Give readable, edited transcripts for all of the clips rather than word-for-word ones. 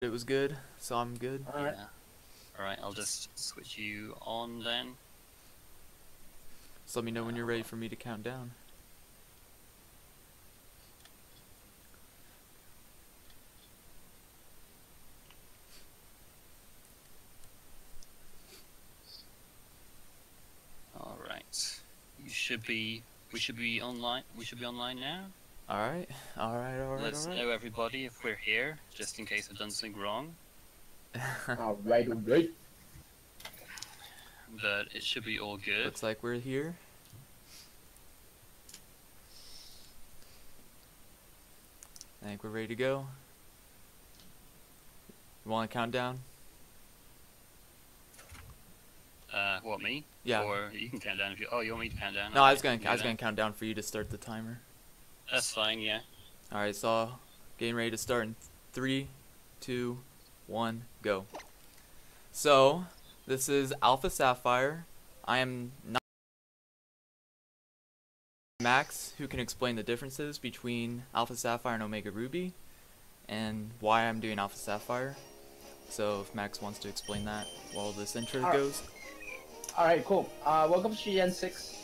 It was good, so I'm good. Alright. Yeah. Alright, I'll just switch you on then. Just let me know when you're ready for me to count down. Alright. We should be online. We should be online now. Alright. Let's know everybody if we're here, just in case I've done something wrong. Alright. But it should be all good. Looks like we're here. I think we're ready to go. You want to count down? What, me? Yeah. Or you can count down if you. Oh, you want me to count down? No, I was gonna count down for you to start the timer. That's fine. Yeah. Alright, so getting ready to start in 3, 2, 1, go. So this is Alpha Sapphire. I am not Max, who can explain the differences between Alpha Sapphire and Omega Ruby, and why I'm doing Alpha Sapphire. So if Max wants to explain that while this intro goes. Alright, cool. Welcome to Gen 6.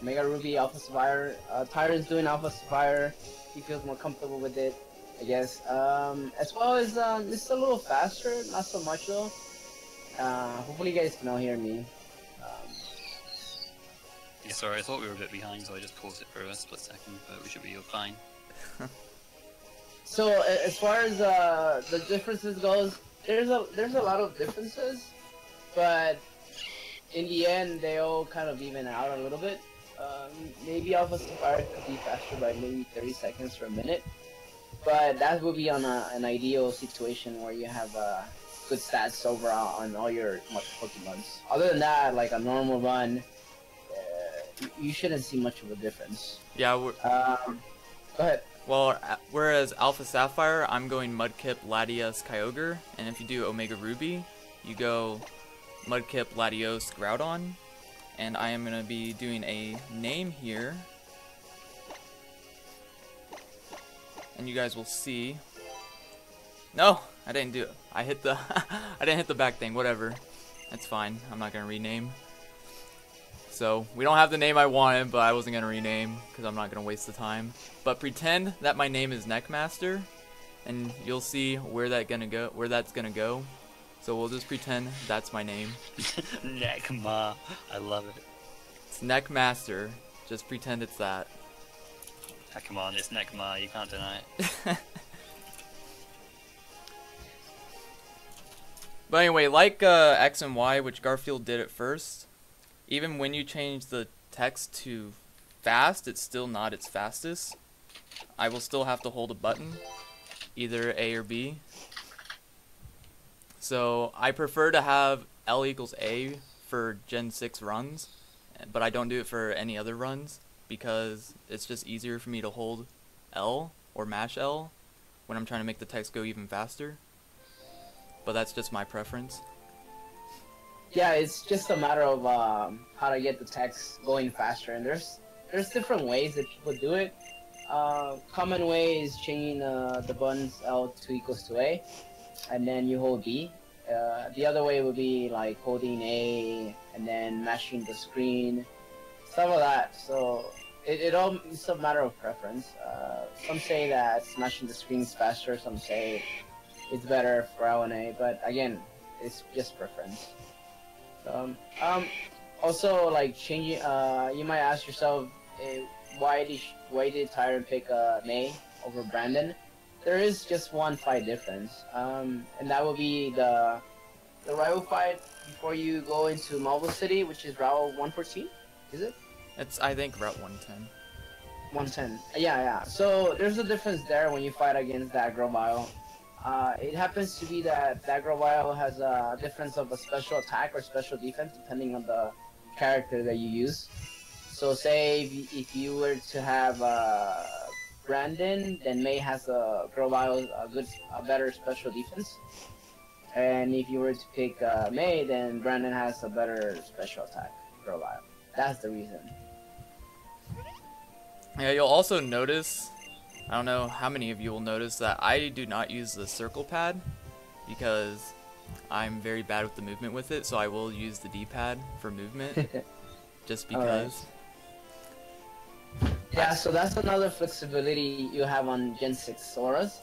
Omega Ruby, Alpha Sapphire. Tyrant's doing Alpha Sapphire. He feels more comfortable with it, I guess. As well as, it's a little faster, not so much though. Hopefully you guys can all hear me. Yeah, sorry, I thought we were a bit behind, so I just paused it for a split second, but we should be fine. So as far as the differences goes, there's a lot of differences, but in the end they all kind of even out a little bit. Maybe Alpha Sapphire could be faster by maybe 30 seconds per minute, but that would be on an ideal situation where you have good stats overall on all your Pokemons. Other than that, like a normal run, you shouldn't see much of a difference. Yeah. Go ahead. Well, whereas Alpha Sapphire, I'm going Mudkip, Latias, Kyogre, and if you do Omega Ruby, you go Mudkip, Latios, Groudon, and I am going to be doing a name here, and you guys will see. No, I didn't do it. I hit the I didn't hit the back thing. Whatever, that's fine. I'm not going to rename. So we don't have the name I wanted, but I wasn't gonna rename because I'm not gonna waste the time. But pretend that my name is Neckmaster, and you'll see where that's gonna go. So we'll just pretend that's my name. Neckma, I love it. It's Neckmaster. Just pretend it's that. Ah, come on, it's Neckma. You can't deny it. But anyway, like X and Y, which Garfield did at first. Even when you change the text to fast, it's still not its fastest. I will still have to hold a button, either A or B. So I prefer to have L equals A for Gen 6 runs, but I don't do it for any other runs because it's just easier for me to hold L or mash L when I'm trying to make the text go even faster. But that's just my preference. Yeah, it's just a matter of how to get the text going faster, and there's different ways that people do it. Common way is changing the buttons L to equals to A, and then you hold B. The other way would be like holding A and then mashing the screen, stuff like that. So it's a matter of preference. Some say that smashing the screen is faster, some say it's better for L and A, but again, it's just preference. Also, like changing, you might ask yourself, why did Tyrant pick May over Brandon? There is just one fight difference, and that will be the rival fight before you go into Marble City, which is Route 114. Is it? It's, I think, Route 110. 110. Yeah. So there's a difference there when you fight against that Grovyle. It happens to be that Grovyle has a difference of a special attack or special defense depending on the character that you use. So say if you were to have Brandon, then May has a Grovyle a better special defense. And if you were to pick May, then Brandon has a better special attack, Grovyle. That's the reason. Yeah, you'll also notice, I don't know how many of you will notice that I do not use the circle pad. because I'm very bad with the movement with it, so I will use the D-pad for movement, just because. Yeah, so that's another flexibility you have on Gen 6 Auras,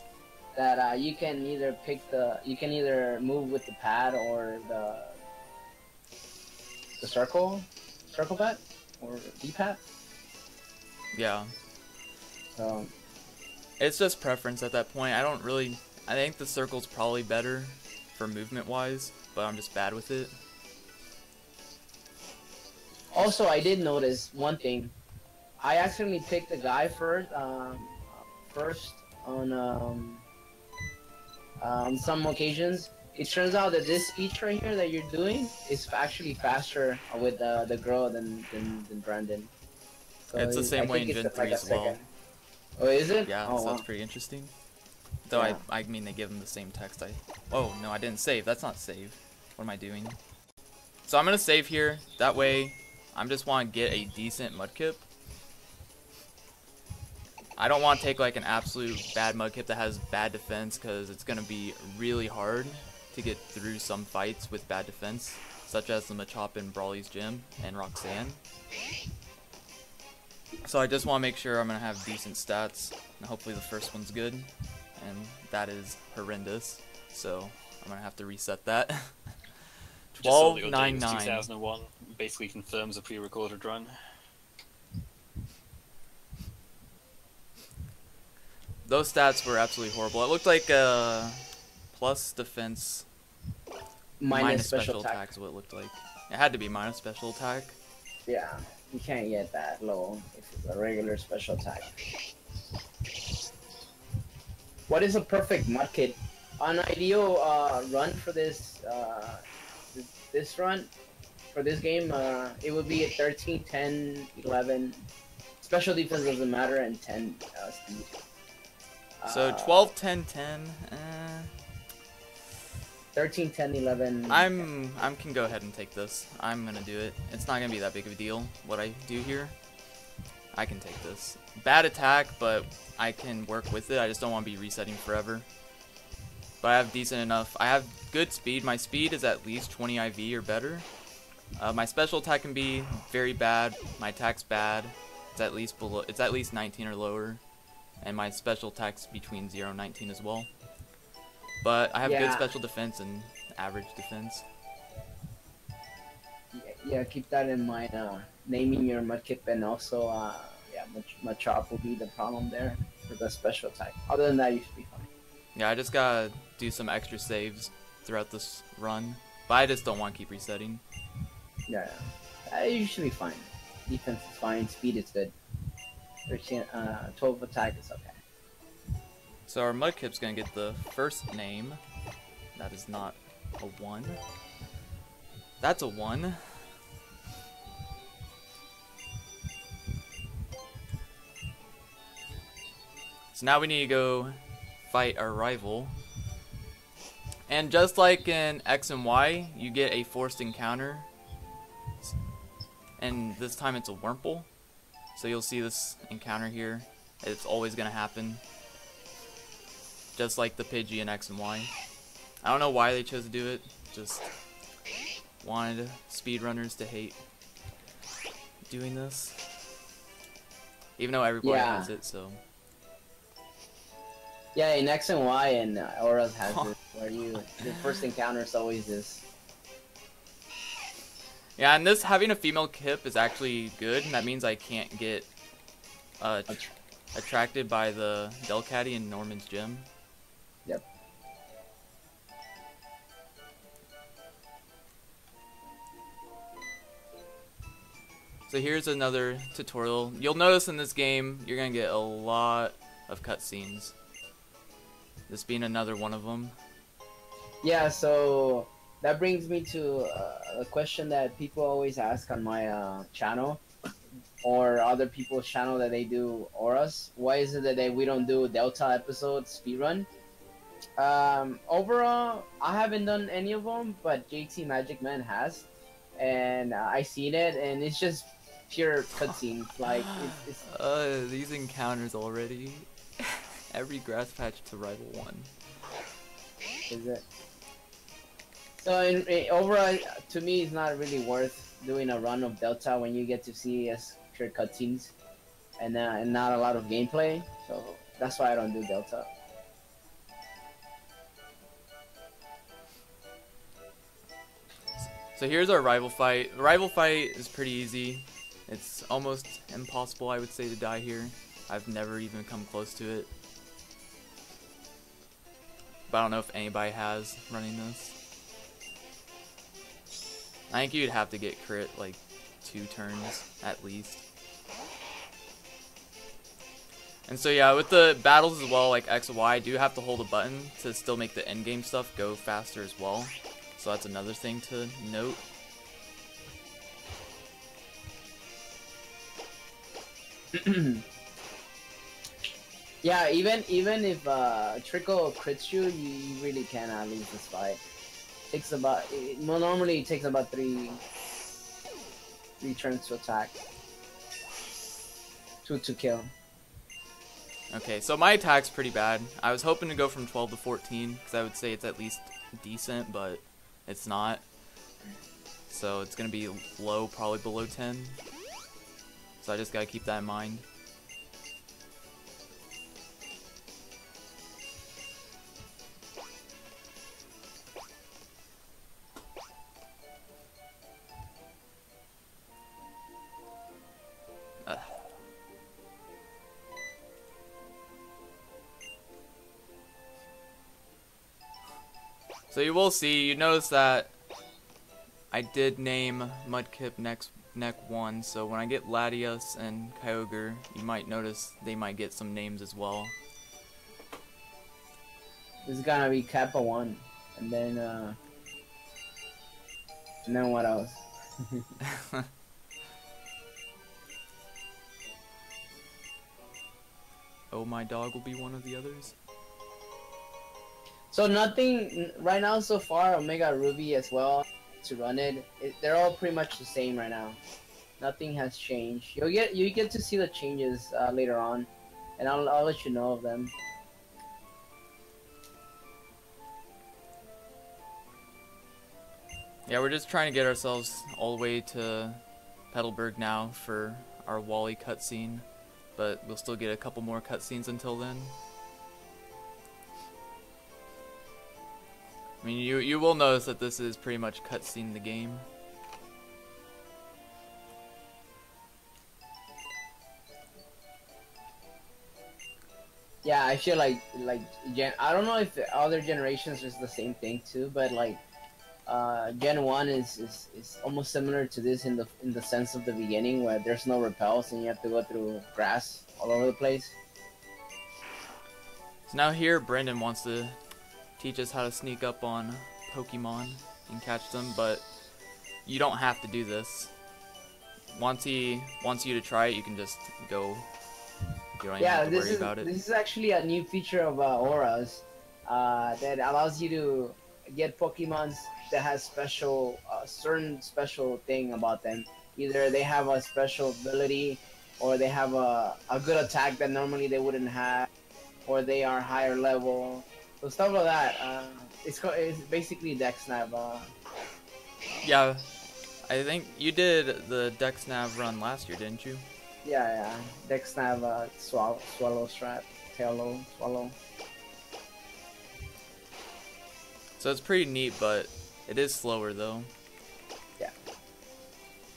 that you can either you can either move with the pad or the circle pad or D-pad. Yeah. So it's just preference at that point. I think the circle's probably better for movement wise, but I'm just bad with it. Also, I did notice one thing. I accidentally picked the guy first on some occasions. It turns out that this speech right here that you're doing is actually faster with the girl than Brandon. So It's the same way in Gen 3 as well. Oh, is it? Yeah, oh, so wow. that's pretty interesting. Though Yeah. I mean they give them the same text. Oh no, I didn't save. That's not save. What am I doing? So I'm gonna save here. That way, I just want to get a decent Mudkip. I don't want to take like an absolute bad Mudkip that has bad defense, because it's gonna be really hard to get through some fights with bad defense, such as the Machop in Brawly's Gym and Roxanne. So I just want to make sure I'm gonna have decent stats, and hopefully the first one's good, and that is horrendous. So I'm gonna have to reset that. Just saw the 12.99. 2001 basically confirms a pre-recorded run. Those stats were absolutely horrible. It looked like plus defense minus special attack is what it looked like. It had to be minus special attack. Yeah, you can't get that low if it's a regular special attack. What is a perfect Mudkip? An ideal run for this run for this game, it would be a 13, 10, 11. Special defense doesn't matter, and 10 speed. So 12, 10, 10. 13, 10, 11. I can go ahead and take this. I'm gonna do it. It's not gonna be that big of a deal what I do here. I can take this. Bad attack, but I can work with it. I just don't want to be resetting forever. But I have decent enough. I have good speed. My speed is at least 20 IV or better. My special attack can be very bad. My attack's bad. It's at least below. It's at least 19 or lower. And my special attack's between 0 and 19 as well. But I have good special defense and average defense. Yeah, keep that in mind. Naming your Mudkip, and also, Machop will be the problem there for the special attack. Other than that, you should be fine. Yeah, I just gotta do some extra saves throughout this run. But I just don't want to keep resetting. Yeah, you should be fine. Defense is fine. Speed is good. 12 attack is okay. So our Mudkip's gonna get the first name. That is not a 1. That's a 1. So now we need to go fight our rival. And just like in X and Y, you get a forced encounter. And this time it's a Wurmple. So you'll see this encounter here. It's always going to happen. Just like the Pidgey in X and Y. I don't know why they chose to do it. Just wanted speedrunners to hate doing this. Even though everybody has it, so. Yeah, in X and Y and Auras has it, where your first encounter is always this. Yeah, and this having a female Kip is actually good, and that means I can't get attracted by the Delcatty in Norman's gym. Yep. So here's another tutorial. You'll notice in this game, you're gonna get a lot of cutscenes. This being another one of them. Yeah, so that brings me to a question that people always ask on my channel, or other people's channel that they do Auras. Why is it that we don't do Delta episodes speedrun? Overall, I haven't done any of them, but JT Magic Man has, and I seen it, and it's just pure cutscenes. Like it's these encounters already. Every grass patch to rival 1. Is it? So overall, to me, it's not really worth doing a run of Delta when you get to see as pure cutscenes and not a lot of gameplay. So that's why I don't do Delta. So here's our rival fight. The rival fight is pretty easy. It's almost impossible, I would say, to die here. I've never even come close to it. But I don't know if anybody has running this. I think you'd have to get crit like 2 turns at least. And so yeah, with the battles as well, like X and Y, I do have to hold a button to still make the end game stuff go faster as well. So that's another thing to note. Yeah, even if Trickle crits you, you really cannot lose this fight. Normally it takes about three turns to attack to kill. Okay, so my attack's pretty bad. I was hoping to go from 12 to 14 because I would say it's at least decent, but it's not. So it's gonna be low, probably below 10. So I just gotta keep that in mind. So you will see, you notice that I did name Mudkip neck 1, so when I get Latias and Kyogre, you might notice they might get some names as well. This is gonna be Kappa 1, and then what else? Oh, my dog will be one of the others. So nothing right now so far. Omega Ruby as well to run it. They're all pretty much the same right now. Nothing has changed. You get to see the changes later on, and I'll let you know of them. Yeah, we're just trying to get ourselves all the way to Petalburg now for our Wally cutscene, but we'll still get a couple more cutscenes until then. I mean, you will notice that this is pretty much cutscene the game. Yeah, I feel like I don't know if the other generations is the same thing too, but like Gen 1 is almost similar to this in the sense of the beginning where there's no repels and you have to go through grass all over the place. So now here, Brendan wants to teach us how to sneak up on Pokemon and catch them, but you don't have to do this. Once he wants you to try it, you can just go. You don't even have to worry about it. This is actually a new feature of auras that allows you to get Pokemons that has certain special thing about them. Either they have a special ability, or they have a good attack that normally they wouldn't have, or they are higher level. So stuff like that. It's basically DexNav. Yeah, I think you did the DexNav run last year, didn't you? Yeah. DexNav swallow strap, swallow. So it's pretty neat, but it is slower though. Yeah.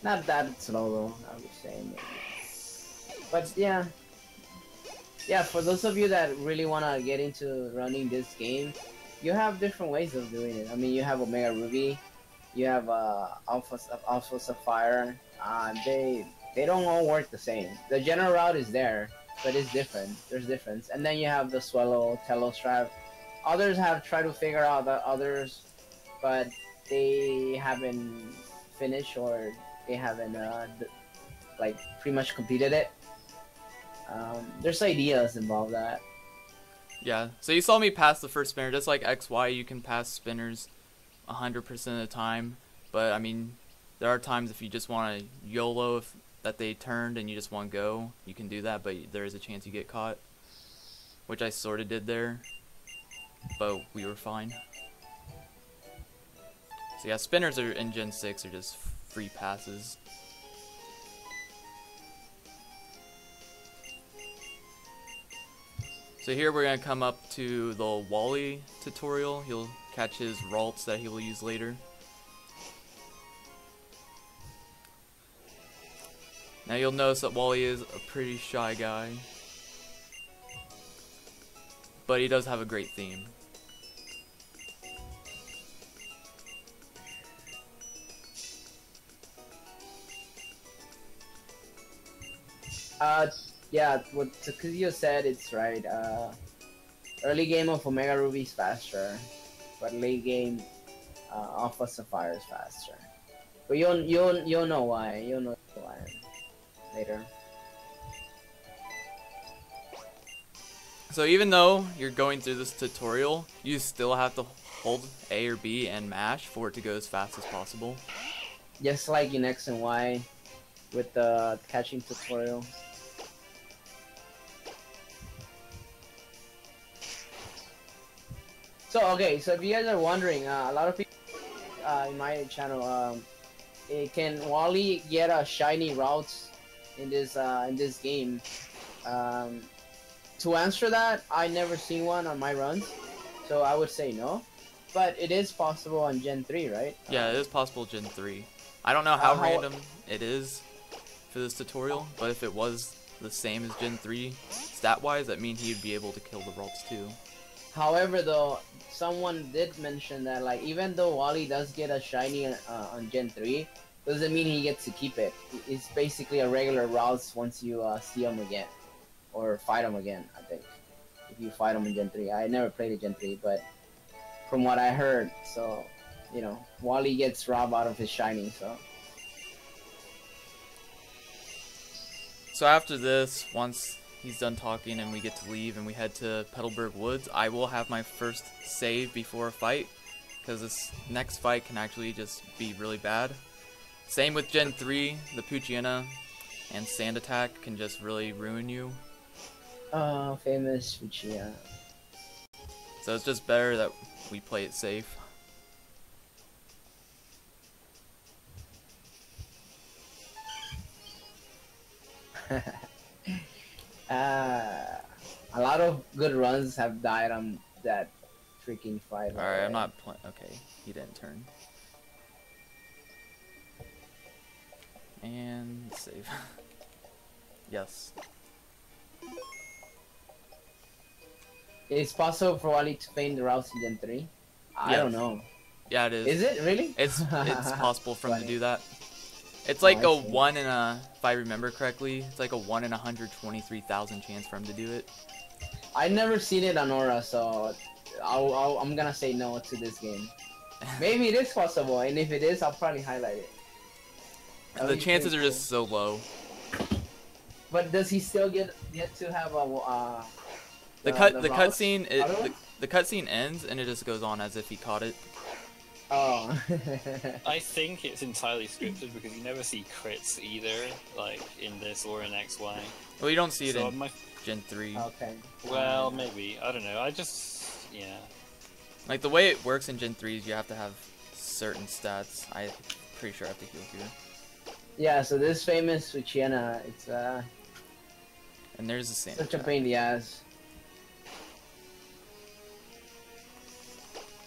Not that slow though, I would say. Maybe. But yeah. Yeah, for those of you that really want to get into running this game, you have different ways of doing it. I mean, you have Omega Ruby, you have Alpha Sapphire. They don't all work the same. The general route is there, but it's different. There's difference. And then you have the Swallow, Telestrap. Others have tried to figure out the others, but they haven't finished or they haven't like pretty much completed it. There's ideas involved that. Yeah, so you saw me pass the first spinner. Just like XY, you can pass spinners 100% of the time. But, I mean, there are times if you just want to YOLO that they turned and you just want to go, you can do that, but there is a chance you get caught. Which I sort of did there. But we were fine. So yeah, spinners are in Gen 6 are just free passes. So here we're going to come up to the Wally tutorial. He'll catch his Ralts that he will use later. Now you'll notice that Wally is a pretty shy guy. But he does have a great theme. Yeah, what Takuzio said, it's right. Early game of Omega Ruby is faster, but late game Alpha Sapphire is faster. But you'll know why. You'll know why later. So even though you're going through this tutorial, you still have to hold A or B and mash for it to go as fast as possible. Just like in X and Y with the catching tutorial. So okay, so if you guys are wondering, a lot of people in my channel, can Wally get a shiny routes in this game? To answer that, I never seen one on my runs, so I would say no. But it is possible on Gen 3, right? Yeah, it is possible Gen 3. I don't know how random it is for this tutorial, but if it was the same as Gen 3 stat-wise, that means he'd be able to kill the Ralts too. However, though, someone did mention that, like, even though Wally does get a shiny on Gen 3, doesn't mean he gets to keep it. It's basically a regular routes once you see him again. Or fight him again, I think. If you fight him in Gen 3. I never played a Gen 3, but from what I heard, so, you know, Wally gets robbed out of his shiny, so. So after this, once he's done talking and we get to leave and we head to Petalburg Woods, I will have my first save before a fight, because this next fight can actually just be really bad. Same with Gen 3, the Poochyena and Sand Attack can just really ruin you. Famous Poochyena. So it's just better that we play it safe. A lot of good runs have died on that freaking fight. Alright, I'm not playing. Okay, he didn't turn. And save. Yes. It's possible for Wally to feign the routes in Gen 3? I don't know. Yeah, it is. Is it really? It's possible for him to do that. It's like a 1 in a, if I remember correctly, it's like a 1 in 123,000 chance for him to do it. I've never seen it on Aura, so I'm gonna say no to this game. Maybe it is possible, and if it is, I'll probably highlight it. The chances are just so low. But does he still get to have a the cutscene ends and it just goes on as if he caught it. Oh. I think it's entirely scripted because you never see crits either, like in this or in XY. Well, you don't see it in Gen 3. Okay. Well, maybe. I don't know. Yeah. Like the way it works in Gen 3 is you have to have certain stats. I'm pretty sure I have to heal here. Yeah, so this famous Poochyena, it's and there's the sand. such a pain in the ass.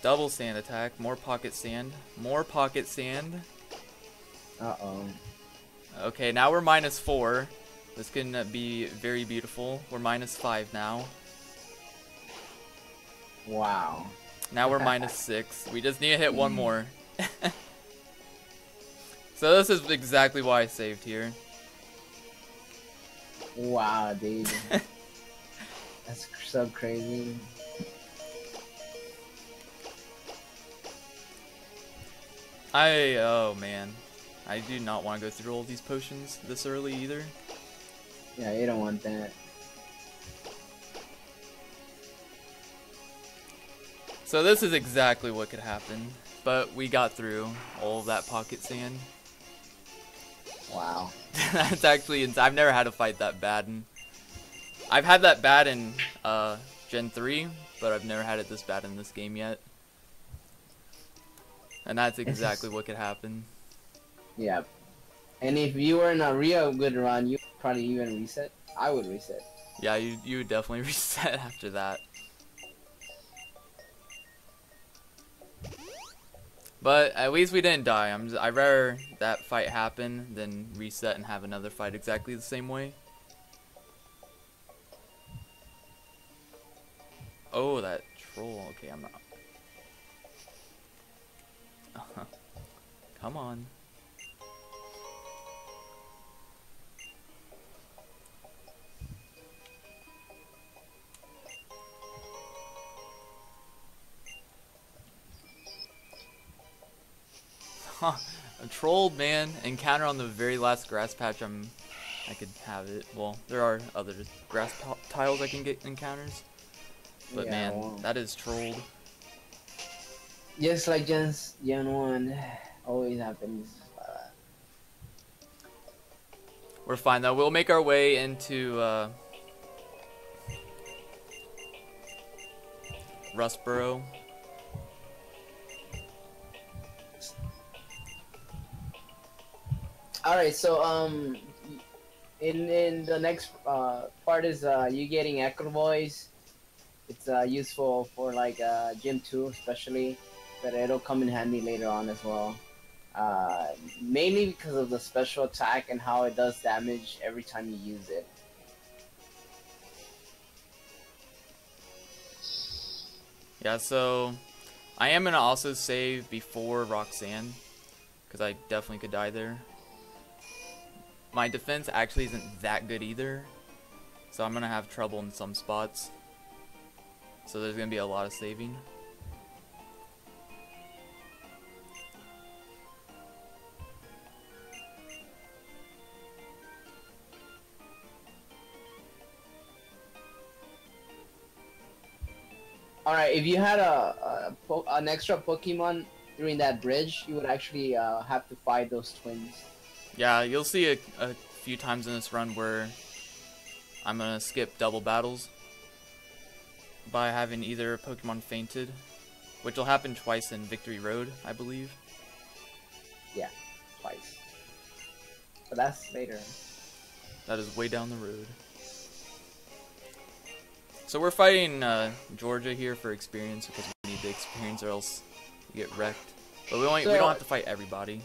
Double sand attack, more pocket sand, more pocket sand. Uh-oh. Okay, now we're -4. This can be very beautiful. We're -5 now. Wow. Now we're -6. We just need to hit one more. So this is exactly why I saved here. Wow, dude. That's so crazy. Oh man. I do not want to go through all these potions this early either. Yeah, you don't want that. So this is exactly what could happen, but we got through all of that pocket sand. Wow. That's actually insane. I've never had a fight that bad. I've had that bad in Gen 3, but I've never had it this bad in this game yet. And that's exactly what could happen. Yeah. And if you were in a real good run, you would probably even reset. I would reset. Yeah, you would definitely reset after that. But at least we didn't die. I'd rather that fight happen than reset and have another fight exactly the same way. Oh, that troll. Okay, I'm not. Come on. A trolled, man. Encounter on the very last grass patch. I could have it. Well, there are other grass tiles I can get encounters. But yeah, man, well, that is trolled. just like Gen 1 always happens. We're fine though. We'll make our way into Rustboro. Alright, so in the next part is you getting Echo Voice. It's useful for like Gym 2 especially, but it'll come in handy later on as well. Mainly because of the special attack and how it does damage every time you use it. Yeah, so I am gonna also save before Roxanne, because I definitely could die there. My defense actually isn't that good either, so I'm gonna have trouble in some spots. So there's gonna be a lot of saving. Alright, if you had an extra Pokemon during that bridge, you would actually have to fight those twins. Yeah, you'll see a few times in this run where I'm gonna skip double battles by having either Pokemon fainted, which will happen twice in Victory Road, I believe. Yeah, twice. But that's later. That is way down the road. So we're fighting Georgia here for experience because we need the experience or else we get wrecked. But we don't have to fight everybody.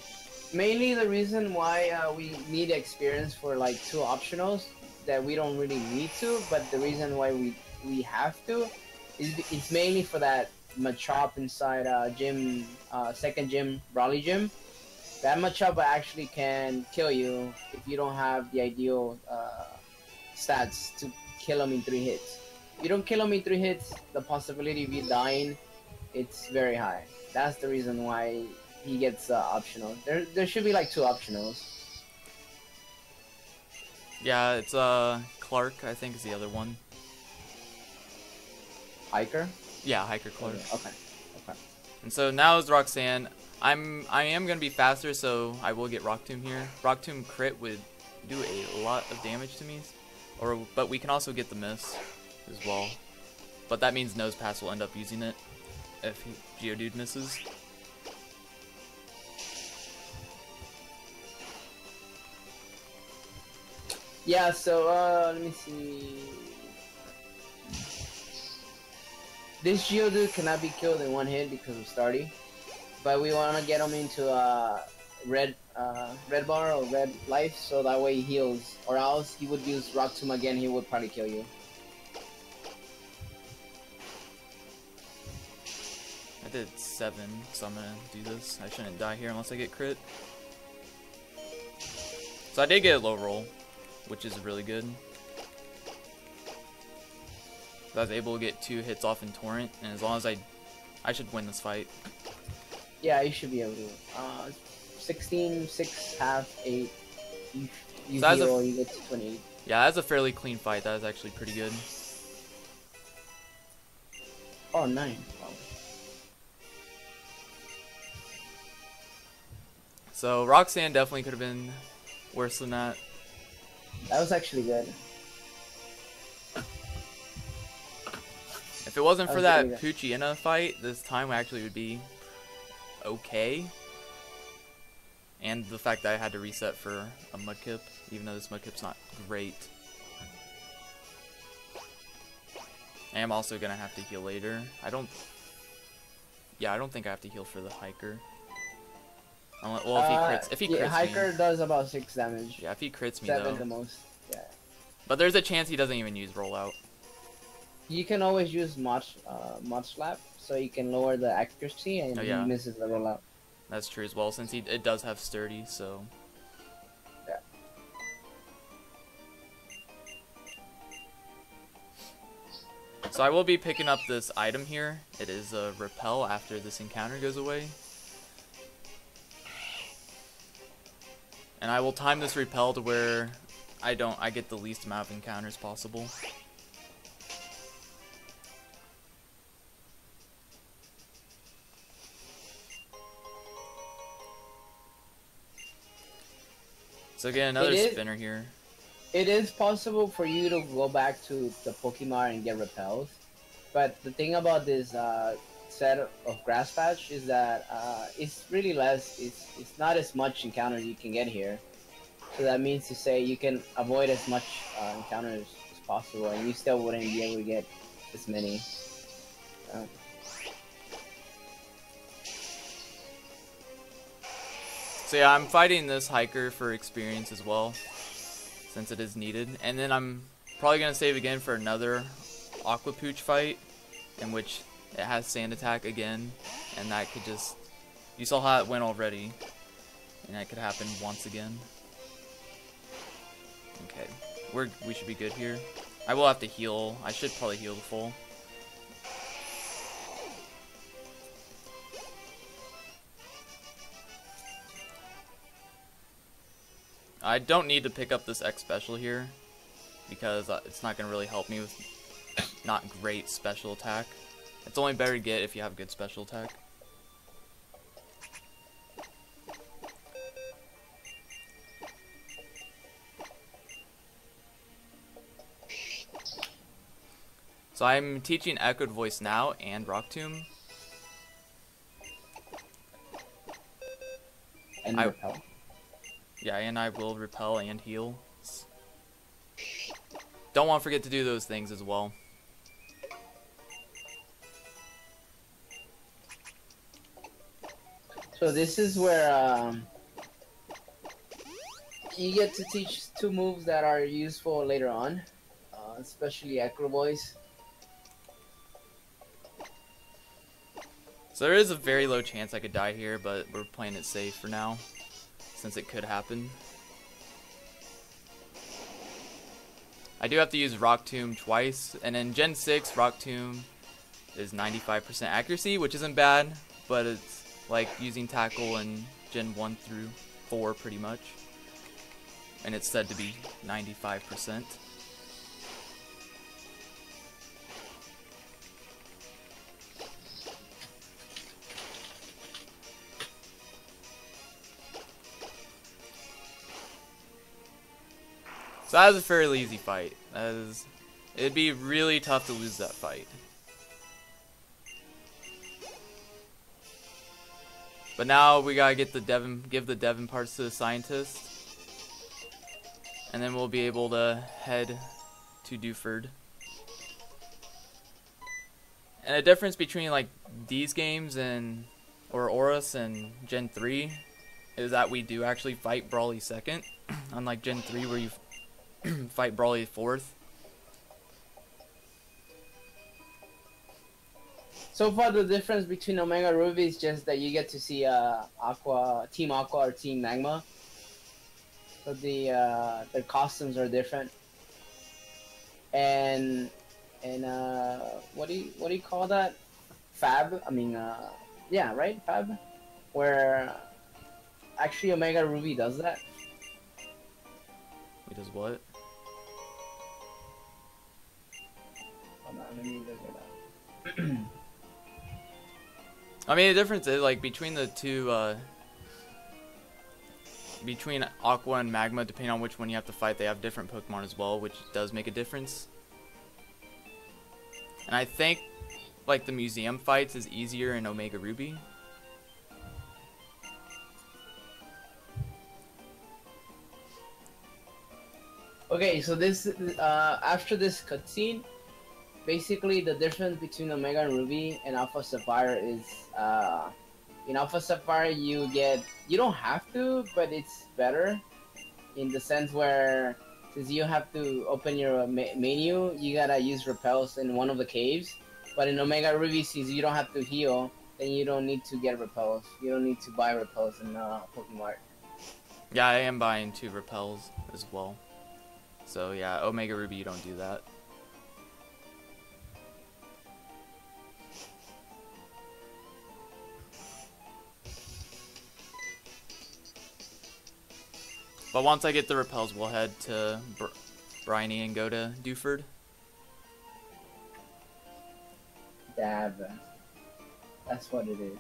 Mainly the reason why we need experience for like 2 optionals that we don't really need to, but the reason why we have to is it's mainly for that Machop inside gym, second gym, Brawly gym. That Machop actually can kill you if you don't have the ideal stats to kill him in 3 hits. If you don't kill him in 3 hits, the possibility of you dying, it's very high. That's the reason why he gets optional. There should be like 2 optionals. Yeah, it's Clark, I think is the other one. Hiker? Yeah, Hiker Clark. Okay. And so now is Roxanne. I am gonna be faster, so I will get Rock Tomb here. Rock Tomb crit would do a lot of damage to me, but we can also get the miss as well. But that means Nose Pass will end up using it if Geodude misses. Yeah, so let me see. This Geodude cannot be killed in 1 hit because of Stardy, but we want to get him into red bar or red life, so that way he heals. Or else he would use Rock Tomb again. He would probably kill you. I did 7, so I'm gonna do this. I shouldn't die here unless I get crit. So I did get a low roll, which is really good. I was able to get 2 hits off in Torrent, and as long as I should win this fight. Yeah, you should be able to. 16, 6, half, 8. You So heal, you get to 28. Yeah, that's a fairly clean fight. That was actually pretty good. Oh, 9. Wow. So Roxanne definitely could have been worse than that. That was actually good. If it wasn't for That that was Poochyena fight, this time actually would be okay. And the fact that I had to reset for a Mudkip, even though this Mudkip's not great. I am also gonna have to heal later. I don't think I have to heal for the Hiker. Well, if he crits yeah, Hiker me. does about 6 damage. Yeah, if he crits me 7 though. the most. Yeah. But there's a chance he doesn't even use rollout. You can always use Mud Slap, so you can lower the accuracy and he misses the rollout. That's true as well, since it does have sturdy, so. Yeah. So I will be picking up this item here. It is a repel after this encounter goes away. And I will time this repel to where I get the least amount of encounters possible. So again, another spinner here. It is possible for you to go back to the Pokemon and get repels, but the thing about this set of grass patch is that it's really less. It's not as much encounters you can get here. So that means to say you can avoid as much encounters as possible, and you still wouldn't be able to get as many. So yeah, I'm fighting this Hiker for experience as well, since it is needed. And then I'm probably going to save again for another Aqua Pooch fight, in which it has Sand Attack again, and that could just... You saw how it went already, and that could happen once again. Okay, we should be good here. I will have to heal. I should probably heal the full. I don't need to pick up this X special here, because it's not going to really help me with not great special attack. It's only better to get if you have good special attack. So I'm teaching Echoed Voice now and Rock Tomb. And repel. Yeah, and I will repel and heal. Don't want to forget to do those things as well. So this is where you get to teach 2 moves that are useful later on, especially Acro Voice. So there is a very low chance I could die here, but we're playing it safe for now, since it could happen. I do have to use Rock Tomb twice, and in Gen 6, Rock Tomb is 95% accuracy, which isn't bad, but it's like using Tackle in Gen 1 through 4 pretty much. And it's said to be 95%. So that was a fairly easy fight. It'd be really tough to lose that fight. But now we gotta get give the Devon parts to the scientist, and then we'll be able to head to Dewford. And the difference between like these games or Oris and Gen 3 is that we do actually fight Brawly second, unlike Gen 3 where you fight Brawly fourth. So far, the difference between Omega Ruby is just that you get to see Team Aqua or Team Magma. So their costumes are different. And what do you call that? Fab? I mean, yeah, right? Fab? Where actually Omega Ruby does that. He does what? Hold on, let me look it up. I mean, the difference is like between the two, between Aqua and Magma, depending on which one you have to fight, they have different Pokemon as well, which does make a difference. And I think like the museum fights is easier in Omega Ruby. Okay, so this after this cutscene, basically the difference between Omega and Ruby and Alpha Sapphire is in Alpha Sapphire you don't have to, but it's better in the sense where since you have to open your menu, you gotta use repels in one of the caves. But in Omega Ruby, since you don't have to heal, then you don't need to get repels. You don't need to buy repels in Pokemon. Yeah, I am buying 2 repels as well. So yeah, Omega Ruby, you don't do that. But once I get the repels, we'll head to Briny and go to Dewford. Dab. That's what it is.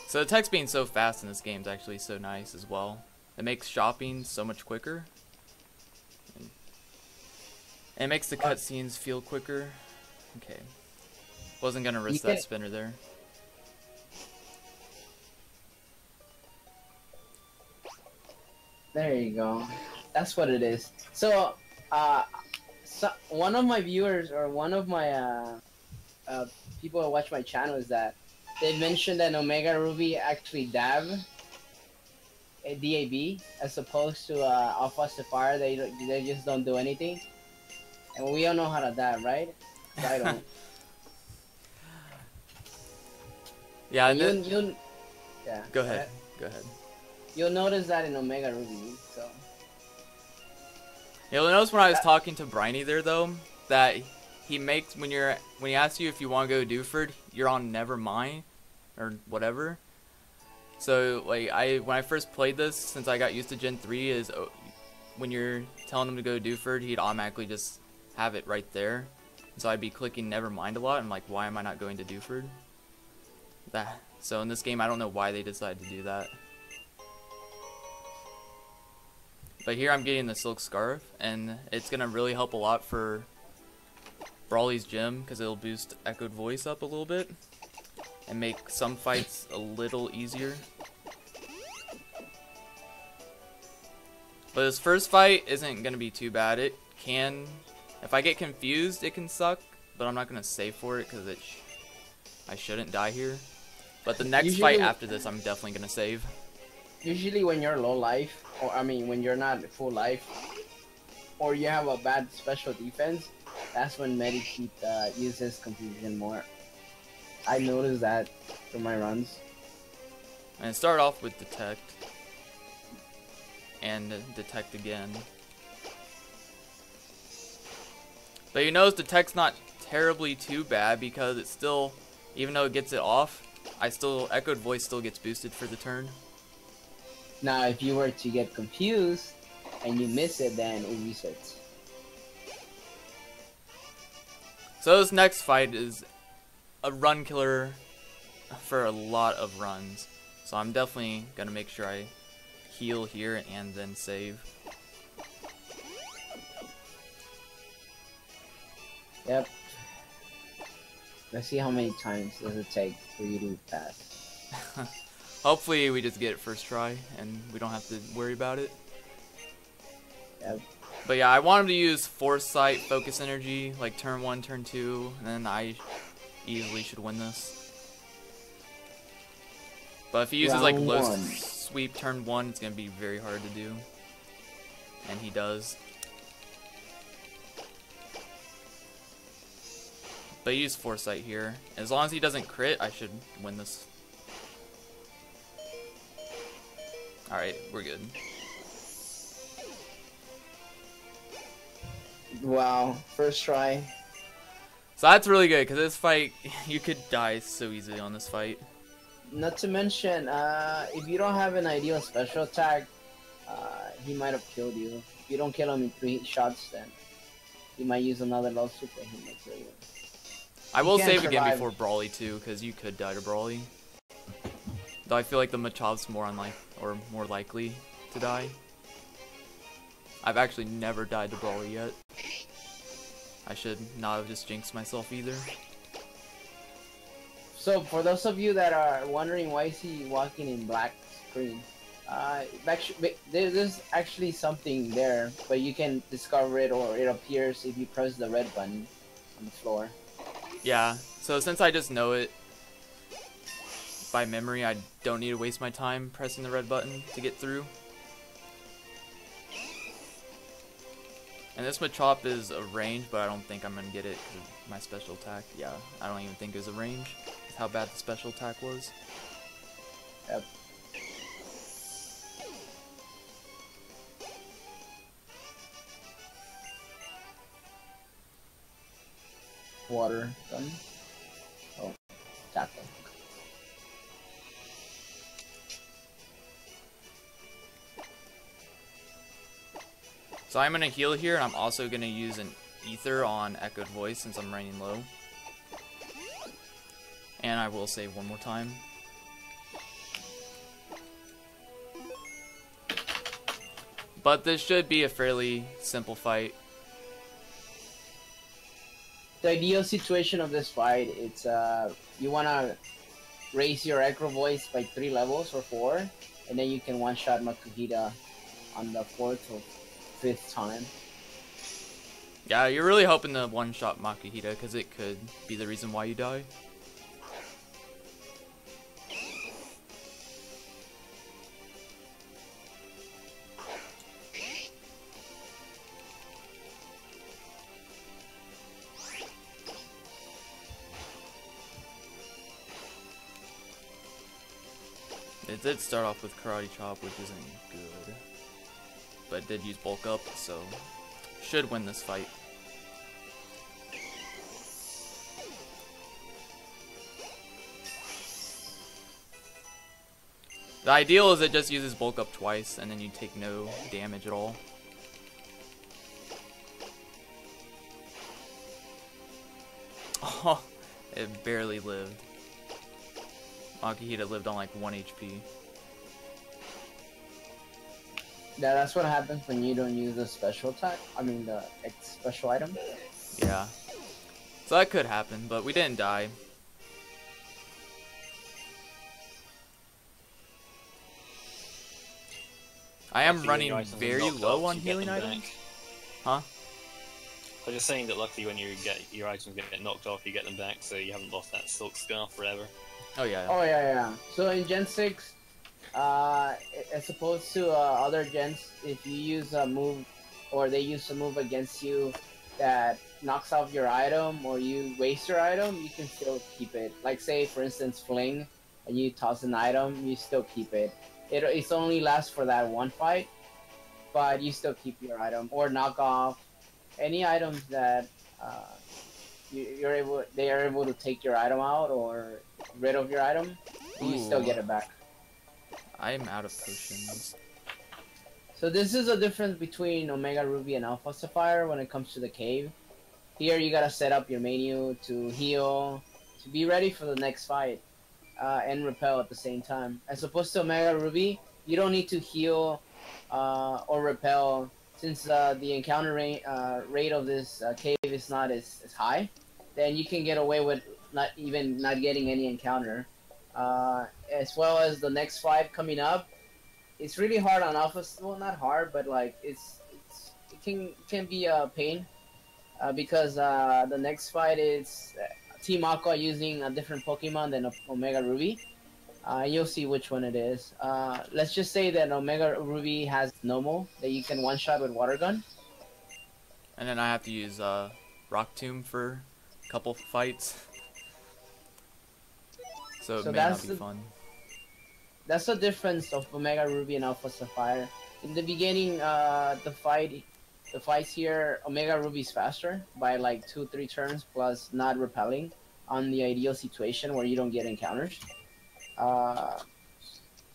So the text being so fast in this game is actually so nice as well. It makes shopping so much quicker. And it makes the cutscenes feel quicker. Okay. Wasn't gonna risk that spinner there. There you go. That's what it is. So, one of my viewers or one of my people who watch my channel is that they mentioned that Omega Ruby actually dab a DAB as opposed to Alpha Sapphire. They just don't do anything, and we all know how to dab, right? So I don't. Yeah, yeah. Go ahead. Go ahead. You'll notice that in Omega Ruby, so. You'll notice when I was talking to Briny there though, that he makes when he asks you if you want to go to Dewford, you're on Nevermind or whatever. So like when I first played this, since I got used to Gen 3, is when you're telling him to go to Dewford, he'd automatically just have it right there. So I'd be clicking Nevermind a lot. I'm like, why am I not going to Dewford? So in this game, I don't know why they decided to do that. But here I'm getting the Silk Scarf, and it's gonna really help a lot for Brawly's gym because it'll boost Echoed Voice up a little bit and make some fights a little easier. But this first fight isn't gonna be too bad. It can, if I get confused, it can suck, but I'm not gonna save for it because I shouldn't die here. But the next fight after this, I'm definitely gonna save. Usually when you're low life, or I mean when you're not full life, or you have a bad special defense, that's when Medikit uses confusion more. I noticed that from my runs. And start off with Detect. And Detect again. But you notice Detect's not terribly too bad because it's still, even though it gets it off, Echoed Voice still gets boosted for the turn. Now, if you were to get confused and you miss it, then it resets. So this next fight is a run killer for a lot of runs. So I'm definitely gonna make sure I heal here and then save. Yep. Let's see how many times does it take for you to pass. Hopefully we just get it first try and we don't have to worry about it. Yep. But yeah, I want him to use Foresight, Focus Energy, like turn 1, turn 2, and then I easily should win this. But if he uses like low sweep turn 1, it's going to be very hard to do. And he does. But he used Foresight here. As long as he doesn't crit, I should win this. Alright, we're good. Wow, first try. So that's really good, because this fight, you could die so easily on this fight. Not to mention, if you don't have an ideal special attack, he might have killed you. If you don't kill him in 3 shots, then he might use another low super and he might kill you. I will save again before Brawly too, because you could die to Brawly. Though I feel like the Machobb's more likely to die. I've actually never died to Brawly yet. I should not have just jinxed myself either. So for those of you that are wondering why is he walking in black screen, there's actually something there, but you can discover it, or it appears if you press the red button on the floor. Yeah, so since I just know it by memory, I don't need to waste my time pressing the red button to get through. And this Machop is a range, but I don't think I'm going to get it because of my special attack. Yeah, I don't even think it was a range. That's how bad the special attack was. Yep. Water gun. Oh, tackle. So I'm going to heal here, and I'm also going to use an Ether on Echoed Voice since I'm running low. And I will save one more time. But this should be a fairly simple fight. The ideal situation of this fight, it's you wanna raise your Echo Voice by 3 levels or 4, and then you can one-shot Makuhita on the 4th or 5th time. Yeah, you're really hoping to one-shot Makuhita because it could be the reason why you die. It did start off with Karate Chop, which isn't good. But it did use Bulk Up, so should win this fight. The ideal is it just uses Bulk Up twice, and then you take no damage at all. Oh, it barely lived. Makuhita lived on like 1 HP. Yeah, that's what happens when you don't use the special attack. I mean the special item. Yeah. So that could happen, but we didn't die. I am running very low on healing items. Huh? I was just saying that luckily when you get your items get knocked off, you get them back, so you haven't lost that Silk Scarf forever. Oh yeah. Oh yeah. So in Gen 6, as opposed to other gens, if you use a move, or they use a move against you that knocks off your item, or you waste your item, you can still keep it. Like say for instance Fling, and you toss an item, you still keep it. It's only lasts for that one fight, but you still keep your item. Or knock off any items that they are able to take your item out or rid of your item, you still get it back. I'm out of potions. So this is a difference between Omega Ruby and Alpha Sapphire when it comes to the cave. Here you gotta set up your menu to heal, to be ready for the next fight, and repel at the same time. As opposed to Omega Ruby, you don't need to heal or repel, since the encounter rate of this cave is not as high. Then you can get away with not getting any encounter. As well as the next fight coming up, it's really hard on Alpha. Well, not hard, but like it can be a pain because the next fight is Team Aqua using a different Pokemon than Omega Ruby. You'll see which one it is. Let's just say that Omega Ruby has Nomo that you can one-shot with Water Gun. And then I have to use Rock Tomb for a couple fights. So it may not be fun. That's the difference of Omega Ruby and Alpha Sapphire. In the beginning, the fights here, Omega Ruby is faster by like 2-3 turns, plus not repelling on the ideal situation where you don't get encounters.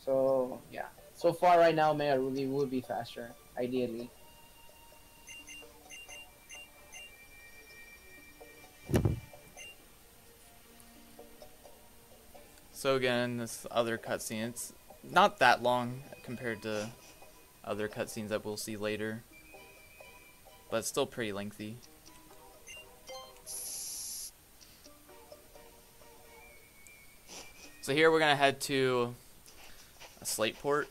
So yeah, so far right now Omega Ruby would be faster, ideally. So again, this other cutscene, it's not that long compared to other cutscenes that we'll see later, but it's still pretty lengthy. So here we're gonna head to a slate port,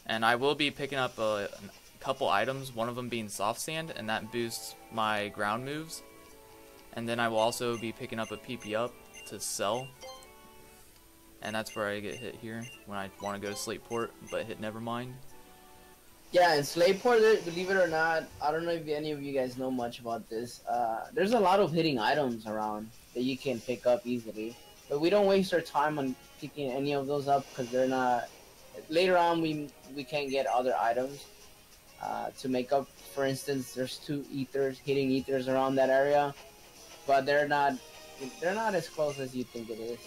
and I will be picking up a couple items, one of them being soft sand, and that boosts my ground moves. And then I will also be picking up a PP up to sell, and that's where I get hit here when I want to go to slate port but hit Nevermind. Yeah, in Slayport, believe it or not, I don't know if any of you guys know much about this. There's a lot of hitting items around that you can pick up easily, but we don't waste our time on picking any of those up because they're not. Later on, we can get other items to make up. For instance, there's 2 hitting ethers around that area, but they're not as close as you think it is.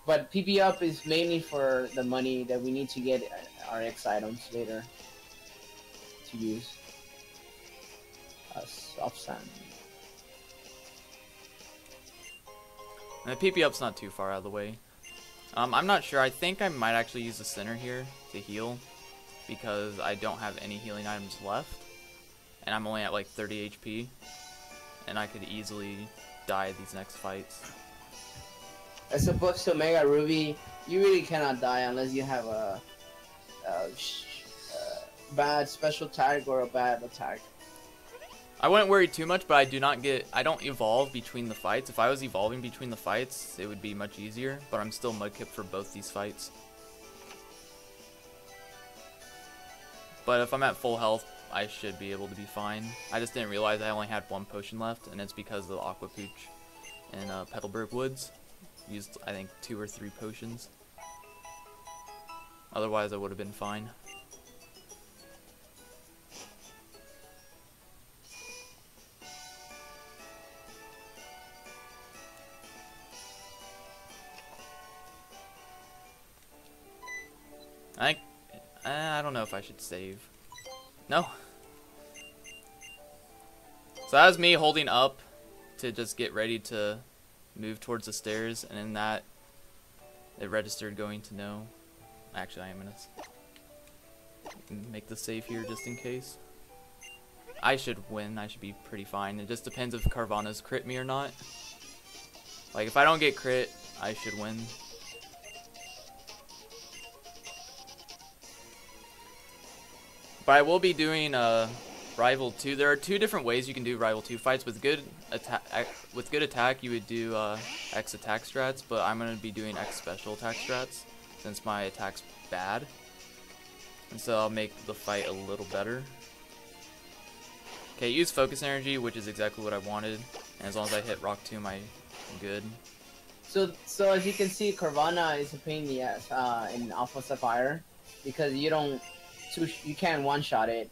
But PP up is mainly for the money that we need to get our X items later to use. Soft sand. And the PP up's not too far out of the way. I'm not sure. I think I might actually use the center here to heal, because I don't have any healing items left, and I'm only at like 30 HP, and I could easily die these next fights. As opposed to Mega Ruby, you really cannot die unless you have a bad special tag or a bad attack. I wouldn't worry too much, but I don't evolve between the fights. If I was evolving between the fights, it would be much easier, but I'm still Mudkip for both these fights. But if I'm at full health, I should be able to be fine. I just didn't realize I only had 1 potion left, and it's because of the Aqua Pooch in Petalburg Woods. Used, I think, 2 or 3 potions. Otherwise, I would have been fine. I don't know if I should save. No. So that was me holding up to just get ready to move towards the stairs, and in that it registered going to no. Actually, I am gonna make the save here just in case. I should win. I should be pretty fine. It just depends if Carvanha's crit me or not. Like, if I don't get crit, I should win. But I will be doing Rival 2. There are 2 different ways you can do Rival 2 fights. With good attack, you would do X attack strats, but I'm going to be doing X special attack strats since my attack's bad. And so I'll make the fight a little better. Okay, use Focus Energy, which is exactly what I wanted. And as long as I hit Rock Tomb, I'm good. So as you can see, Carvanha is a pain in the ass in Alpha Sapphire, because you can't one-shot it,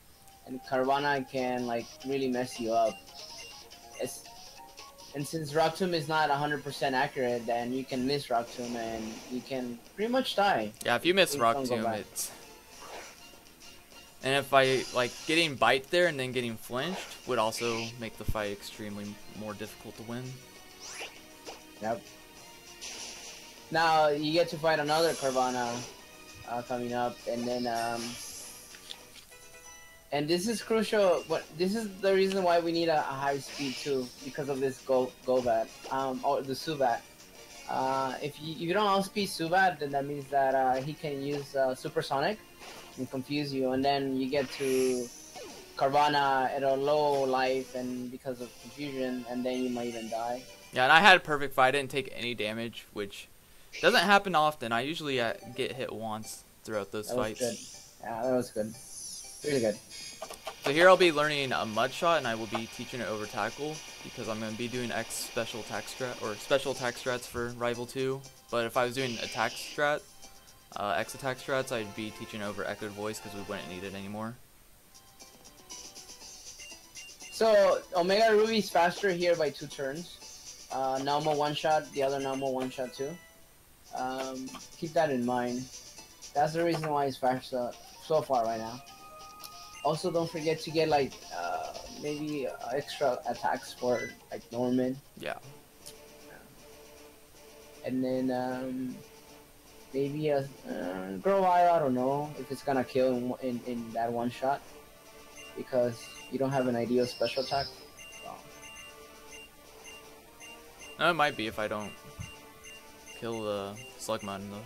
and Carvanha can like really mess you up. And since Rock Tomb is not 100% accurate, then you can miss Rock Tomb and you can pretty much die. Yeah, if you miss Rock Tomb, it's... And if I, like, getting Bite there and then getting flinched would also make the fight extremely more difficult to win. Yep. Now, you get to fight another Carvanha coming up, and then, and this is crucial. This is the reason why we need a high speed too, because of this Golbat, or the Subat. If you don't outspeed Subat, then that means that he can use Supersonic and confuse you, and then you get to Carvanha at a low life, and because of confusion, and then you might even die. Yeah, and I had a perfect fight. I didn't take any damage, which doesn't happen often. I usually get hit once throughout those fights. That was good. Yeah, that was good. Really good. So here I'll be learning a Mud Shot, and I will be teaching it over Tackle, because I'm going to be doing X special attack strat, or special attack strats for Rival 2. But if I was doing attack strat, X attack strats, I'd be teaching over Echoed Voice, because we wouldn't need it anymore. So Omega Ruby's faster here by 2 turns. Normal one shot, the other normal one shot too. Keep that in mind. That's the reason why it's faster so far right now. Also, don't forget to get like maybe extra attacks for like Norman. Yeah. And then maybe a Grovyle. I don't know if it's gonna kill in that one shot, because you don't have an ideal special attack. No, it might be if I don't kill the Slugma in the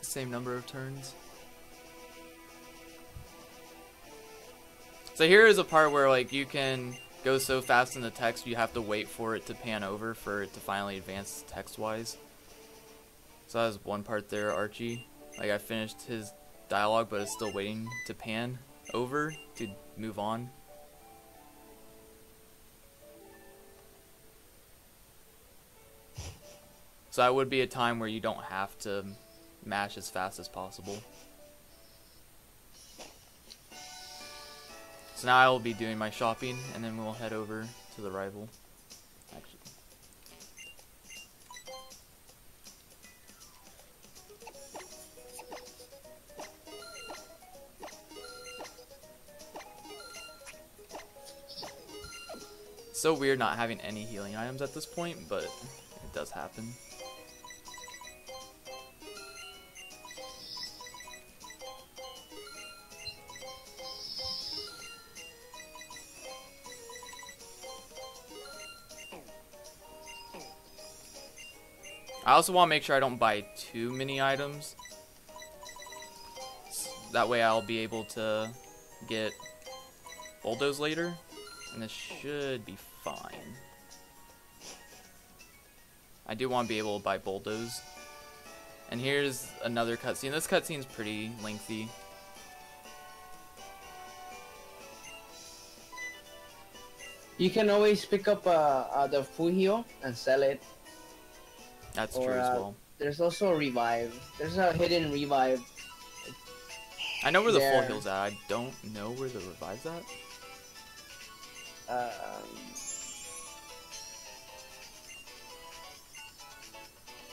same number of turns. So here is a part where like you can go so fast in the text you have to wait for it to pan over for it to finally advance text-wise. So that was one part there, Archie. Like I finished his dialogue, but it's still waiting to pan over to move on. So that would be a time where you don't have to mash as fast as possible. So now I will be doing my shopping, and then we'll head over to the rival. Actually. So weird not having any healing items at this point, but it does happen. I also want to make sure I don't buy too many items. That way I'll be able to get Bulldoze later. And this should be fine. I do want to be able to buy Bulldoze. And here's another cutscene. This cutscene's pretty lengthy. You can always pick up the full heal and sell it. That's true as well. There's also a revive. There's a hidden revive. I know where the full heal's at. I don't know where the revive's at.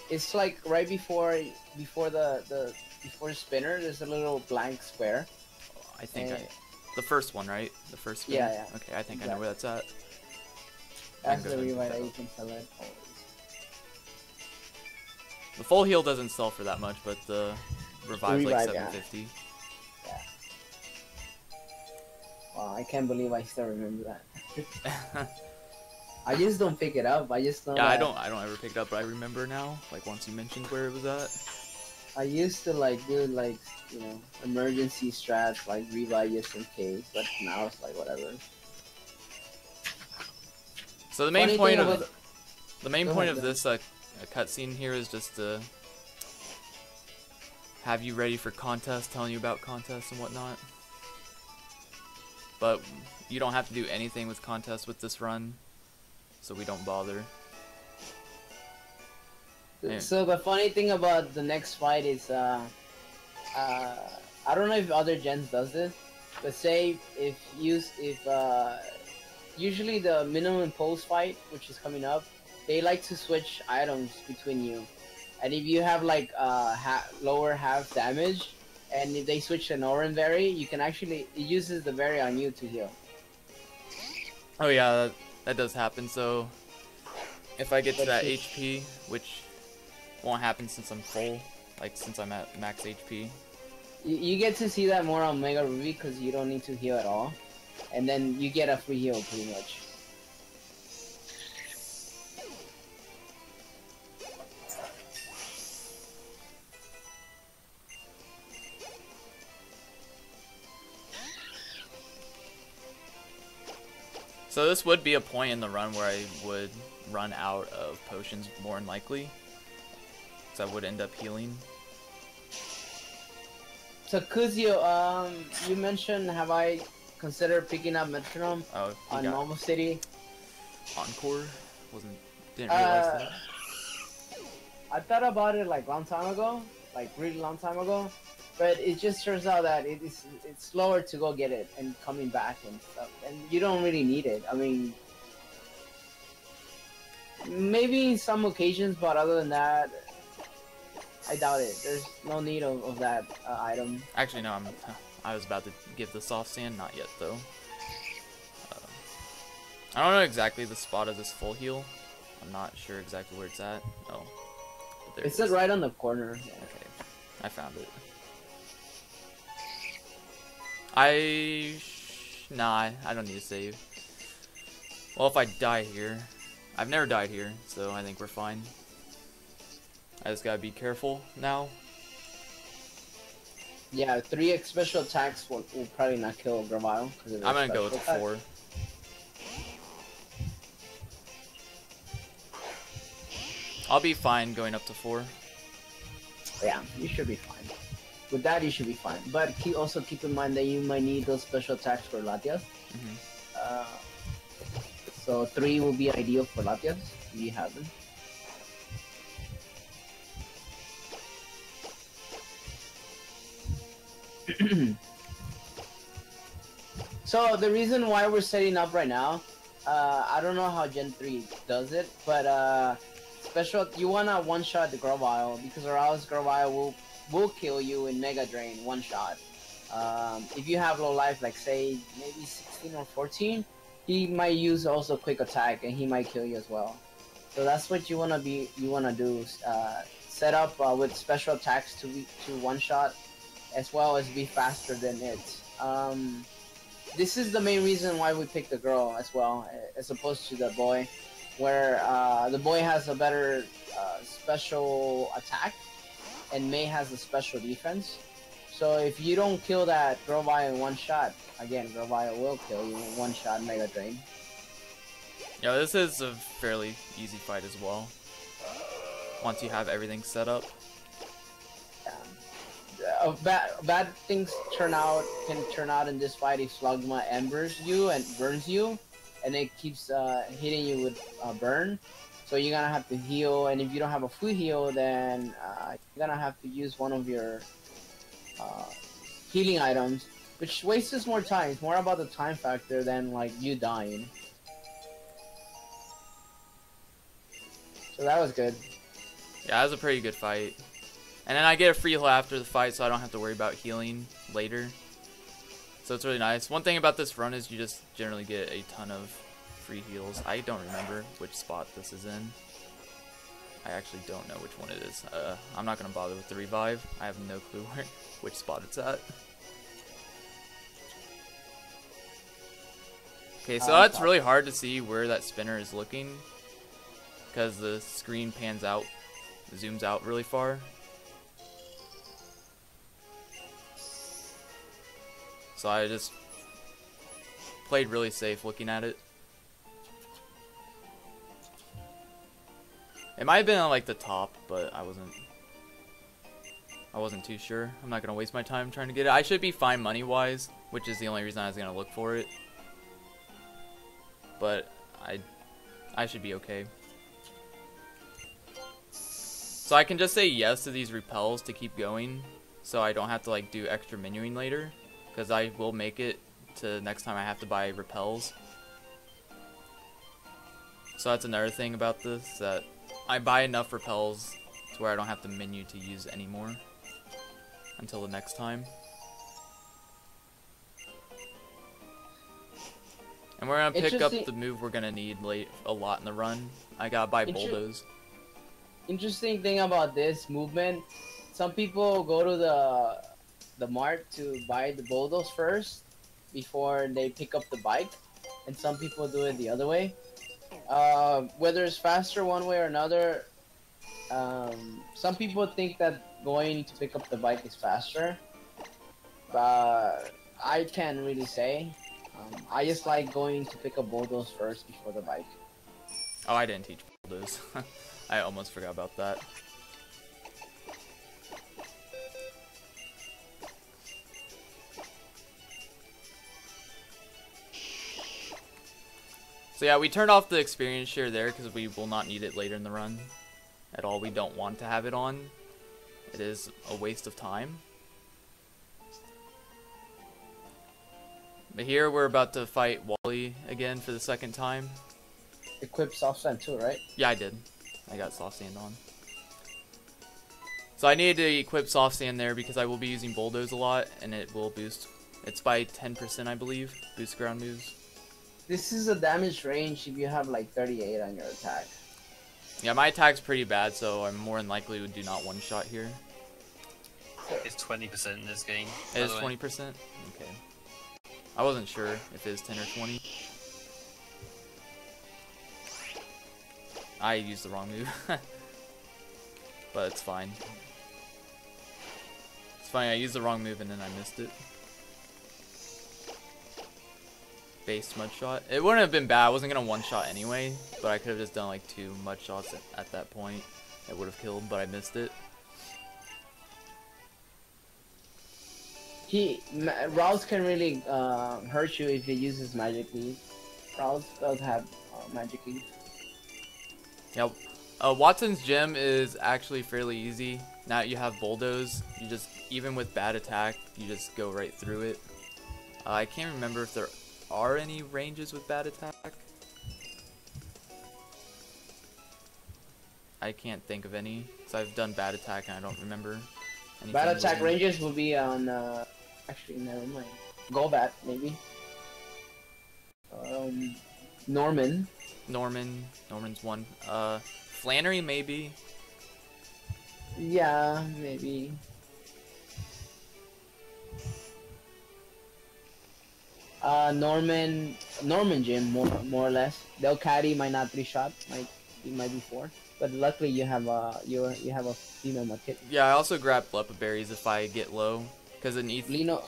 It's like right before the spinner. There's a little blank square. I think the first one, right? The first spinner? Yeah. Okay, I think I know where that's at. That's the revive that you can sell it. The full heal doesn't sell for that much, but the revive's like 750. Yeah. Wow, I can't believe I still remember that. I just don't pick it up. I just know. Yeah, I don't ever pick it up, but I remember now. Like once you mentioned where it was at. I used to like do like, you know, emergency strats like revive just in case, but now it's like whatever. So the main point of this cutscene here is just to have you ready for contests, telling you about contests and whatnot. But you don't have to do anything with contests with this run, so we don't bother. So the funny thing about the next fight is, I don't know if other gens does this, but say if usually the minimum pulse fight, which is coming up, they like to switch items between you, and if you have like lower half damage, and if they switch an orange berry, you can actually, it uses the berry on you to heal. Oh yeah, that does happen. So if I get to that HP, which won't happen since I'm full, like since I'm at max HP. You get to see that more on Mega Ruby because you don't need to heal at all, and then you get a free heal pretty much. So this would be a point in the run where I would run out of potions more than likely. So I would end up healing. So Kuzio, you mentioned, have I considered picking up Metronome on Normal City? Encore? Didn't realize that. I thought about it like long time ago, like really long time ago. But it just turns out that it's slower to go get it and coming back and stuff, and you don't really need it. I mean, maybe some occasions, but other than that, I doubt it. There's no need of that item. Actually, no. I was about to give the soft sand, not yet though. I don't know exactly the spot of this full heal. I'm not sure exactly where it's at. Oh, it's right on the corner. Yeah. Okay, I found it. Nah, I don't need to save. Well, if I die here, I've never died here, so I think we're fine. I just gotta be careful now. Yeah, 3 special attacks will probably not kill Gravile. I'm gonna go with the 4. I'll be fine going up to 4. Yeah, you should be fine. With that, you should be fine. But also keep in mind that you might need those special attacks for Latias. So 3 will be ideal for Latias if you have them. So the reason why we're setting up right now, I don't know how Gen 3 does it, but special, you wanna one-shot the Grovyle because or else Grovyle will kill you in Mega Drain one-shot. If you have low life, like say maybe 16 or 14, he might use also quick attack and he might kill you as well. So that's what you wanna do. Set up with special attacks to one-shot, as well as be faster than it. This is the main reason why we picked the girl as well, as opposed to the boy, where the boy has a better special attack, and May has a special defense. So if you don't kill that Grovyle in one shot, again, Grovyle will kill you in one shot Mega Drain. Yeah, this is a fairly easy fight as well. Once you have everything set up. Bad things can turn out in this fight if Slugma embers you and burns you, and it keeps hitting you with burn. So you're gonna have to heal, and if you don't have a full heal, then you're gonna have to use one of your healing items, which wastes more time. It's more about the time factor than like you dying. So that was good. Yeah, that was a pretty good fight. And then I get a free heal after the fight, so I don't have to worry about healing later. So it's really nice. One thing about this run is you just generally get a ton of free heals. I don't remember which spot this is in. I actually don't know which one it is. I'm not going to bother with the revive. I have no clue which spot it's at. Okay, so that's really hard to see where that spinner is looking, because the screen pans out, zooms out really far. So I just played really safe looking at it. It might have been on like the top, but I wasn't too sure. I'm not gonna waste my time trying to get it. I should be fine money wise, which is the only reason I was gonna look for it. But I should be okay. So I can just say yes to these repels to keep going, so I don't have to like do extra menuing later. Because I will make it to next time I have to buy repels. So that's another thing about this, that I buy enough repels to where I don't have to menu to use anymore until the next time. And we're gonna pick up the move we're gonna need a lot in the run. I gotta buy Bulldoze. Interesting thing about this movement, some people go to the mart to buy the Bulldoze first before they pick up the bike, and some people do it the other way. Whether it's faster one way or another, some people think that going to pick up the bike is faster, but I can't really say. I just like going to pick up Bulldoze first before the bike. Oh, I didn't teach Bulldoze. I almost forgot about that. So yeah, we turned off the experience share there because we will not need it later in the run at all. We don't want to have it on. It is a waste of time. But here we're about to fight Wally again for the second time. Equip soft sand too, right? Yeah, I did. I got soft sand on. So I needed to equip soft sand there because I will be using Bulldoze a lot, and it will boost. It's by 10%, I believe. Boost ground moves. This is a damage range if you have like 38 on your attack. Yeah, my attack's pretty bad, so I'm more than likely to do not one shot here. It's 20% in this game. It is 20%? Okay. I wasn't sure if it is 10 or 20. I used the wrong move. but it's fine. It's funny, I used the wrong move and then I missed it. Base mud shot. It wouldn't have been bad. I wasn't gonna one shot anyway, but I could have just done like 2 mud shots at that point. It would have killed, but I missed it. Rouse can really hurt you if he uses magic leaf. Rouse does have magic leaf. Yep. Watson's gym is actually fairly easy. Now that you have bulldoze, you just, even with bad attack, you just go right through it. I can't remember if there are any ranges with bad attack. I can't think of any, so I've done bad attack and I don't remember anything. Bad attack ranges will be on, actually never mind. Golbat, maybe. Norman's one. Flannery, maybe. Yeah, maybe. Norman gym, more or less. Delcatty might not 3-shot, might be 4. But luckily you have a female Mudkip. Yeah, I also grab Lepa berries if I get low, because in Lino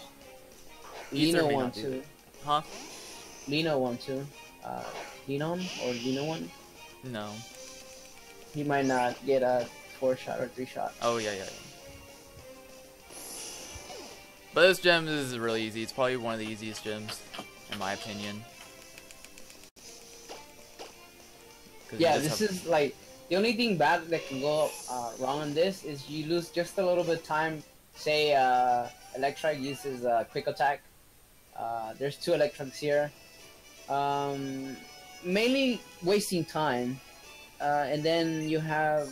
one too. Huh? Lino one too. Linon or Lino one? No. He might not get a 4-shot or 3-shot. Oh yeah. But this gym is really easy. It's probably one of the easiest gyms, in my opinion. Yeah, this is like the only thing bad that can go wrong on this is you lose just a little bit of time. Say Electrike uses quick attack. There's 2 Electrics here. Mainly wasting time. And then you have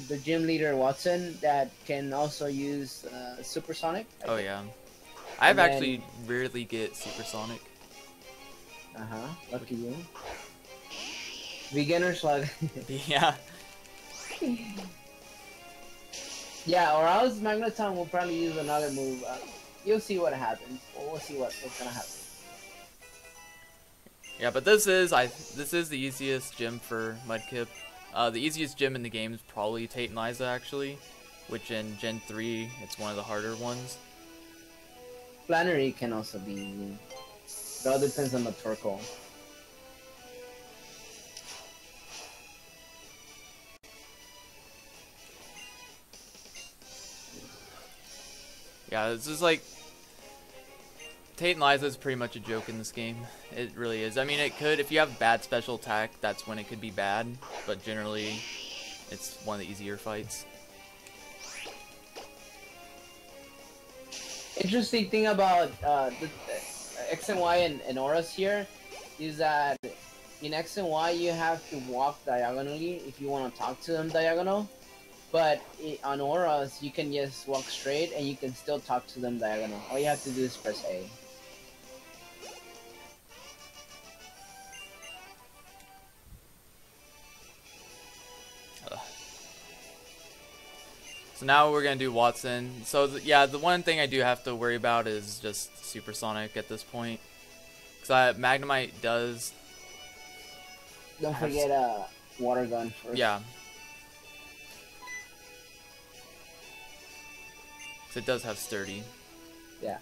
the gym leader Watson that can also use Supersonic. Oh yeah. I've actually rarely get Supersonic. Lucky you. Beginner slug. Yeah. Yeah, or else Magneton will probably use another move. You'll see what happens. We'll see what's gonna happen. Yeah, but this is the easiest gym for Mudkip. The easiest gym in the game is probably Tate and Liza, actually, which in Gen 3 it's one of the harder ones. Flannery can also be easy. It all depends on the Torkoal. Yeah, this is like Tate and Liza is pretty much a joke in this game. It really is. I mean, it could, if you have bad special attack, that's when it could be bad. But generally, it's one of the easier fights. Interesting thing about the X and Y and Auras here is that in X and Y you have to walk diagonally if you want to talk to them diagonal. But on Auras, you can just walk straight and you can still talk to them diagonal. All you have to do is press A. So now we're going to do Watson. So yeah, the one thing I do have to worry about is just Supersonic at this point. Because Magnemite does... Don't forget Water Gun first. Yeah. It does have Sturdy. Yeah.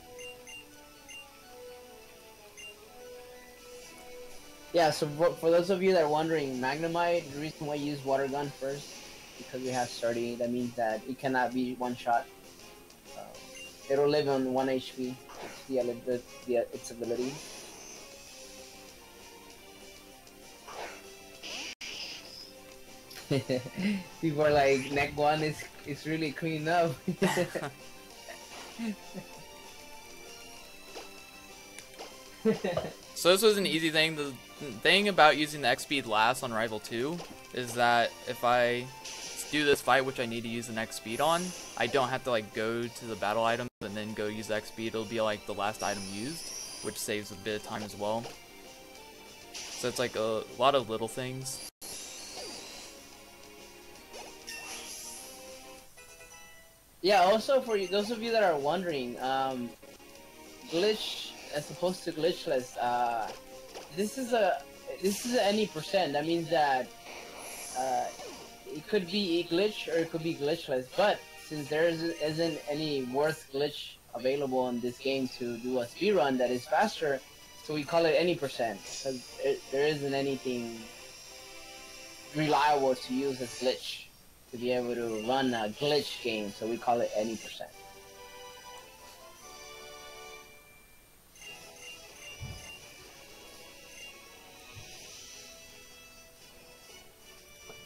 Yeah, so for those of you that are wondering, Magnemite, the reason why you use Water Gun first, because we have Sturdy, that means that it cannot be one shot. It'll live on 1 HP. It's its ability. People are like, neck 1 is really clean up. So this was an easy thing. The thing about using the X speed last on Rival 2 is that if I do this fight, which I need to use the X speed on, I don't have to like go to the battle items and then go use the X speed. It'll be like the last item used, which saves a bit of time as well. So it's like a lot of little things. Yeah, also for those of you that are wondering, glitch as opposed to glitchless, this is any percent. That means that it could be glitch or it could be glitchless. But since there isn't any worse glitch available in this game to do a speedrun that is faster, so we call it any percent, because there isn't anything reliable to use as glitch to be able to run a glitch game, so we call it any percent.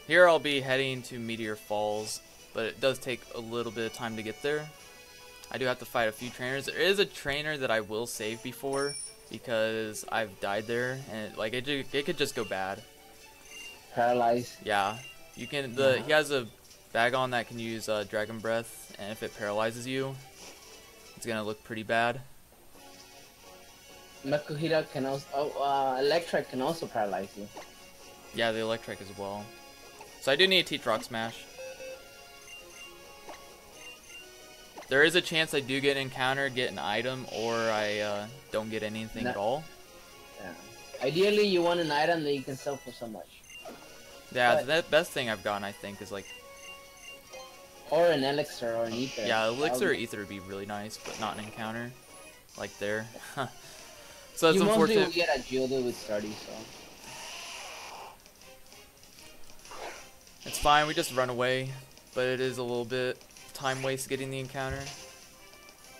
Here I'll be heading to Meteor Falls, but it does take a little bit of time to get there. I do have to fight a few trainers. There is a trainer that I will save before because I've died there, and it could just go bad. Paralyzed. Yeah, you can. He has a bag on that can use Dragon Breath, and if it paralyzes you, it's gonna look pretty bad. Makuhira can also. Electric can also paralyze you. Yeah, the Electric as well. So I do need to teach Rock Smash. There is a chance I do get an encounter, get an item, or I don't get anything at all. Yeah. Ideally, you want an item that you can sell for so much. Yeah, but, the best thing I've gotten, I think, is like... Or an elixir or an ether. Yeah, elixir or ether would be really nice, but not an encounter. Like there. So that's unfortunate. You mostly will get a Geodude with Stardy, so... It's fine, we just run away, but it is a little bit time waste getting the encounter.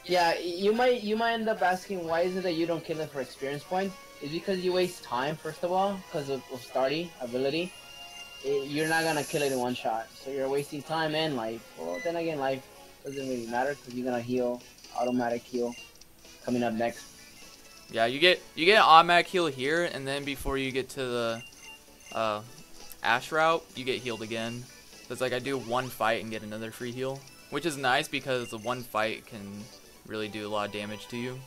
Yeah, you might end up asking why is it that you don't kill it for experience points? It's because you waste time, first of all, because of Stardy ability. You're not gonna kill it in one shot, so you're wasting time and life. Well, then again, life doesn't really matter because you're gonna heal, automatic heal, coming up next. Yeah, you get an automatic heal here, and then before you get to the Ash route, you get healed again. So it's like I do one fight and get another free heal, which is nice because the one fight can really do a lot of damage to you.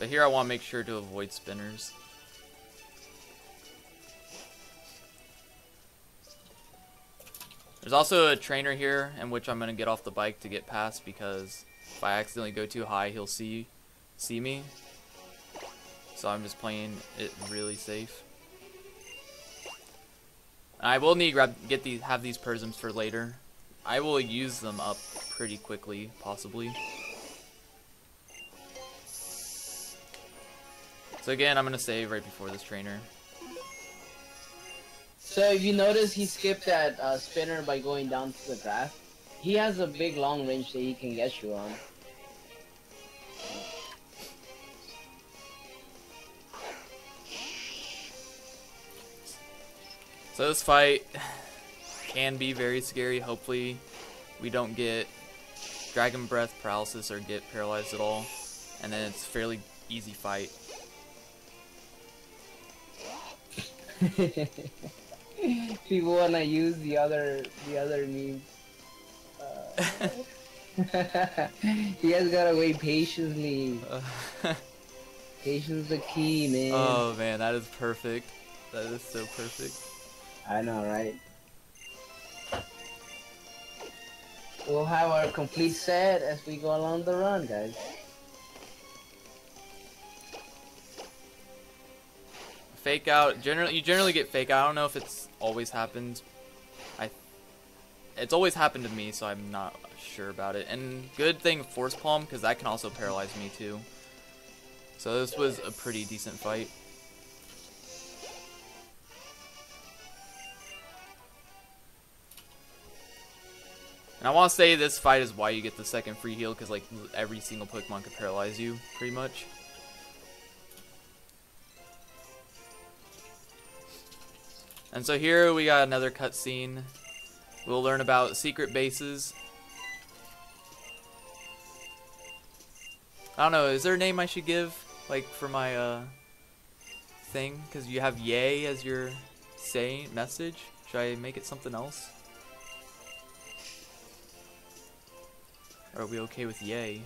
But here I want to make sure to avoid spinners. There's also a trainer here in which I'm going to get off the bike to get past because if I accidentally go too high, he'll see me. So I'm just playing it really safe. And I will need have these prisms for later. I will use them up pretty quickly, possibly. So again, I'm going to save right before this trainer. So if you notice, he skipped that spinner by going down to the grass. He has a big long range that he can get you on. So this fight can be very scary. Hopefully we don't get Dragon Breath paralysis or get paralyzed at all. And then it's a fairly easy fight. People wanna use the other meme. You guys gotta wait patiently. Patience is the key, man. Oh man, that is perfect. That is so perfect. I know, right? We'll have our complete set as we go along the run, guys. Fake out. You generally get fake out. I don't know if it's always happened. It's always happened to me, so I'm not sure about it. And good thing Force Palm, because that can also paralyze me too. So this was a pretty decent fight. And I want to say this fight is why you get the second free heal, because like every single Pokemon could paralyze you, pretty much. And so here we got another cutscene. We'll learn about secret bases. I don't know, is there a name I should give, like, for my thing? Because you have yay as your message. Should I make it something else? Or are we okay with yay?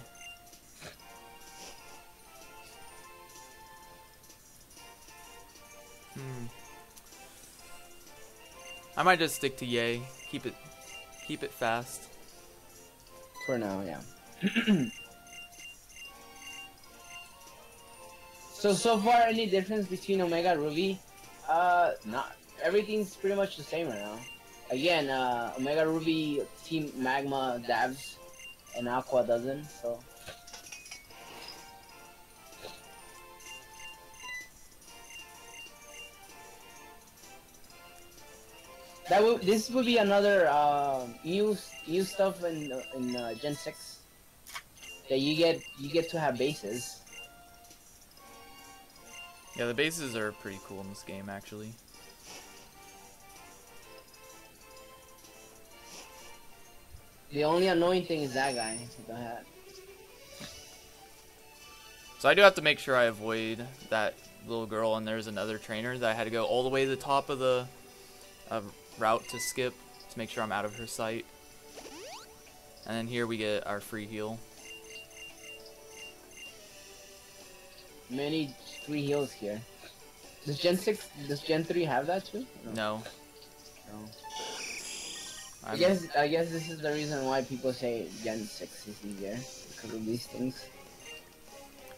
I might just stick to yay. Keep it fast. For now, yeah. So far, any difference between Omega Ruby? Not. Everything's pretty much the same right now. Again, Omega Ruby Team Magma dabs, and Aqua doesn't. So. This would be another new stuff in Gen 6 that you get to have bases. Yeah, the bases are pretty cool in this game, actually. The only annoying thing is that guy with the hat. So I do have to make sure I avoid that little girl, and there's another trainer that I had to go all the way to the top of the route to skip to make sure I'm out of her sight. And then here we get our free heal. Many free heals here. Does Gen 3 have that too? No. No. I guess this is the reason why people say Gen 6 is easier, because of these things.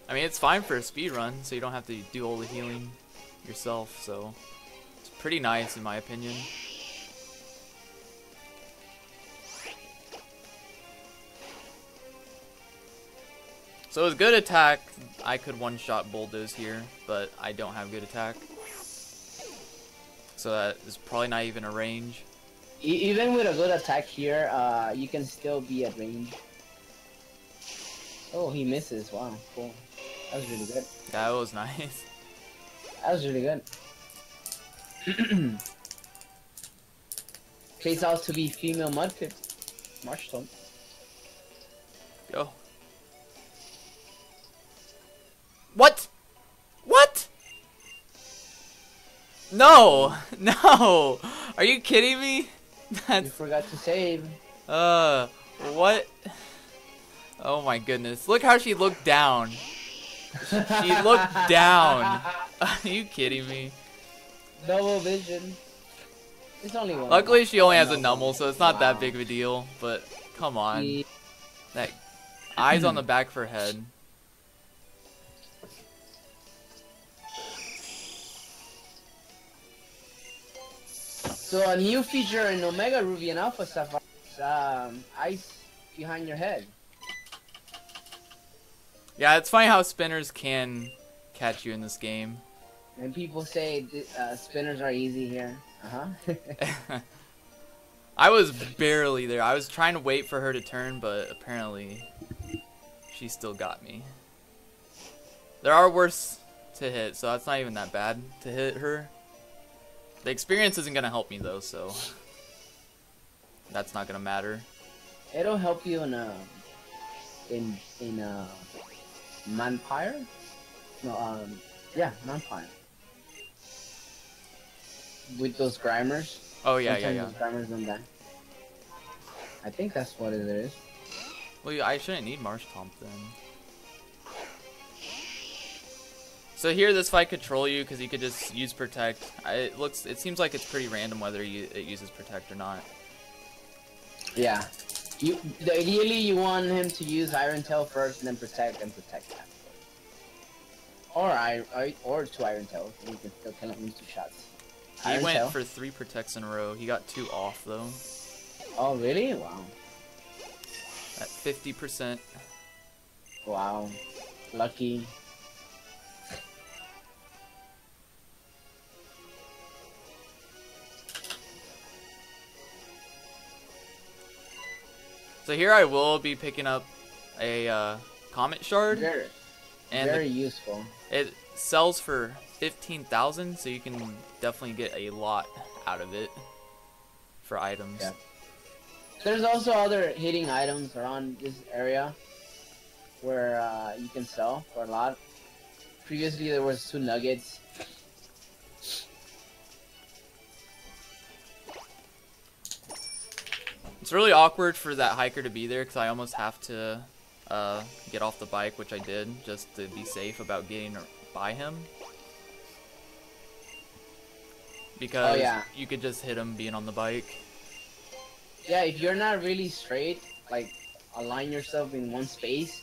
I mean, it's fine for a speed run, so you don't have to do all the healing yourself, so it's pretty nice in my opinion. So with good attack, I could one-shot Bulldoze here, but I don't have good attack. So that is probably not even a range. Even with a good attack here, you can still be at range. Oh, he misses. Wow, cool. That was really good. That was nice. That was really good. Plays out to be female Mudkip. Marshtomp. Go. What? What? No! No! Are you kidding me? You forgot to save. What? Oh my goodness. Look how she looked down. She looked down. Are you kidding me? Double vision. It's only one. Luckily she only has a numble, so it's not that big of a deal, but come on. That eyes on the back of her head. So a new feature in Omega Ruby and Alpha Sapphire is ice behind your head. Yeah, it's funny how spinners can catch you in this game. And people say spinners are easy here. I was barely there. I was trying to wait for her to turn, but apparently she still got me. There are worse to hit, so that's not even that bad to hit her. The experience isn't gonna help me though, so that's not gonna matter. It'll help you in Manpire? No, yeah, Manpire. With those Grimers. Oh yeah, sometimes yeah. Those Grimers don't die. I think that's what it is. Well, I shouldn't need Marshtomp then. So here, this fight control you because you could just use Protect. It seems like it's pretty random whether it uses Protect or not. Yeah. Ideally, you want him to use Iron Tail first, and then Protect, and Protect after. Or two Iron Tails, and you can still kill him with 2 shots. He went for 3 Protects in a row. He got 2 off though. Oh really? Wow. At 50%. Wow. Lucky. So here I will be picking up a Comet Shard. Very useful. It sells for 15,000, so you can definitely get a lot out of it for items. Yeah. There's also other hitting items around this area where you can sell for a lot. Previously there was 2 nuggets. It's really awkward for that hiker to be there because I almost have to get off the bike, which I did, just to be safe about getting by him. Because you could just hit him being on the bike. Yeah, if you're not really straight, like align yourself in one space,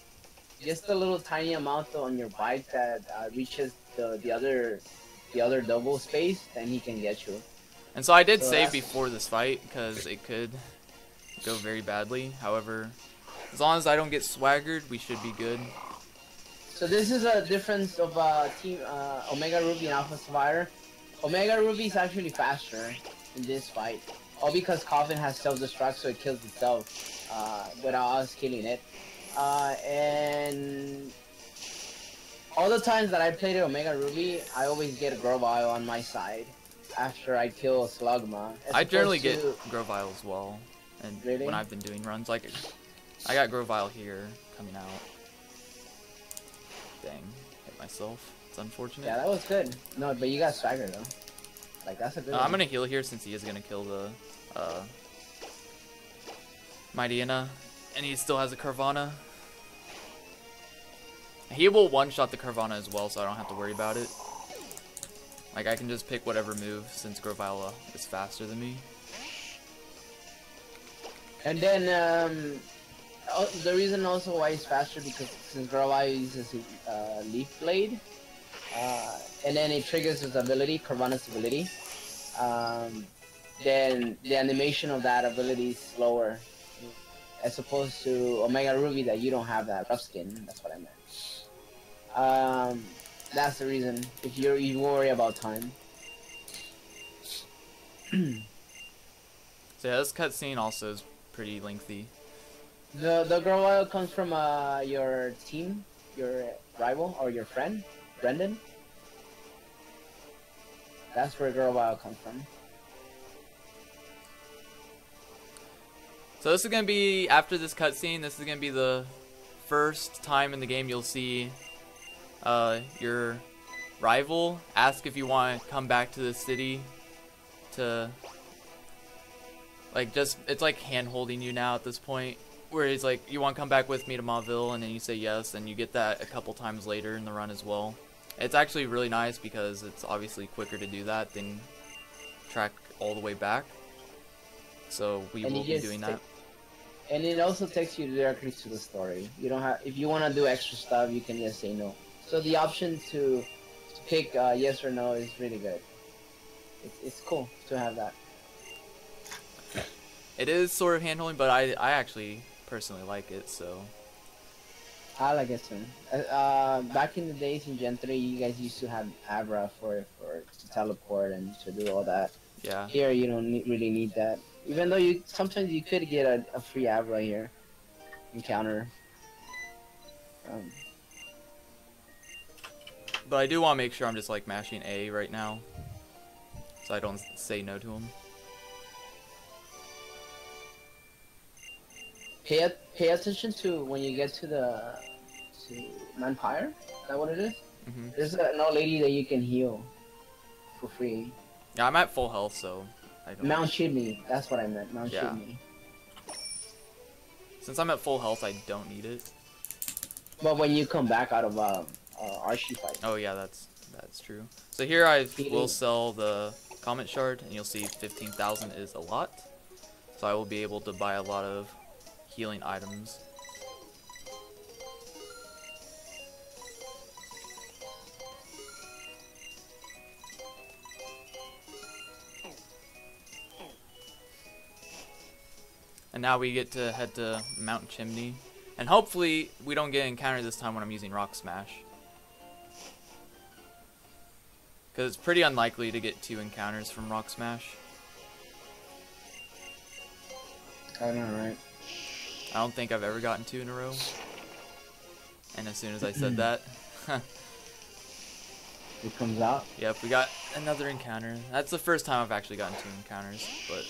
just a little tiny amount on your bike that reaches the other double space, then he can get you. And so I did So save that's- before this fight because it could go very badly. However, as long as I don't get swaggered, we should be good. So this is a difference of Team Omega Ruby and Alpha Sapphire. Omega Ruby is actually faster in this fight. All because Coffin has self-destruct, so it kills itself without us killing it. And all the times that I played Omega Ruby, I always get a Grovyle on my side after I kill Slugma. I generally get Grovyle as well, and Really? when I've been doing runs, like I got Grovyle here coming out. Dang, hit myself. It's unfortunate. Yeah, that was good. No, but you got Swagger though. Like that's a good. I'm gonna heal here since he is gonna kill the Mightyena, and he still has a Carvanha. He will one-shot the Carvanha as well, so I don't have to worry about it. Like, I can just pick whatever move since Grovyle is faster than me. And then the reason also why he's faster because since Grovyle uses Leaf Blade, and then it triggers his ability, Carvanha's ability. Then the animation of that ability is slower, as opposed to Omega Ruby that you don't have that rough skin. That's what I meant. That's the reason. If you worry about time. So yeah, this cutscene also is pretty lengthy. The Grovyle comes from your team, your rival or your friend, Brendan. That's where Grovyle comes from. So this is gonna be, after this cutscene, this is gonna be the first time in the game you'll see your rival ask if you want to come back to the city to, like, just, it's like hand holding you now at this point, where he's like, you want to come back with me to Mauville, and then you say yes, and you get that a couple times later in the run as well. It's actually really nice because it's obviously quicker to do that than track all the way back. So we will be doing that. And it also takes you directly to the story. You don't have, if you want to do extra stuff, you can just say no. So the option to pick yes or no is really good. It's cool to have that. It is sort of handholding, but I actually personally like it, so. I like it too. Back in the days in Gen 3, you guys used to have Abra for to teleport and to do all that. Yeah. Here you don't really need that. Even though sometimes you could get a free Abra here encounter. But I do want to make sure I'm just like mashing A right now, so I don't say no to him. Pay attention to when you get to Manpire. Is that what it is? Mm-hmm. There's an old lady that you can heal for free. Yeah, I'm at full health, so I don't. Mount Chimney. That's what I meant. Mount Yeah. Chimney. Since I'm at full health, I don't need it. But when you come back out of Archie fight. Oh yeah, that's true. So here I Healing. will sell the Comet Shard, and you'll see 15,000 is a lot. So I will be able to buy a lot of healing items. And now we get to head to Mount Chimney. And hopefully we don't get encountered this time when I'm using Rock Smash. Because it's pretty unlikely to get 2 encounters from Rock Smash. I know, right? I don't think I've ever gotten 2 in a row. And as soon as I said that, It comes out. yep, we got another encounter. That's the first time I've actually gotten 2 encounters, but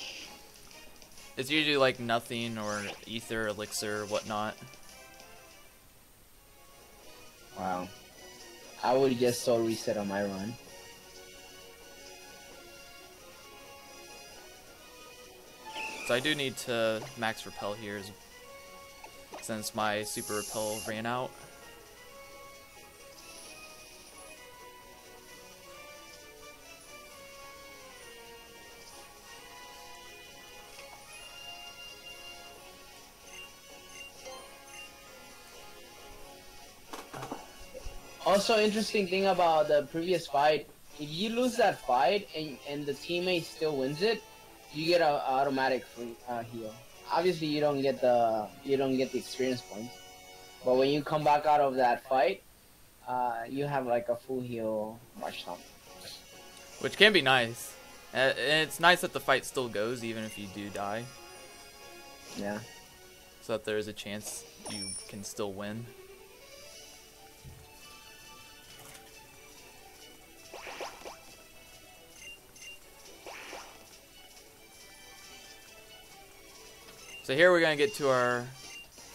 it's usually like nothing or ether, elixir, whatnot. Wow. I would just so reset on my run. So I do need to max repel here since my super repel ran out. Also, interesting thing about the previous fight, if you lose that fight and the teammate still wins it, you get an automatic free heal. Obviously, you don't get the experience points, but when you come back out of that fight, you have like a full heal march stomp. Which can be nice. And it's nice that the fight still goes even if you do die. Yeah. So that there is a chance you can still win. So here we're gonna get to our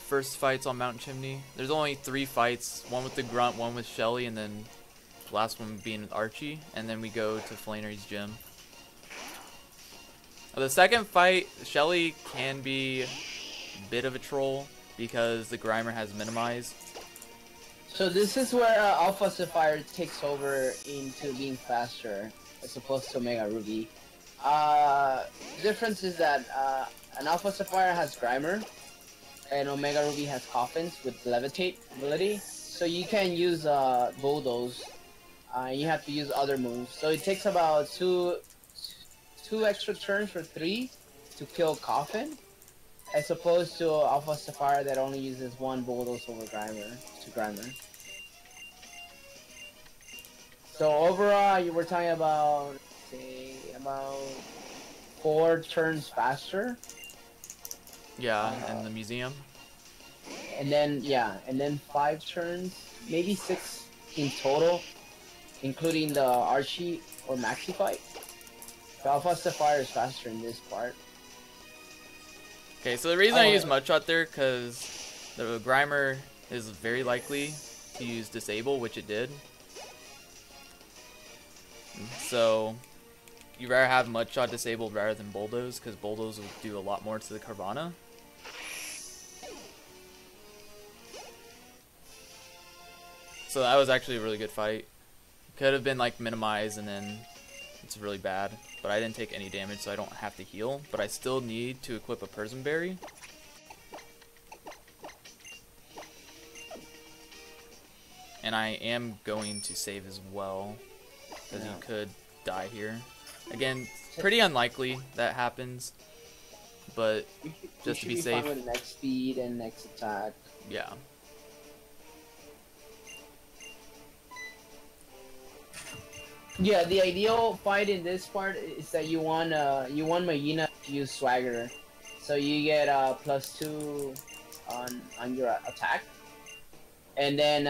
first fights on Mountain Chimney. There's only 3 fights, one with the Grunt, one with Shelly, and then the last one being with Archie, and then we go to Flannery's gym. The second fight, Shelly can be a bit of a troll because the Grimer has minimized. So this is where Alpha Sapphire takes over into being faster as opposed to Omega Ruby. The difference is that an Alpha Sapphire has Grimer and Omega Ruby has Coffins with Levitate ability. So you can use Bulldoze. You have to use other moves. So it takes about two extra turns or 3 to kill Coffin, as opposed to Alpha Sapphire that only uses 1 Bulldoze over Grimer to Grimer. So overall, you were talking about, say, about 4 turns faster. Yeah, in the museum. And then 5 turns, maybe 6 in total, including the Archie or Maxi fight. The Alpha Sapphire is faster in this part. Okay, so the reason I use Mudshot there, because the Grimer is very likely to use Disable, which it did. So you rather have Mudshot disabled rather than Bulldoze, because Bulldoze will do a lot more to the Carvana. So that was actually a really good fight. Could have been like minimized and then it's really bad. But I didn't take any damage, so I don't have to heal. But I still need to equip a Prism Berry. And I am going to save as well, because you could die here. Again, pretty unlikely that happens, but just to be safe. Fine with next speed and next attack. Yeah. Yeah, the ideal fight in this part is that you want Magina to use Swagger, so you get +2 on your attack, and then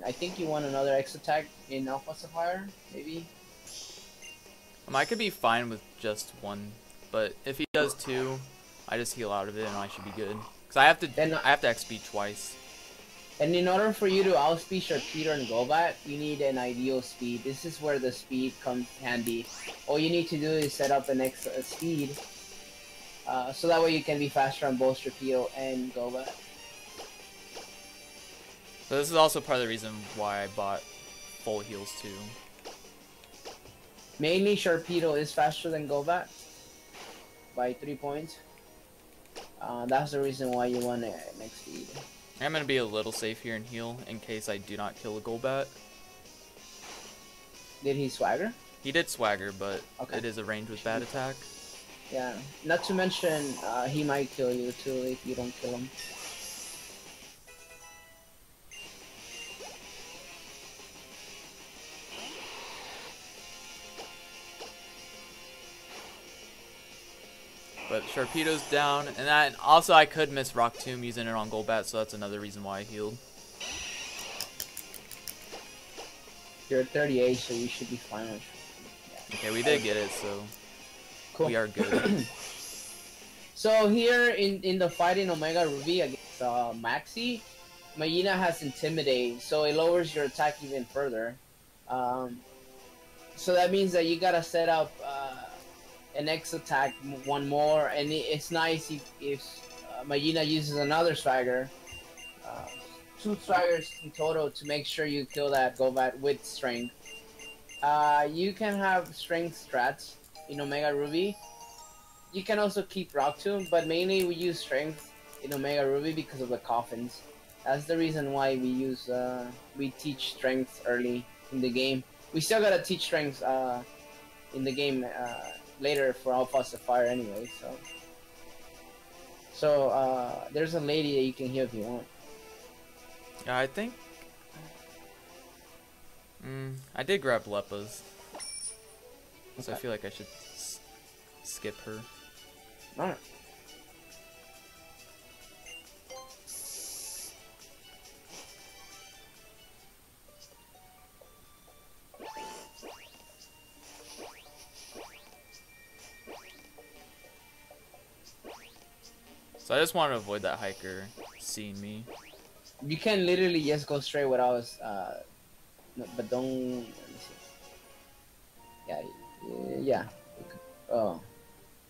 I think you want another X attack in Alpha Sapphire, maybe. I could be fine with just 1, but if he does 2, I just heal out of it and I should be good. Cause I have to XP twice. And in order for you to outspeed Sharpedo and Golbat, you need an ideal speed. This is where the speed comes handy. All you need to do is set up an extra speed, so that way you can be faster on both Sharpedo and Golbat. So this is also part of the reason why I bought full heals too. Mainly Sharpedo is faster than Golbat by 3 points. That's the reason why you want an next speed. I'm going to be a little safe here and heal in case I do not kill a Golbat. Did he Swagger? He did Swagger, but it is a range with bad attack. Yeah, not to mention he might kill you too if you don't kill him. But Sharpedo's down, and then also I could miss Rock Tomb using it on Golbat, so that's another reason why I healed. You're at 38, so you should be fine. Okay, we did get it, so cool. We are good. So here in the fight in Omega Ruby against Maxi, Magina has Intimidate, so it lowers your attack even further. So that means that you gotta set up an X attack 1 more, and it's nice if Magina uses another Swagger. 2 Swaggers in total to make sure you kill that Golbat with Strength. You can have Strength strats in Omega Ruby. You can also keep Rock Tomb, but mainly we use Strength in Omega Ruby because of the Coffins. That's the reason why we teach strength early in the game. We still gotta teach strength in the game later for Alpha Sapphire anyway. So there's a lady that you can heal if you want. Yeah, I think. I did grab Leppas, so I feel like I should skip her. Alright. So I just want to avoid that hiker seeing me. You can literally just go straight without no, but don't. Let me see. Yeah. Oh,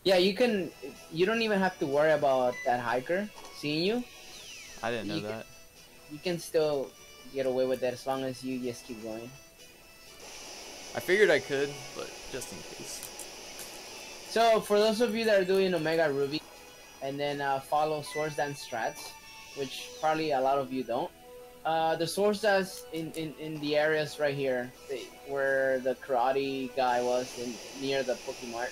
yeah. You can. You don't even have to worry about that hiker seeing you. I didn't know that. You can still get away with that as long as you just keep going. I figured I could, but just in case. So for those of you that are doing Omega Ruby, and then follow Swords Dance strats, which probably a lot of you don't. The Swords Dance in the areas right here, where the karate guy was near the Pokemon.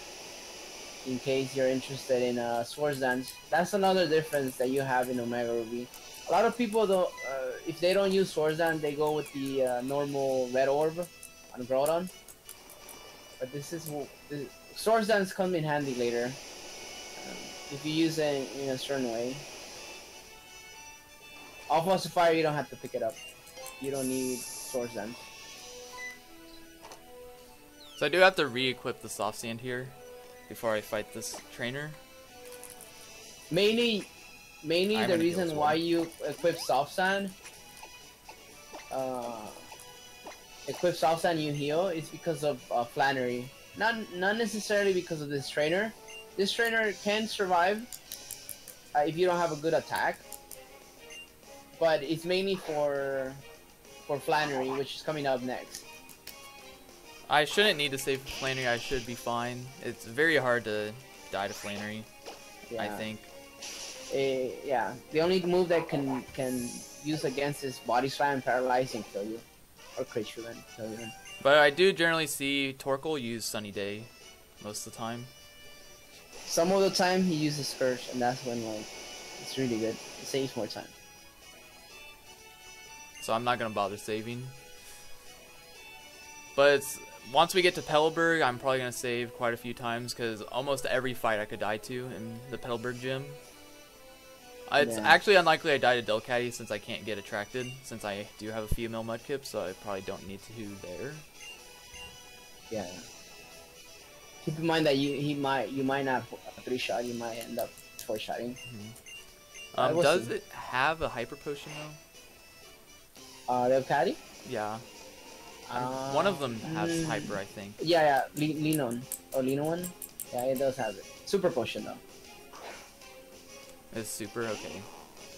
In case you're interested in Swords Dance, that's another difference that you have in Omega Ruby. A lot of people don't, if they don't use Swords Dance, they go with the normal red orb on Groudon. But this Swords Dance come in handy later. If you use it in a certain way. Alpha Sapphire, you don't have to pick it up. You don't need Swords Dance. So I do have to re-equip the soft sand here before I fight this trainer. Mainly the reason why you equip soft sand, you heal is because of Flannery. Not necessarily because of this trainer. This trainer can survive if you don't have a good attack, but it's mainly for Flannery, which is coming up next. I shouldn't need to save Flannery. I should be fine. It's very hard to die to Flannery. Yeah. I think. Yeah, the only move that can use against is Body Slam, Paralyze, and kill you, or crit you and kill you. But I do generally see Torkoal use Sunny Day most of the time. Some of the time he uses Scourge, and that's when like it's really good. It saves more time. So I'm not gonna bother saving. But once we get to Petalburg, I'm probably gonna save quite a few times because almost every fight I could die to in the Petalburg gym. It's actually unlikely I die to Delcatty since I can't get attracted, since I do have a female Mudkip, so I probably don't need to there. Yeah. Keep in mind that you might not 3-shot, you might end up 4-shotting. Does it have a hyper potion though? Delcatty? Yeah. One of them has hyper, I think. Yeah, Linon. Or Linon? Yeah, it does have it. Super potion though. It's super? Okay.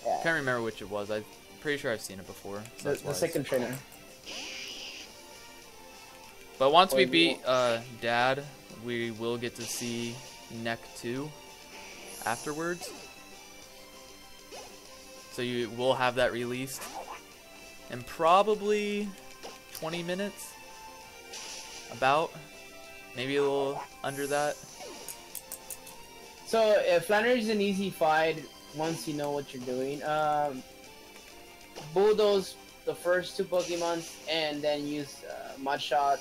Yeah. Can't remember which it was. I'm pretty sure I've seen it before. So the second trainer. But once we beat Dad, we will get to see Neck 2 afterwards. So you will have that released in probably 20 minutes. About. Maybe a little under that. So Flannery is an easy fight once you know what you're doing. Bulldoze the first 2 Pokemons and then use Mudshot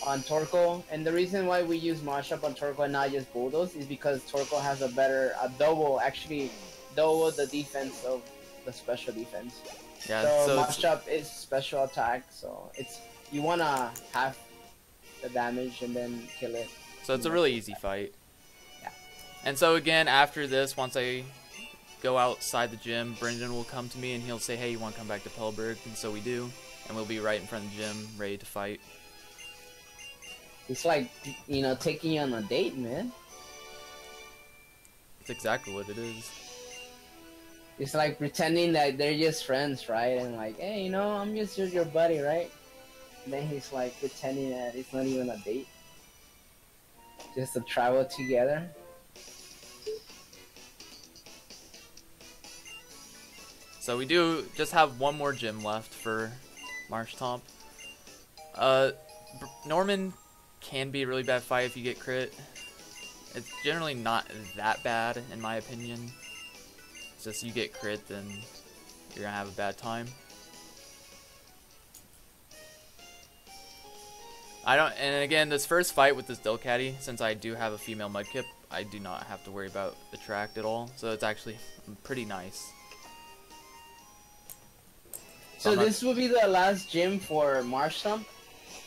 on Torkoal. And the reason why we use Mudshot on Torkoal and not just Bulldoze is because Torkoal has a double the defense of the special defense. Yeah, so Mudshot is special attack, so you wanna have the damage and then kill it. So it's a really easy fight. Yeah. And so again, after this, once I go outside the gym, Brendan will come to me and he'll say, hey, you want to come back to Petalburg? And so we do. And we'll be right in front of the gym, ready to fight. It's like, you know, taking you on a date, man. It's exactly what it is. It's like pretending that they're just friends, right? And like, hey, you know, I'm just your buddy, right? And then he's like pretending that it's not even a date. Just to travel together. So we do just have one more gym left for Marshtomp. Norman can be a really bad fight if you get crit. It's generally not that bad in my opinion. It's just you get crit, then you're gonna have a bad time. And again, this first fight with this Delcatty, since I do have a female Mudkip, I do not have to worry about attract at all. So it's actually pretty nice. So this will be the last gym for Marshtomp,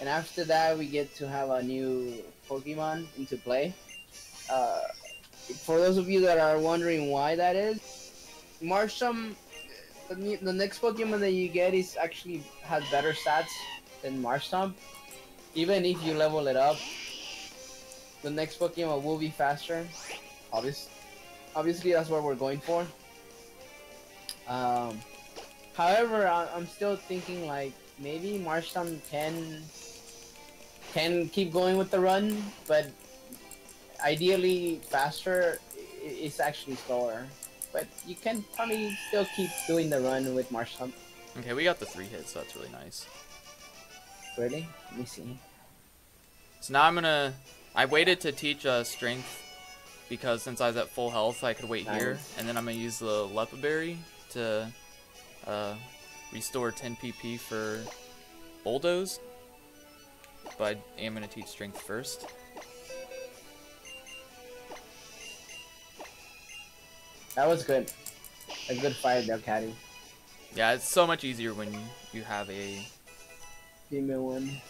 and after that we get to have a new Pokemon into play. For those of you that are wondering why that is, Marshtomp, the next Pokemon that you get is actually has better stats than Marshtomp. Even if you level it up, the next Pokemon will be faster. Obviously that's what we're going for. However, I'm still thinking like maybe Marshtomp can keep going with the run, but ideally faster is actually slower. But you can probably still keep doing the run with Marshtomp. Okay, we got the 3 hits, so that's really nice. Really? Let me see. So now I waited to teach strength because since I was at full health, I could wait here, and then I'm gonna use the Lepa Berry to restore 10 PP for Bulldoze. But I am gonna teach strength first. That was good. A good fight, Delcatty. Yeah, it's so much easier when you have a female one.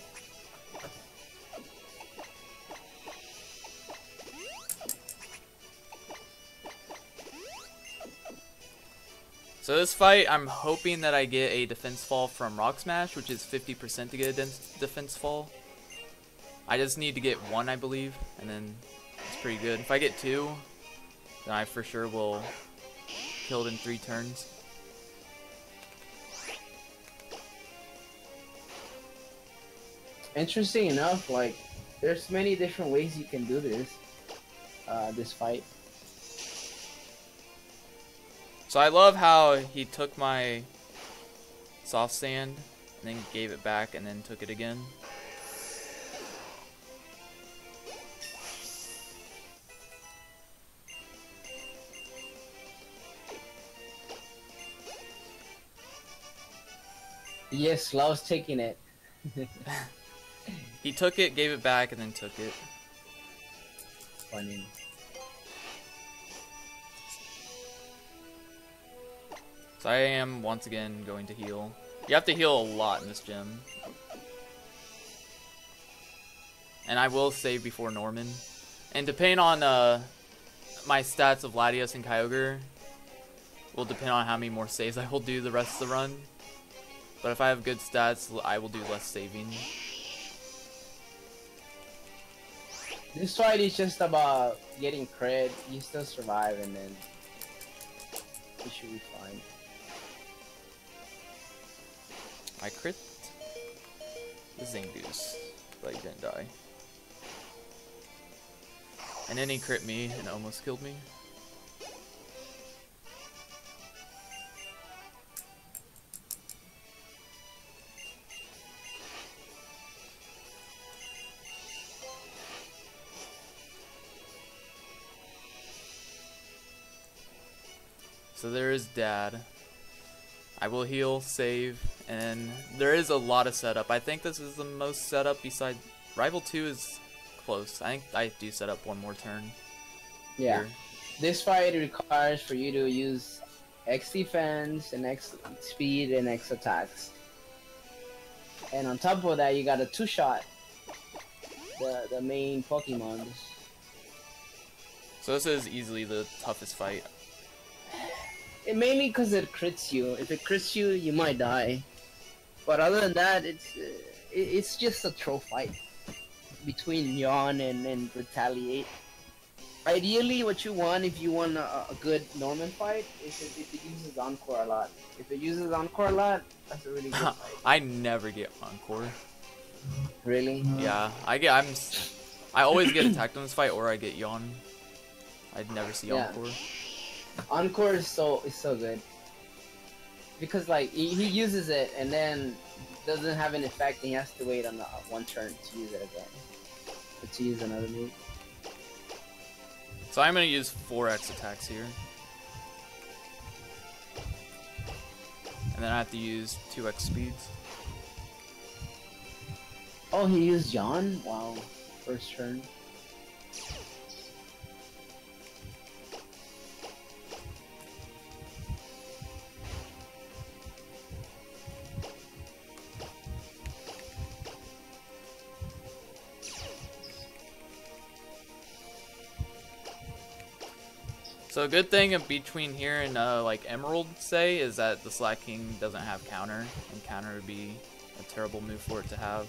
So this fight, I'm hoping that I get a defense fall from Rock Smash, which is 50% to get a defense fall. I just need to get 1, I believe, and then it's pretty good. If I get 2, then I for sure will kill it in 3 turns. Interesting enough, like, there's many different ways you can do this fight. So I love how he took my soft sand and then gave it back and then took it again. Yes, Lau's taking it. He took it, gave it back, and then took it. Funny. So I am, once again, going to heal. You have to heal a lot in this gym. And I will save before Norman. And depending on my stats of Latias and Kyogre, will depend on how many more saves I will do the rest of the run. But if I have good stats, I will do less saving. This fight is just about getting crit. You still survive, and then you should be fine. I crit the Zangoose, but he didn't die. And then he crit me and almost killed me. So there is Dad. I will heal, save, and there is a lot of setup. I think this is the most setup beside Rival 2 is close. I think I do set up one more turn. Yeah. Here. This fight requires for you to use X defense and X speed and X attacks. And on top of that, you got a 2-shot. The main Pokemon. So this is easily the toughest fight. Mainly because it crits you. If it crits you, you might die. But other than that, it's just a troll fight between Yawn and Retaliate. Ideally, what you want if you want a good Norman fight is if it uses Encore a lot. If it uses Encore a lot, that's a really good fight. I never get Encore. Really? Yeah, I always get attacked in this fight, or I get Yawn. I'd never see Encore. Encore is so good. because like he uses it and then doesn't have an effect, and he has to wait on one turn to use it again, or to use another move. So I'm gonna use 4x attacks here. And then I have to use 2x speeds. Oh, he used John? Wow. First turn. So a good thing in between here and like Emerald, say, is that the Slack King doesn't have counter, and counter would be a terrible move for it to have.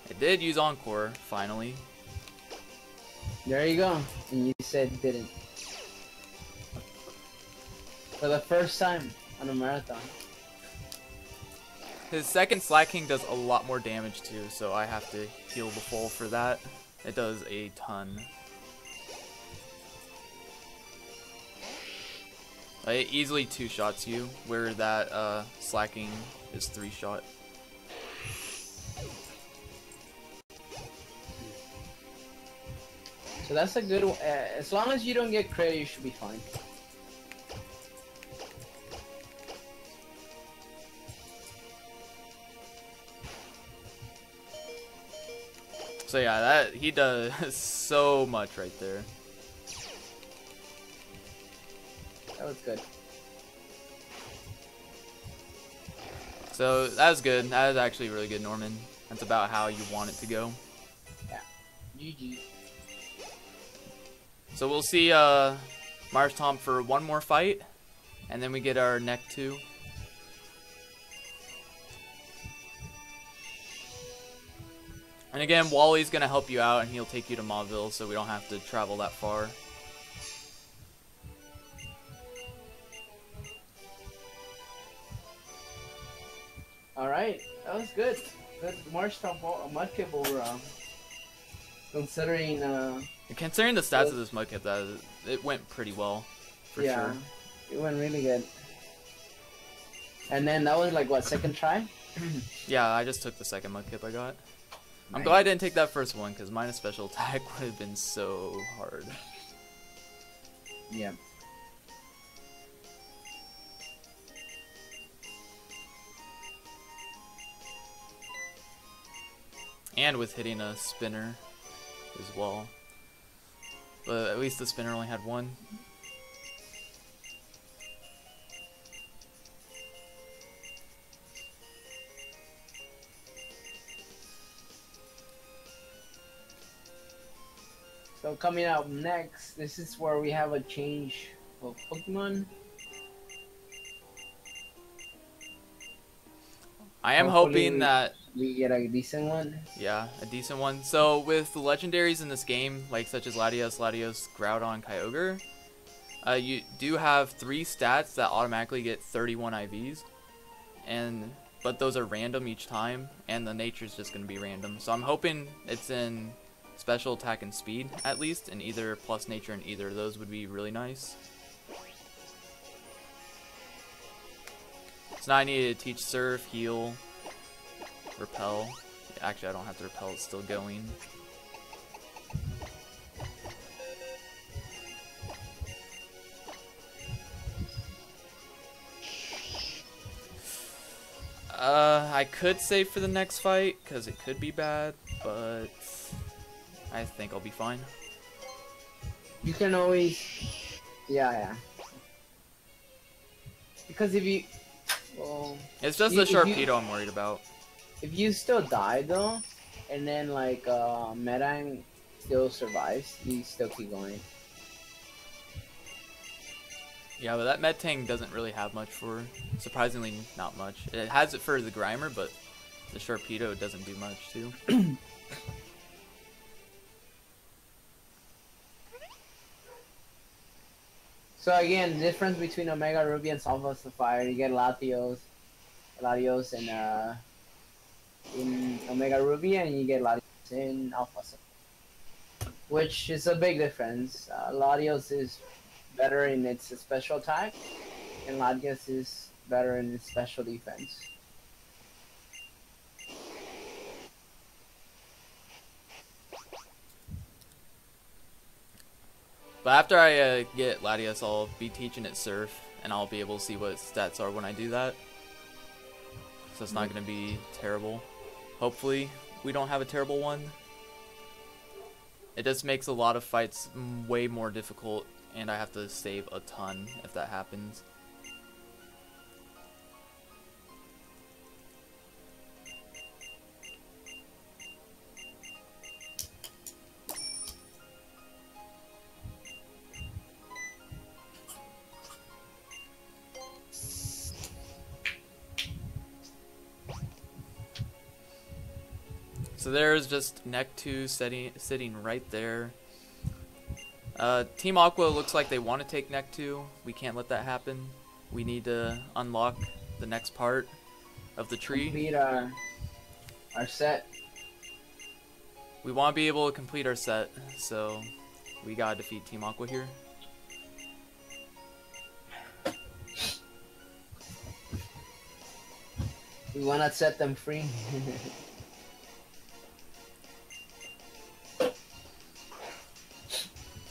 It did use Encore, finally. There you go. And you said didn't. For the first time on a marathon. His second Slack King does a lot more damage too, so I have to heal the full for that. It does a ton. It easily 2-shots you, where that Slack King is 3-shot. So that's a good one. As long as you don't get crit, you should be fine. So yeah, that he does so much right there. That was good. So that was good. That was actually really good, Norman. That's about how you want it to go. Yeah. GG. So we'll see Mars Tom for one more fight, and then we get our neck 2. And again, Wally's gonna help you out, and he'll take you to Mauville, so we don't have to travel that far. Alright, that was good. Good March Top Mudkip overall. Considering Considering the stats of this Mudkip, it went pretty well, for sure. It went really good. And then that was like what, second try? Yeah, I just took the second Mudkip I got. I'm Nice. glad I didn't take that first one, because minus special attack would have been so hard. Yeah. And with hitting a spinner as well. But at least the spinner only had one. So coming up next, this is where we have a change of Pokemon. I am Hopefully hoping that, we get a decent one. yeah, a decent one. So with the legendaries in this game, like such as Latias, Groudon, Kyogre, you do have 3 stats that automatically get 31 IVs, but those are random each time, and the nature's just going to be random. So I'm hoping it's in special attack and speed, at least, and either plus nature and either of those would be really nice. So now I need to teach Surf, Heal, Repel. Actually, I don't have to Repel, it's still going. I could save for the next fight, because it could be bad, but I think I'll be fine. You can always, yeah. Because if you, well, It's just the Sharpedo I'm worried about. if you still die though, and then like Metang still survives, you still keep going. Yeah, but that Medtang doesn't really have much for, surprisingly not much. It has it for the Grimer, but the Sharpedo doesn't do much too. So again, the difference between Omega Ruby and Sapphire, you get Latios and in Omega Ruby, and you get Latias in Alpha Sapphire, which is a big difference. Latias is better in its special attack, and Latias is better in its special defense. But after I get Latias, I'll be teaching it Surf, and I'll be able to see what its stats are when I do that. So it's not going to be terrible. Hopefully, we don't have a terrible one. It just makes a lot of fights way more difficult, and I have to save a ton if that happens. So there's just Neck 2 sitting right there. Team Aqua looks like they want to take Neck 2. We can't let that happen. We need to unlock the next part of the tree. Complete our set. We want to be able to complete our set, so we gotta defeat Team Aqua here. We wanna set them free.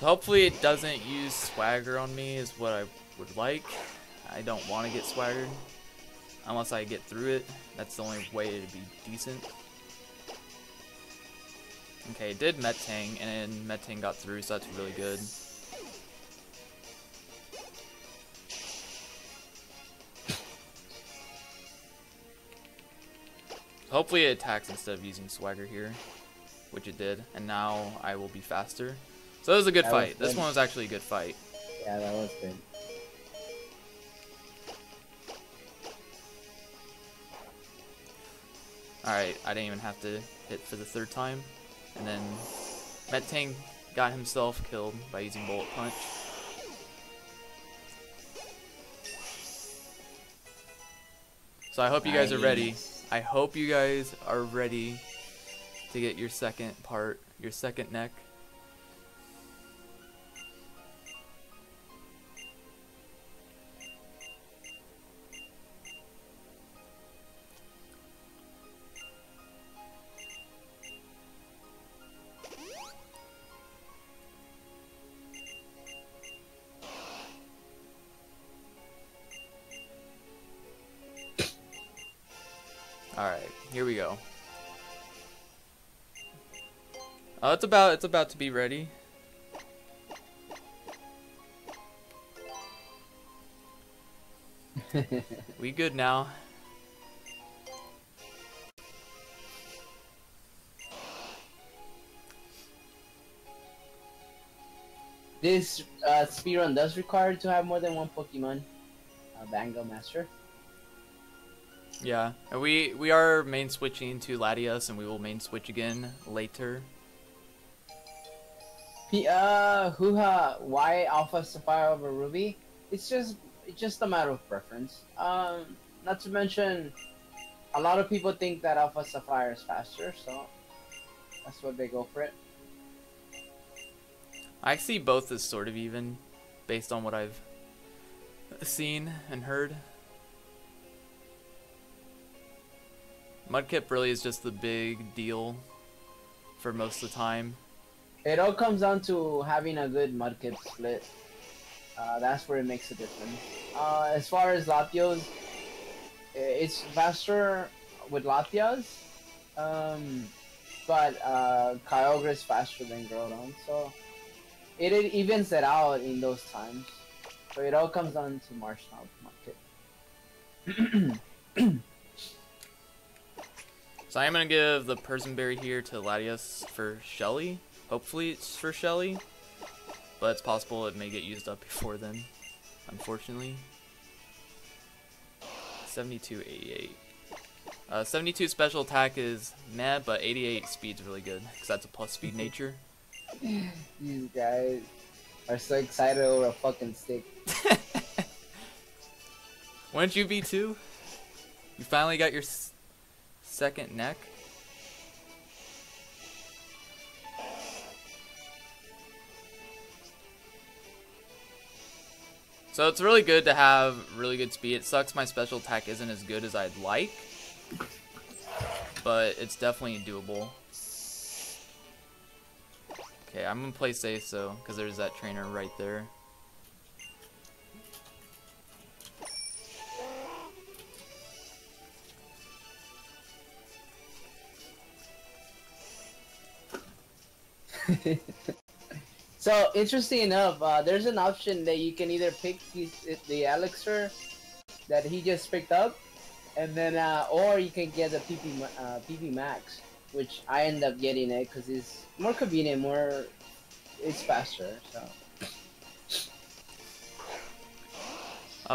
Hopefully it doesn't use Swagger on me is what I would like. I don't want to get Swaggered. Unless I get through it. That's the only way to be decent. Okay, it did Metang, and Metang got through, so that's really good. Hopefully it attacks instead of using Swagger here. Which it did, and now I will be faster. So it was a good fight. This one was actually a good fight. Yeah, that was good. Alright, I didn't even have to hit for the third time. And then Metang got himself killed by using Bullet Punch. So I hope you guys are ready. I hope you guys are ready to get your second part, your second neck. Alright, here we go. Oh, it's about to be ready. We good now. This speedrun does require to have more than one Pokemon Bango Master. Yeah, and we are main switching to Latias, and we will main switch again later. Why Alpha Sapphire over Ruby? It's just a matter of preference. Not to mention, a lot of people think that Alpha Sapphire is faster, so that's what they go for it. I see both as sort of even, based on what I've seen and heard. Mudkip really is just the big deal for most of the time. It all comes down to having a good Mudkip split. That's where it makes a difference. As far as Latios, it's faster with Latias, but Kyogre is faster than Groudon, so it evens it out in those times. So it all comes down to Marshall Mudkip. So I'm going to give the Persian here to Latias for Shelly. Hopefully it's for Shelly, but it's possible it may get used up before then, unfortunately. 72, 88. 72 special attack is meh, but 88 speed's really good, because that's a plus speed nature. You guys are so excited over a fucking stick. Wouldn't you be too? You finally got your second neck. So it's really good to have really good speed. It sucks my special attack isn't as good as I'd like, but it's definitely doable. Okay, I'm gonna play safe so, because there's that trainer right there. So interesting enough, there's an option that you can either pick the elixir that he just picked up, and then or you can get the PP Max, which I end up getting it because it's more convenient, it's faster. So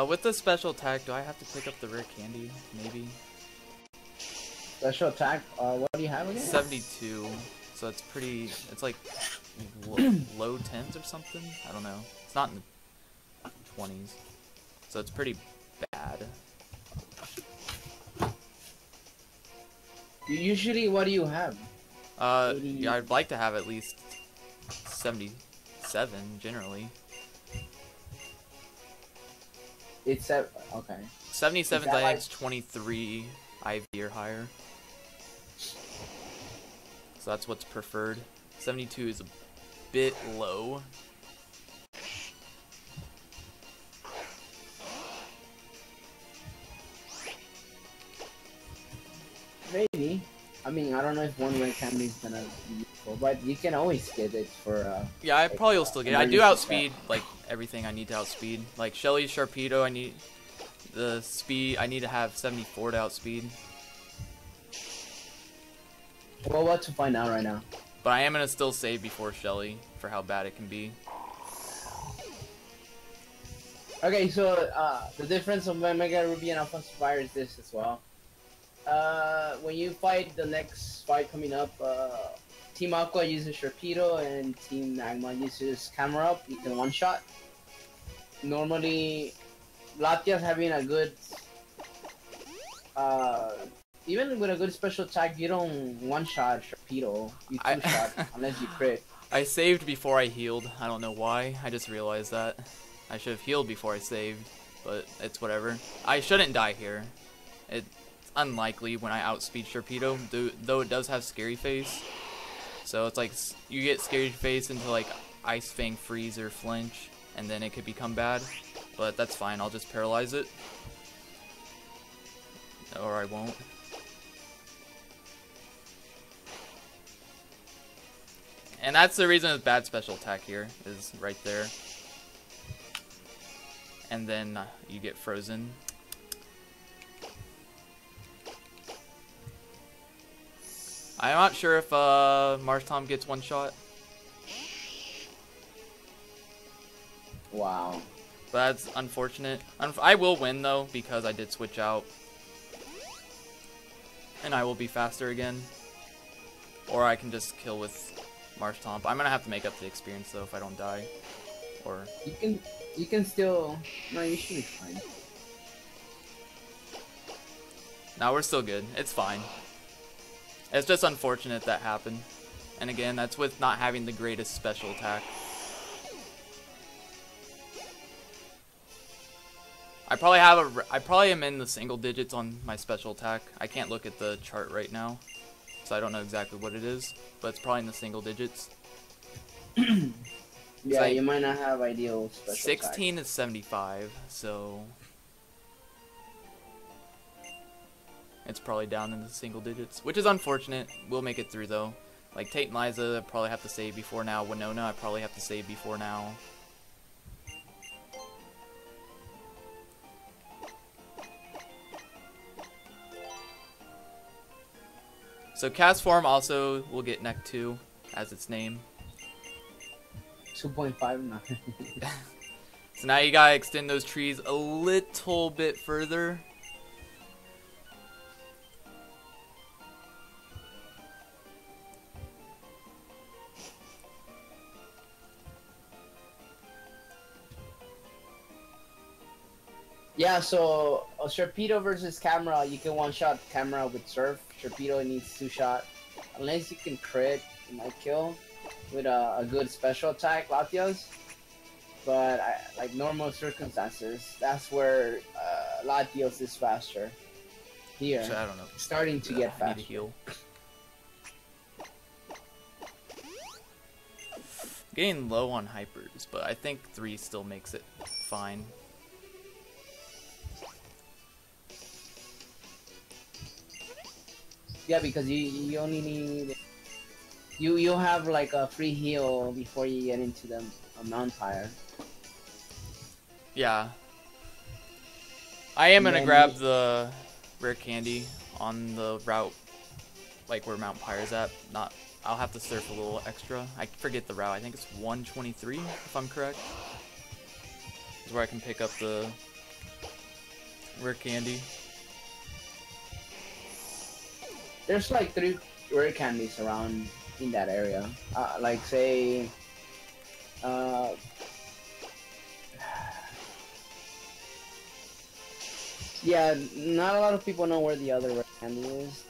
With the special attack, do I have to pick up the rare candy? Maybe. special attack. What do you have again? 72. So it's pretty. It's like low 10s or something. I don't know. It's not in the 20s, so it's pretty bad. Usually, what do you have? Yeah, I'd like to have at least 77 generally. It's okay. 77 Is that I like- think 23 IV or higher. So that's what's preferred. 72 is a bit low. Maybe. I mean, I don't know if one rare candy is gonna be useful, but you can always get it for. Yeah, I like, probably will still get it. I do emergency outspeed like everything I need to outspeed. Like Shelly, Sharpedo, I need the speed. I need to have 74 to outspeed. Well, what to find out right now? But I am gonna still save before Shelly for how bad it can be. Okay, so the difference of Mega Ruby and Alpha Sapphire is this as well. When you fight the next fight coming up, Team Aqua uses Sharpedo and Team Magma uses Camera Up. You can one-shot. Normally, Latias having a good, even with a good special attack, you don't one-shot Sharpedo. You two-shot unless you crit. I saved before I healed. I don't know why. I just realized that. I should have healed before I saved, but it's whatever. I shouldn't die here. It's unlikely when I outspeed Sharpedo, though it does have Scary Face. So it's like you get Scary Face into like Ice Fang, Freeze, or Flinch, and then it could become bad. But that's fine. I'll just paralyze it. Or I won't. And that's the reason it's bad special attack here, is right there. And then you get frozen. I'm not sure if Marshtomp gets one shot. Wow. But that's unfortunate. I will win though, because I did switch out. And I will be faster again. Or I can just kill with Marshtomp. I'm gonna have to make up the experience though if I don't die. Or You can still. No, you should be fine. no, we're still good. It's fine. It's just unfortunate that happened. And again, that's with not having the greatest special attack. I probably am in the single digits on my special attack. I can't look at the chart right now, so I don't know exactly what it is, but it's probably in the single digits. Yeah, like you might not have ideal special 16 is 75, so it's probably down in the single digits, which is unfortunate. We'll make it through though. Like Tate and Liza, I probably have to save before now. Winona, I probably have to save before now. So Cast Form also will get Neck 2 as its name. 2.5 now. So now you gotta extend those trees a little bit further. Yeah, so Sharpedo versus Camera, you can one-shot Camera with Surf. Sharpedo needs two-shot. Unless you can crit, you might kill with a good special attack, Latias. But like normal circumstances, that's where Latios is faster. Here, Actually, I don't know. starting to get I faster. need to heal. Getting low on hypers, but I think 3 still makes it fine. Yeah, because you only need you have like a free heal before you get into the Mount Fire. Yeah. I am And gonna then grab the rare candy on the route, like where Mount Pyre's at. I'll have to surf a little extra. I forget the route. I think it's 123, if I'm correct. Is where I can pick up the rare candy. There's like 3 rare candies around in that area. Like say, yeah, not a lot of people know where the other rare candy is.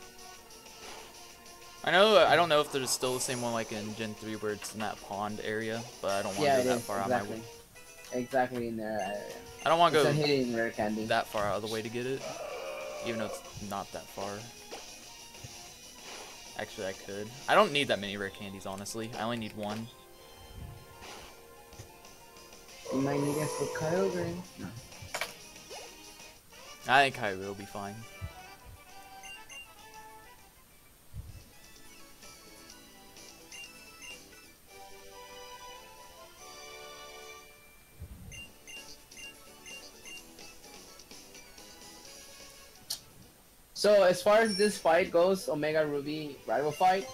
I don't know if there's still the same one like in Gen 3 where it's in that pond area, but I don't want to Yeah, go it that is far exactly. out my way. Exactly in their area. I don't want to It's go a hidden rare candy. that far out of the way to get it, even though it's not that far. Actually, I could. I don't need that many rare candies, honestly. I only need 1. You might need it for Kyogre. No. I think Kyogre will be fine. So as far as this fight goes, Omega Ruby rival fight,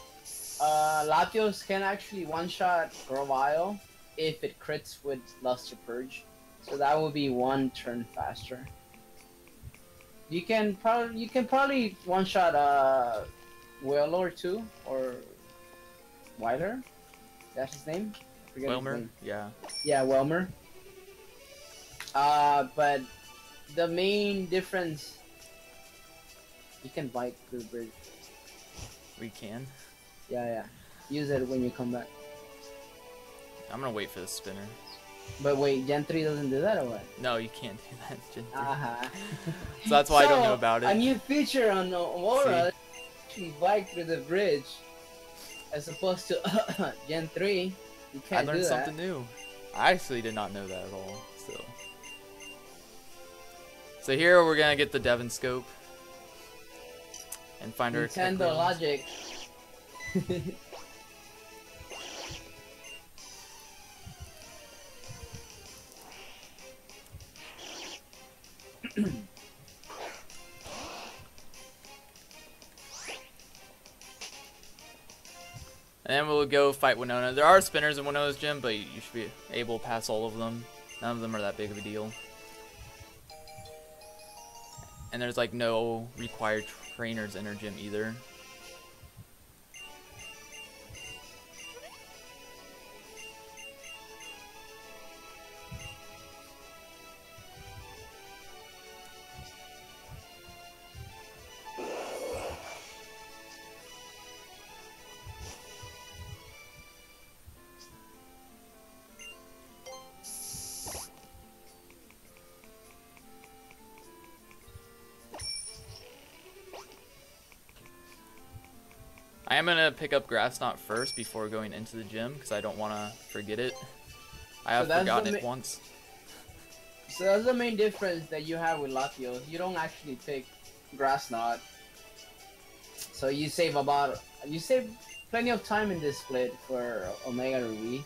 Latios can actually one-shot Grovyle if it crits with Luster Purge, so that would be 1 turn faster. You can probably one-shot Wailord too, or Weiler. That's his name. I forget his Wilmer? name. Yeah. Yeah, Welmer. But the main difference. You can bike through the bridge. We can. Yeah. Use it when you come back. I'm gonna wait for the spinner. But wait, Gen 3 doesn't do that or what? No, you can't do that in Gen 3. Uh-huh. So that's why I don't know about it. A new feature on Aurora actually bike through the bridge as opposed to Gen 3. You can't I learned do something that. new. I actually did not know that at all. So here we're gonna get the Devon scope and find our Nintendo logic. And then we'll go fight Winona. There are spinners in Winona's gym, but you should be able to pass all of them. None of them are that big of a deal. And there's like no required trainers in her gym either. I am gonna pick up Grass Knot first before going into the gym because I don't want to forget it. I have forgotten it once. So that's the main difference that you have with Latios. You don't actually pick Grass Knot. So you save plenty of time in this split for Omega Ruby.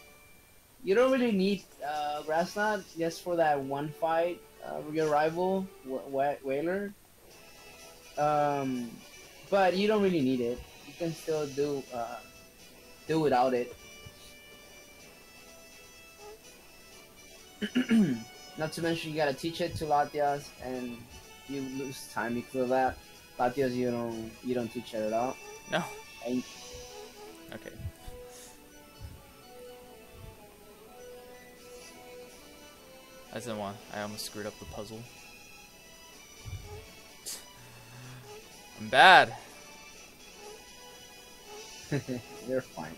You don't really need Grass Knot just for that one fight with your rival, Whaler. But you don't really need it. You can still do without it. Not to mention you gotta teach it to Latias, and you lose time because of that. Latias, you don't teach it at all. No. And okay. I almost screwed up the puzzle. I'm bad. You're fine.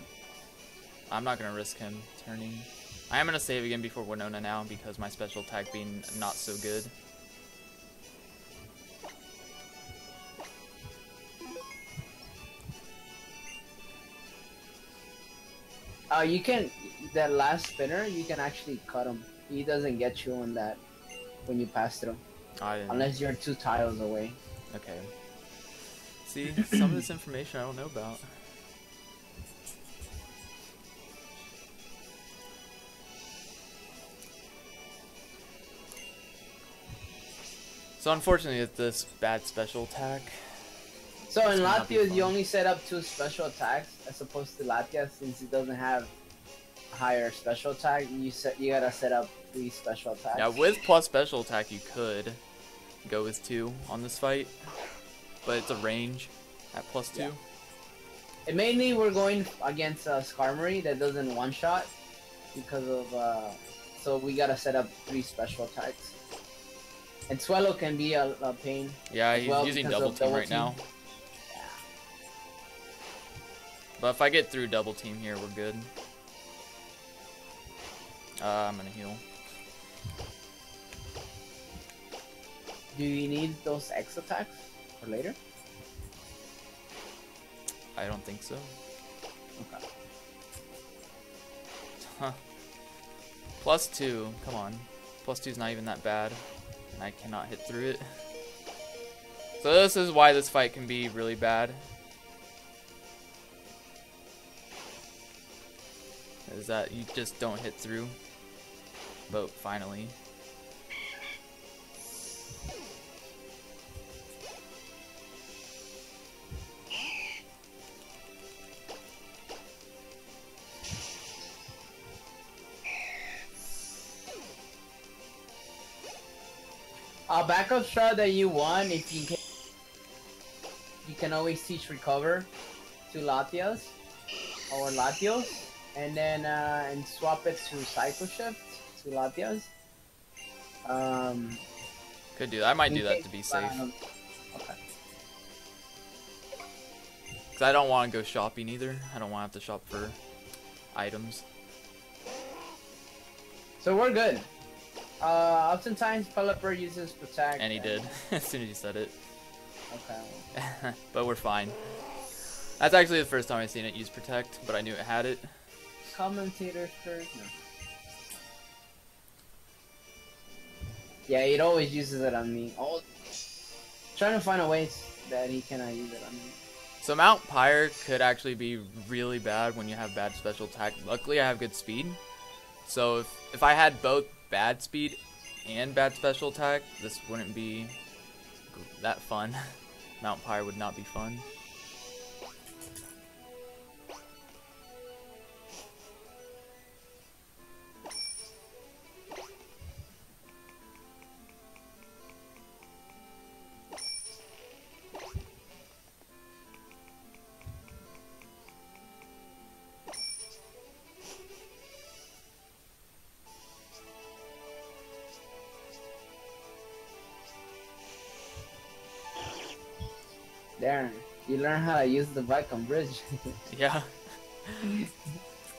I'm not gonna risk him turning. I am gonna save again before Winona now because my special attack being not so good. You can, that last spinner, you can actually cut him. He doesn't get you on that when you pass through. Unless you're 2 tiles away. Okay. See, some of this information I don't know about. So unfortunately, it's this bad special attack. So in Latias, you only set up 2 special attacks as opposed to Latias, since it doesn't have a higher special attack. You gotta set up 3 special attacks. Yeah, with plus special attack, you could go with 2 on this fight, but it's a range at plus 2. Yeah. And mainly we're going against Skarmory that doesn't one-shot because of so we gotta set up 3 special attacks. And Swellow can be a pain. Yeah, he's using double team right now. Yeah. But if I get through double team here, we're good. I'm gonna heal. Do you need those X attacks for later? I don't think so. Okay. Huh. Plus 2, come on. Plus 2 is not even that bad. And I cannot hit through it. So this is why this fight can be really bad. Is that you just don't hit through. But finally. Backup strat that you want, if you can always teach recover to Latias or Latios, and then and swap it to Psycho Shift to Latias. Could do that. I might do that to be safe. Okay. Because I don't want to go shopping either. I don't want to have to shop for items. So we're good. Oftentimes Pelipper uses Protect. And he did, as soon as you said it. Okay. But we're fine. That's actually the first time I've seen it use Protect, but I knew it had it. Commentator first. No. Yeah, it always uses it on me. Oh, trying to find a way that he cannot use it on me. So Mount Pyre could actually be really bad when you have bad special attack. Luckily I have good speed. So if I had both bad speed and bad special attack, this wouldn't be that fun. Mount Pyre would not be fun. Darren, you learn how to use the bike on bridge. Yeah.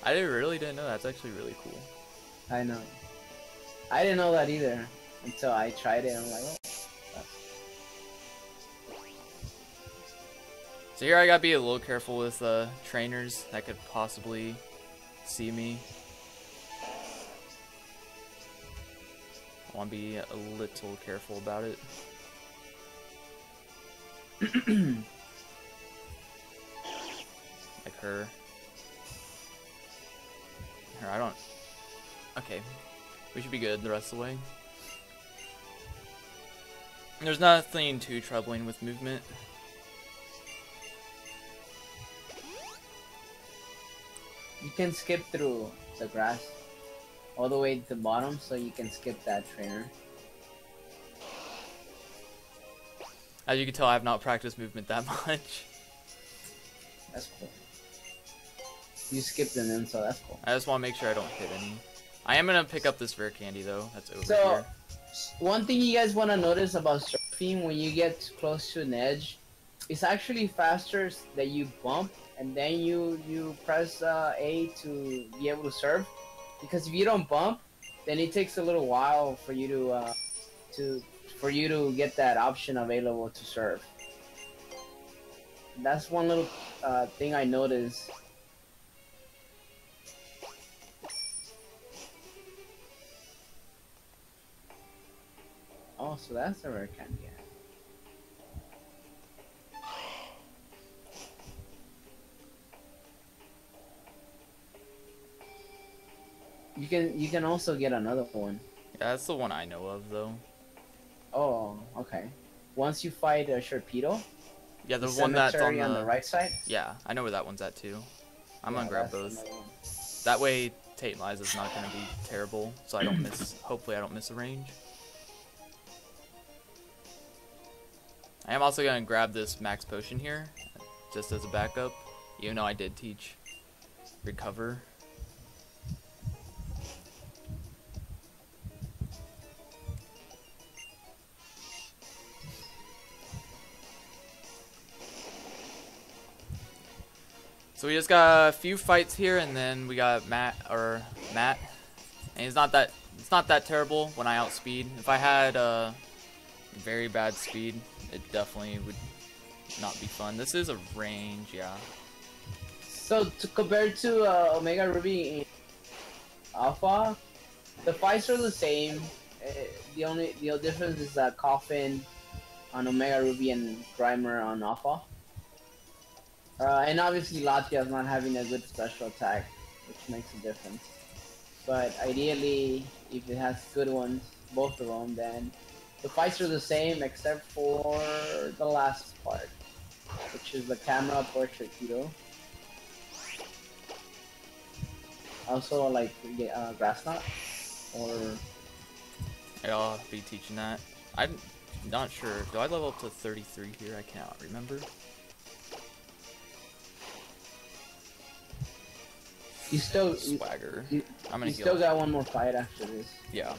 I really didn't know that. That's actually really cool. I know. I didn't know that either until I tried it. I'm like, oh. So here I gotta be a little careful with trainers that could possibly see me. I want to be a little careful about it. Like her. Her, I don't... Okay. We should be good the rest of the way. There's nothing too troubling with movement. You can skip through the grass all the way to the bottom, so you can skip that trainer. As you can tell, I have not practiced movement that much. That's cool. You skipped them in, so that's cool. I just want to make sure I don't hit any. I am going to pick up this rare candy, though. That's over So, here. one thing you guys want to notice about surfing, when you get close to an edge, it's actually faster that you bump and then you press A to be able to serve. Because if you don't bump, then it takes a little while for you to get that option available to serve. That's one little thing I noticed. Oh, so that's a rare candy. You can also get another one. Yeah, that's the one I know of though. Oh, okay. Once you fight a Sharpedo, Yeah, the one that's on the right side. Yeah, I know where that one's at too. I'm Yeah, gonna grab both. That way, Titanize is not gonna be terrible, so I don't miss. Hopefully, I don't miss a range. I am also gonna grab this max potion here, just as a backup. Even though I did teach recover. So we just got a few fights here, and then we got Matt, and it's not that terrible when I outspeed. If I had very bad speed, it definitely would not be fun. This is a range, yeah. So compared to Omega Ruby in Alpha, the fights are the same. The only difference is that Coffin on Omega Ruby and Grimer on Alpha. And obviously Latias not having a good special attack, which makes a difference. But ideally, if it has good ones, both of them, then the fights are the same except for the last part, which is the camera portrait hero. Also, like Grass Knot, or I'll be teaching that. I'm not sure. Do I level up to 33 here? I cannot remember. you still Swagger. I'm gonna you heal. still got one more fight after this. Yeah.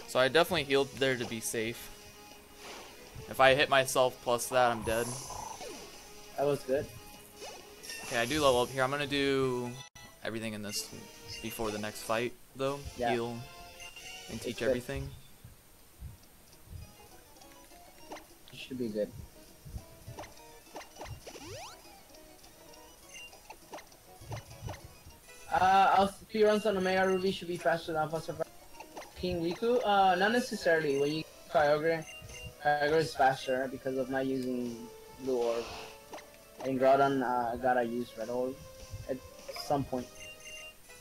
So I definitely healed there to be safe. If I hit myself plus that, I'm dead. That was good. Okay, I do level up here. I'm gonna do everything in this before the next fight, though. Yeah. Heal and teach good. everything. You should be good. Our speedruns on Omega Ruby should be faster than Alpha Sapphire. King Riku? Not necessarily. When you Kyogre is faster because of not using Blue Orb. And Groudon gotta use Red Orb at some point.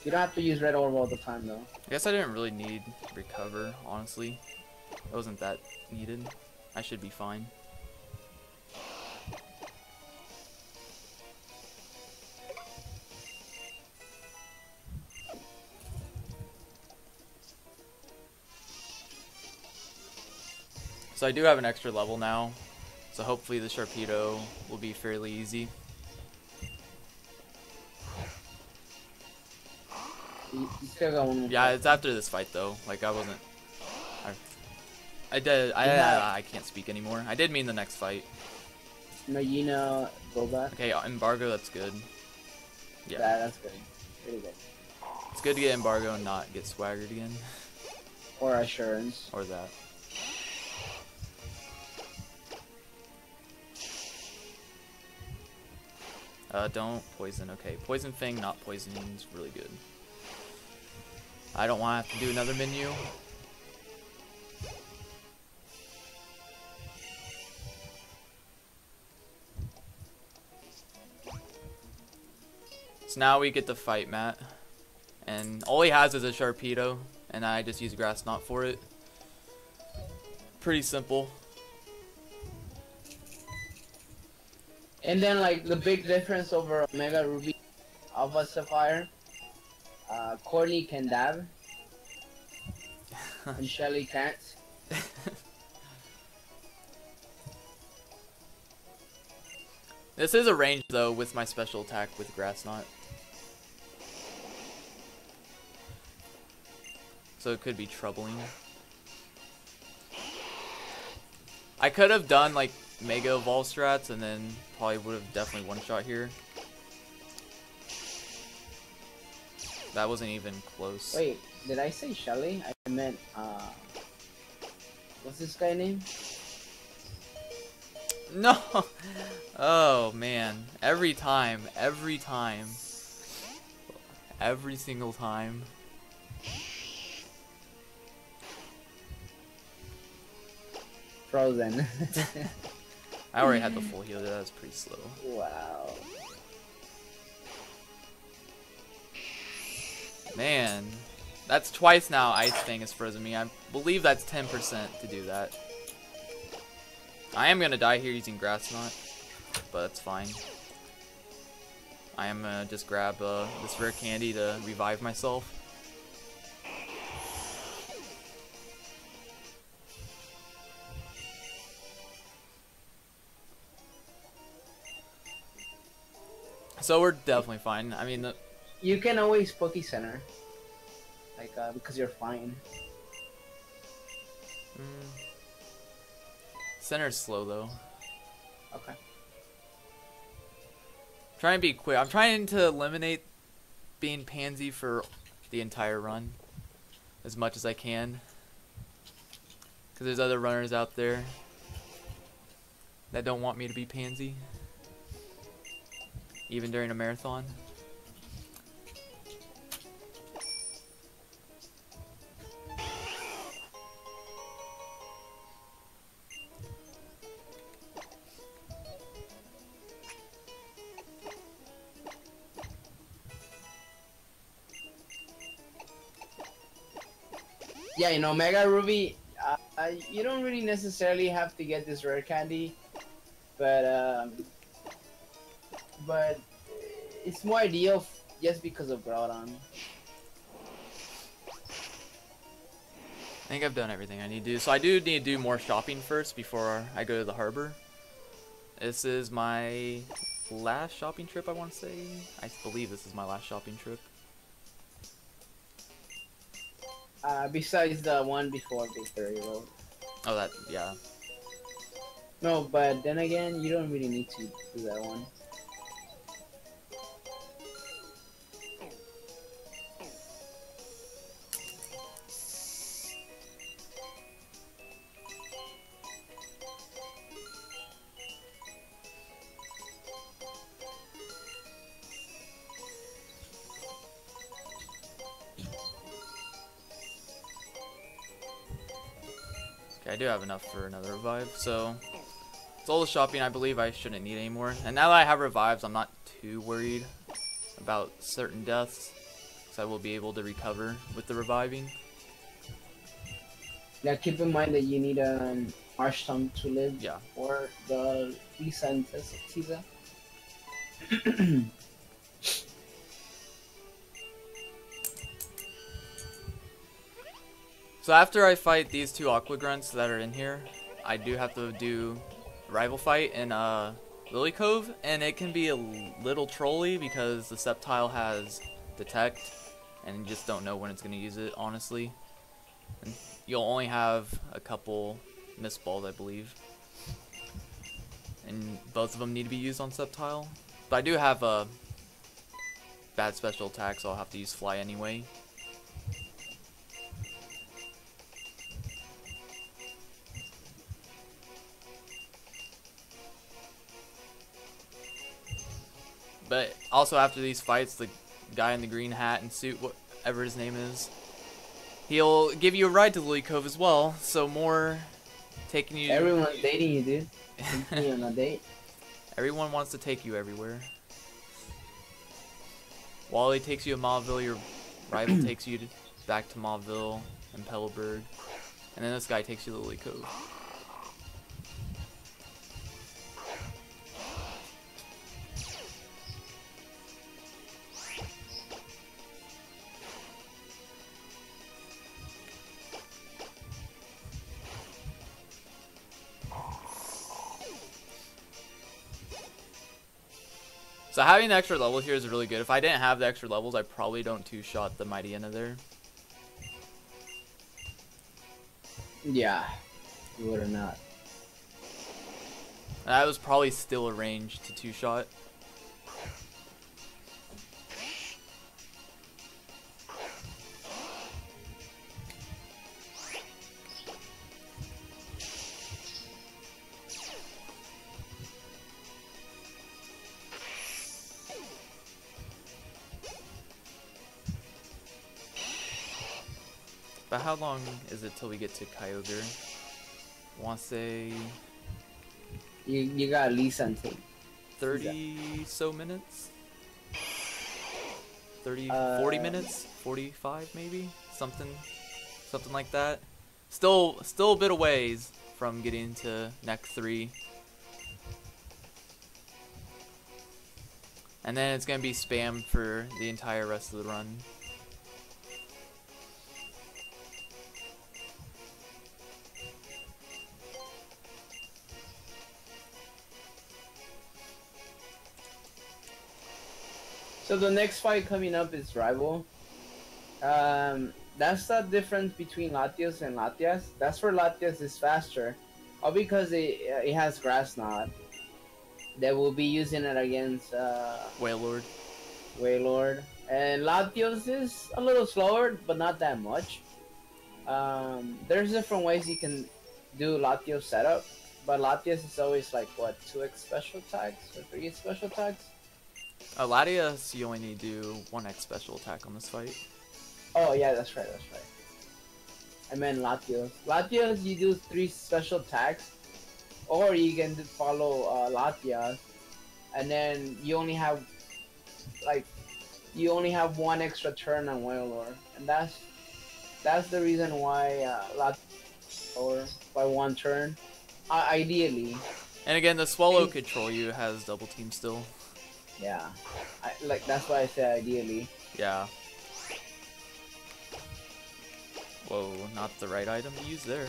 You don't have to use Red Orb all the time though. I guess I didn't really need recover, honestly. It wasn't that needed. I should be fine. So I do have an extra level now, so hopefully the Sharpedo will be fairly easy. You still got one more. Yeah, it's after this fight though. Like I wasn't. I can't speak anymore. I did mean the next fight. Magina, go back. Okay, embargo. That's good. Yeah, That's good. Pretty good. it's good to get embargo and not get swaggered again, Or Assurance. or that. Don't poison. Okay, poison fang, not poisoning is really good. I don't want to have to do another menu. So now we get to fight Matt, and all he has is a Sharpedo, and I just use Grass Knot for it. Pretty simple. And then like the big difference over Omega Ruby, Alpha Sapphire, Courtney can dab, and Shelly can't. This is a range though with my special attack with Grass Knot. So it could be troubling. I could have done like Mega Evolve strats and then probably would have definitely one-shot here. That wasn't even close. Wait, did I say Shelly? I meant, what's this guy name? No! Oh, man. Every time. Every time. Every single time. Frozen. I already had the full heal. That was pretty slow. Wow. Man. That's twice now Ice Fang has frozen me. I believe that's 10% to do that. I am gonna die here using Grass Knot, but that's fine. I am gonna just grab this rare candy to revive myself. So we're definitely fine. I mean, You can always Poke Center. Like, because you're fine. Center's slow though. Okay. Trying to be quick. I'm trying to eliminate being Pansy for the entire run as much as I can. Because there's other runners out there that don't want me to be Pansy. Even during a marathon. Yeah, you know, Mega Ruby, you don't really necessarily have to get this rare candy, but it's more ideal just because of Groudon. I think I've done everything I need to do. So I do need to do more shopping first before I go to the harbor. This is my last shopping trip, I want to say. I believe this is my last shopping trip. Besides the one before Victory Road. Oh, that, yeah. No, but then again, you don't really need to do that one. Okay, I do have enough for another revive, so it's all the shopping I believe I shouldn't need anymore. And now that I have revives, I'm not too worried about certain deaths, because I will be able to recover with the reviving. Now keep in mind that you need a Marshtomp to live. Yeah. Or the Lisa and Tessa. So after I fight these two Aqua Grunts that are in here, I do have to do rival fight in Lily Cove, and it can be a little trolly because the Sceptile has Detect, and you just don't know when it's going to use it, honestly. And you'll only have a couple Mist Balls, I believe. And both of them need to be used on Sceptile. But I do have a bad special attack, so I'll have to use Fly anyway. But also after these fights, the guy in the green hat and suit, whatever his name is, he'll give you a ride to Lily Cove as well. So more taking you. Everyone's dating you, dude. You on a date. Everyone wants to take you everywhere. Wally takes you to Mauville, your rival takes you back to Mauville and Pellberg, and then this guy takes you to Lily Cove. So having the extra level here is really good. If I didn't have the extra levels, I probably don't two-shot the Mightyena there. Yeah, you would have not. That was probably still a range to 2-shot. But how long is it till we get to Kyogre? I want to say You got at least until 30 so minutes? 30, 40 minutes? 45 maybe? Something like that. Still a bit of ways from getting to next 3. And then it's going to be spam for the entire rest of the run. So the next fight coming up is Rival. That's the difference between Latias and Latias. That's where Latias is faster. All because it has Grass Knot. They will be using it against Wailord. And Latios is a little slower, but not that much. There's different ways you can do Latios setup. But Latias is always like, what, 2x special attacks or 3x special attacks? Latias, you only need to do 1x special attack on this fight. Oh yeah, that's right. I meant Latios. Latios, you do 3 special attacks, or you can follow Latias, and then you only have 1 extra turn on Wailord, and that's the reason why Latias or by 1 turn, ideally. And again, the Swallow Control you has double team still. Yeah, that's why I say ideally. Yeah. Whoa, not the right item to use there.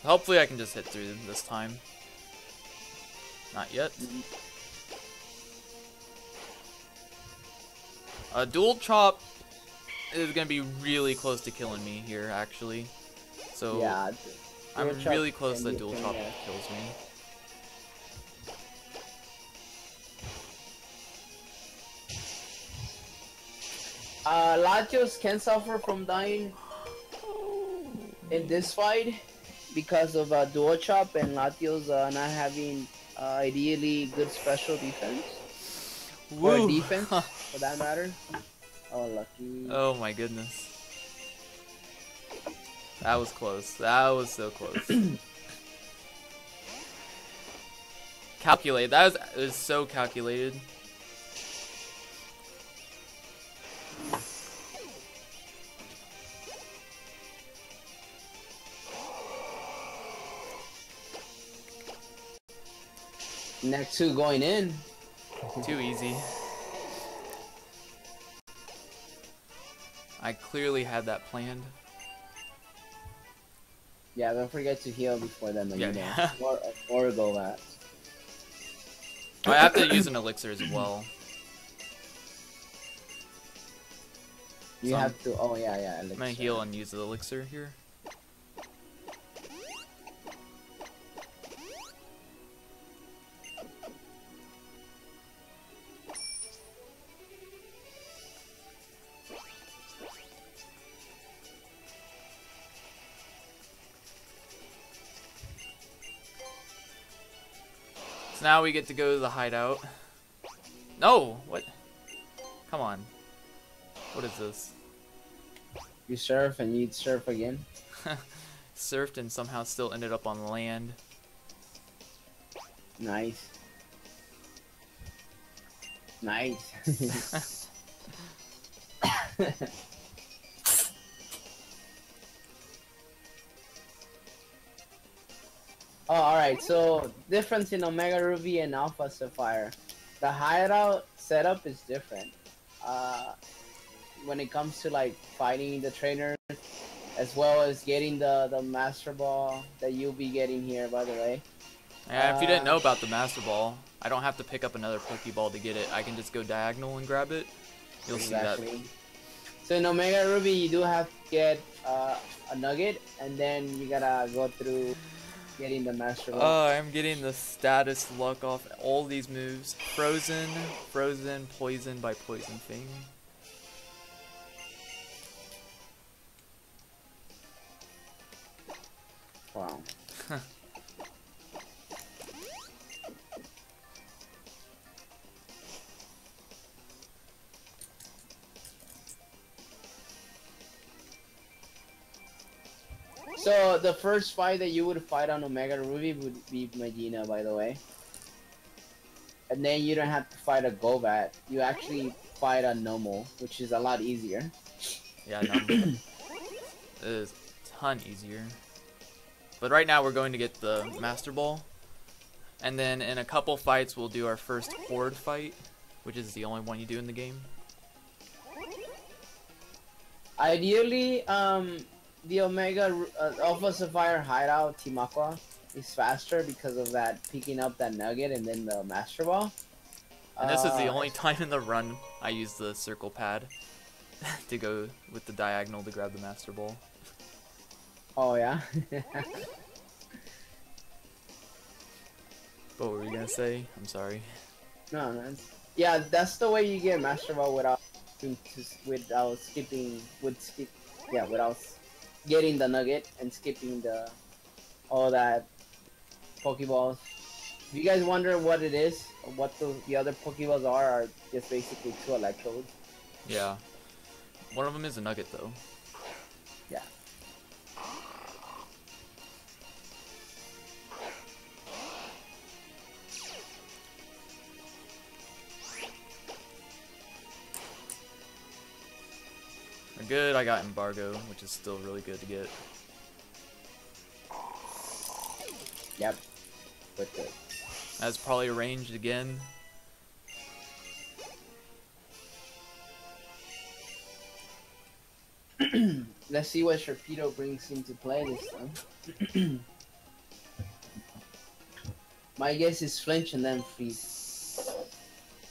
Hopefully I can just hit through this time. Not yet. Dual Chop is gonna be really close to killing me here, actually. So yeah, I'm really close that Dual Chop kills me. Latios can suffer from dying in this fight because of Dual Chop and Latios not having ideally good special defense. Woo. Or defense, for that matter. Oh, lucky. Oh my goodness. That was close. That was so close. Calculate. That was so calculated. Next 2 going in. Too easy. I clearly had that planned. Yeah, don't forget to heal before then, Yeah. or go that. I have to use an elixir as well. You have to. Oh yeah. I'm gonna heal and use the elixir here. So now we get to go to the hideout. No! What? Come on. What is this? You surf and you'd surf again. Surfed and somehow still ended up on land. Nice. Nice. Oh, alright, so difference in Omega Ruby and Alpha Sapphire. The hideout setup is different. When it comes to like fighting the trainers, as well as getting the Master Ball that you'll be getting here, by the way. Yeah, if you didn't know about the Master Ball, I don't have to pick up another Pokeball to get it. I can just go diagonal and grab it. You'll see that. So in Omega Ruby, you do have to get a nugget, and then you gotta go through getting the Master Ball. Oh, I'm getting the status luck off all these moves. Frozen, frozen, poison by Poison Fang. Wow. So the first fight that you would fight on Omega Ruby would be Medina, by the way. And then you don't have to fight a Golbat. You actually fight a Nomo, which is a lot easier. Yeah, no. It is a ton easier. But right now we're going to get the Master Ball. And then in a couple fights we'll do our first Horde fight, which is the only one you do in the game. Ideally, the Omega Alpha Sapphire Hideout Team Aqua is faster because of that picking up that nugget and then the Master Ball. And this is the only time in the run I use the circle pad to go with the diagonal to grab the Master Ball. Oh yeah. What were you gonna say? I'm sorry. No, yeah, that's the way you get Master Ball without without getting the nugget and skipping all that Pokeballs. If you guys wonder what it is, or what the other Pokeballs are just basically 2 electrodes. Yeah. One of them is a nugget though. Yeah. We're good, I got Embargo, which is still really good to get. Yep. But good. That's probably ranged again. Let's see what Sharpedo brings into play this time. My guess is flinch and then freeze.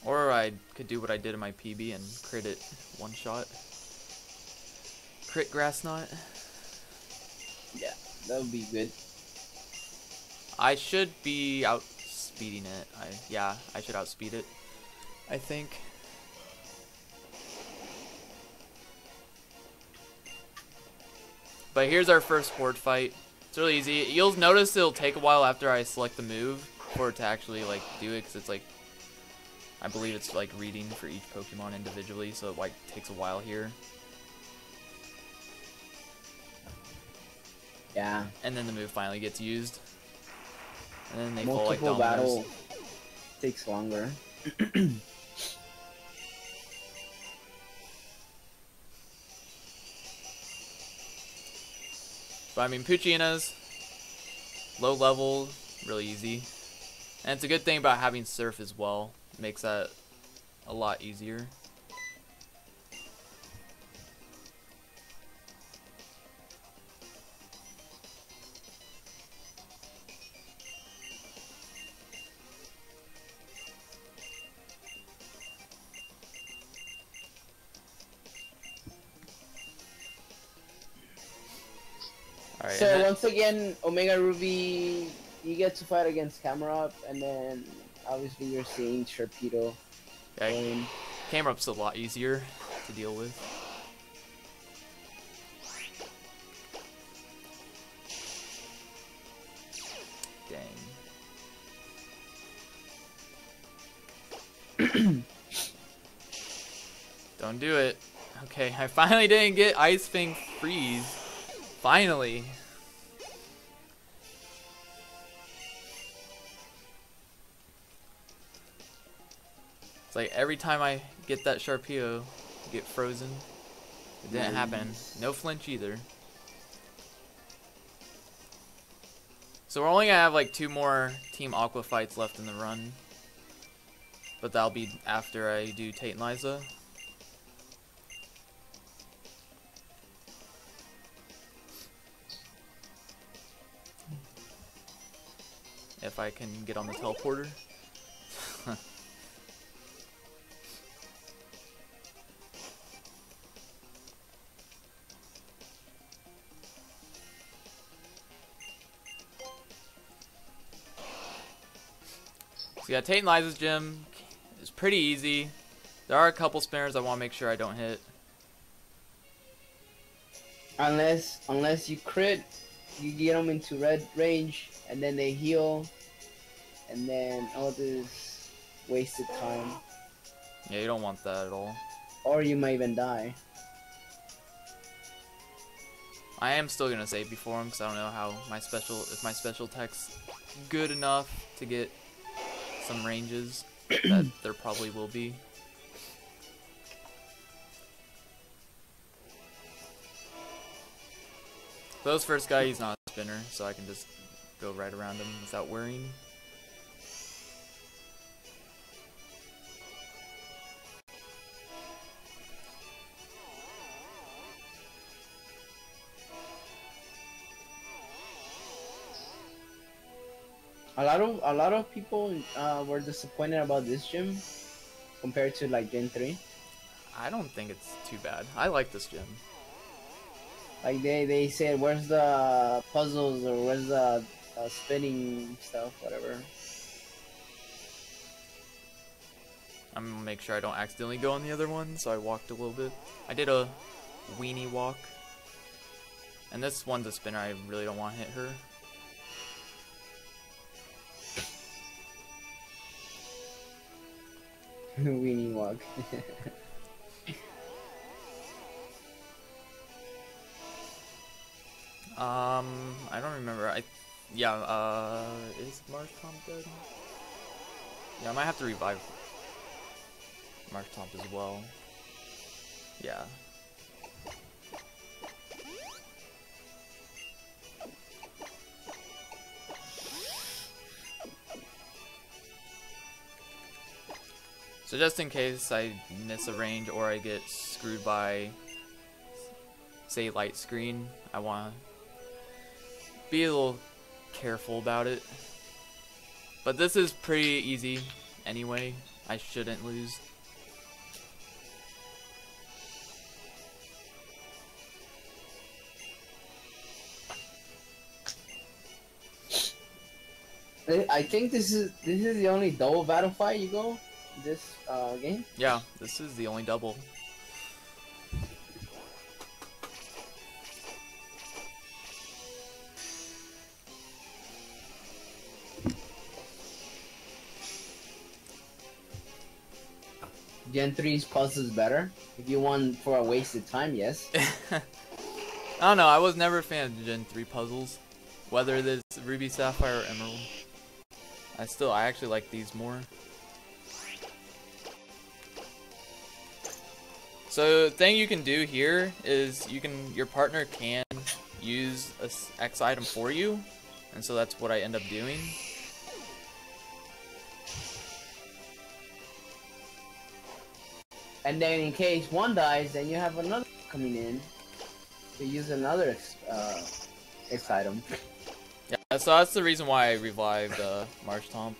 Or I could do what I did in my PB and crit it one shot. Crit Grass Knot. Yeah, that would be good. I should be outspeeding it. Yeah, I should outspeed it, I think. But here's our first Horde fight. It's really easy. You'll notice it'll take a while after I select the move for it to actually like do it, because it's like, I believe it's like reading for each Pokemon individually, so it like takes a while here. Yeah. And then the move finally gets used. And then they fall like Multiple dominoes. battle takes longer. But I mean, Puccina's low level, really easy. And it's a good thing about having Surf as well. It makes that a lot easier. Alright, So once again, Omega Ruby, you get to fight against Camerupt, and then obviously you're seeing Sharpedo. yeah, Camerup's a lot easier to deal with. Dang. Don't do it. Okay, I finally didn't get Ice Fang Freeze. Finally. It's like every time I get that Sharpedo, I get frozen. It didn't happen. No flinch either. So we're only gonna have like 2 more Team Aqua fights left in the run. But that'll be after I do Tate and Liza. If I can get on the teleporter. So yeah, Tate and Liza's gym is pretty easy. There are a couple spinners I want to make sure I don't hit. Unless you crit, you get them into red range, and then they heal, and then all this wasted time. Yeah, you don't want that at all. Or you might even die. I am still gonna save before him because I don't know how my special tech's good enough to get some ranges that there probably will be. For this first guy, he's not a spinner, so I can just go right around him without worrying. A lot of people were disappointed about this gym compared to like Gen 3. I don't think it's too bad. I like this gym. Like they said, where's the puzzles or where's the spinning stuff, whatever. I'm gonna make sure I don't accidentally go on the other one, so I walked a little bit. I did a weenie walk. And this one's a spinner, I really don't want to hit her. Weenie walk. I don't remember. Is Marshtomp dead? Yeah, I might have to revive Marshtomp as well. Yeah. So just in case I miss a range or I get screwed by, say, light screen, I want to be a little careful about it. But this is pretty easy anyway. I shouldn't lose. I think this is the only double battle fight you go this game. Yeah, this is the only double. Gen 3's puzzles better. If you want for a wasted time, yes. I don't know, I was never a fan of Gen 3 puzzles. Whether it's Ruby, Sapphire, or Emerald. I actually like these more. So the thing you can do here is your partner can use a X item for you, and so that's what I end up doing. And then in case one dies, then you have another coming in to use another X item. Yeah, so that's the reason why I revived Marshtomp,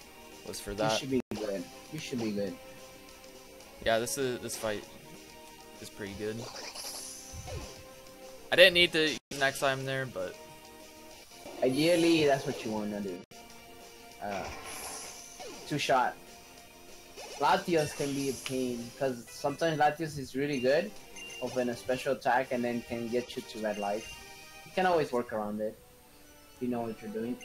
was for that. You should be good. You should be good. Yeah, this fight is pretty good. I didn't need to use an X item there, but ideally that's what you want to do. Two-shot. Latias can be a pain because sometimes Latias is really good, open a special attack and then can get you to red life. You can always work around it if you know what you're doing.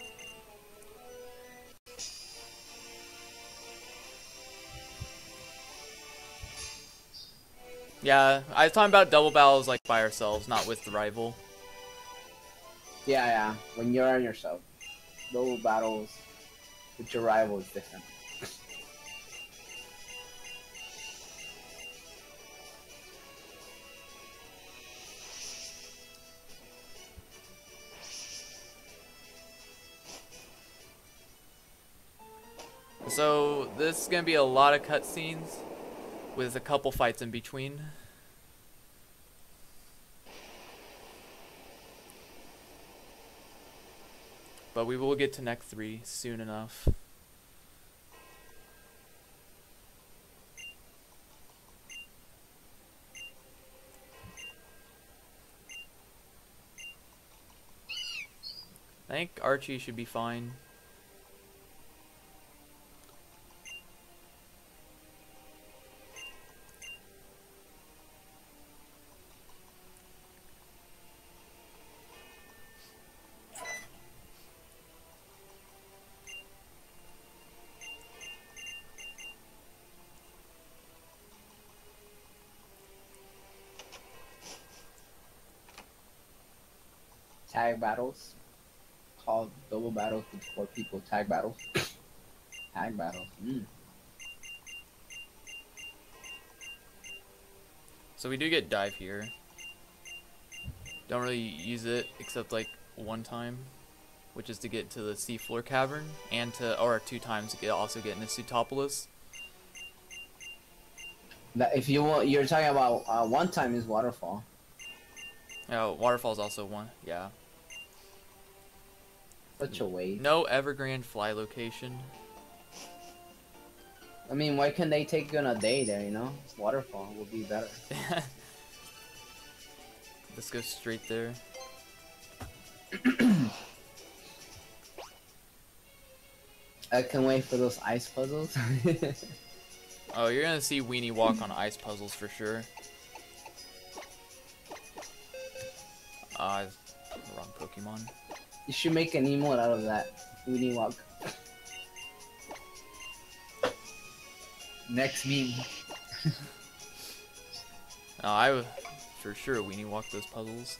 yeah, I was talking about double battles like by ourselves, not with the rival. Yeah, when you're on yourself. Double battles with your rival is different. So this is gonna be a lot of cutscenes with a couple fights in between. But we will get to Neck 3 soon enough. I think Archie should be fine. tag battles called double battles with 4 people. Tag battles. Tag battles. So we do get dive here. Don't really use it except like one time, which is to get to the seafloor cavern, and to, or 2 times to also get into Sutopolis. That if you want, you're talking about one time is waterfall. Oh, waterfall's also one. Yeah. Such a waste. No Evergrande fly location. I mean, why can't they take you on a day there? You know, waterfall will be better. Let's go straight there. I can't wait for those ice puzzles. Oh, you're gonna see Weenie walk on ice puzzles for sure. Wrong Pokemon. You should make an emote out of that. Weenie walk. Next meme. I would for sure Weenie walk those puzzles.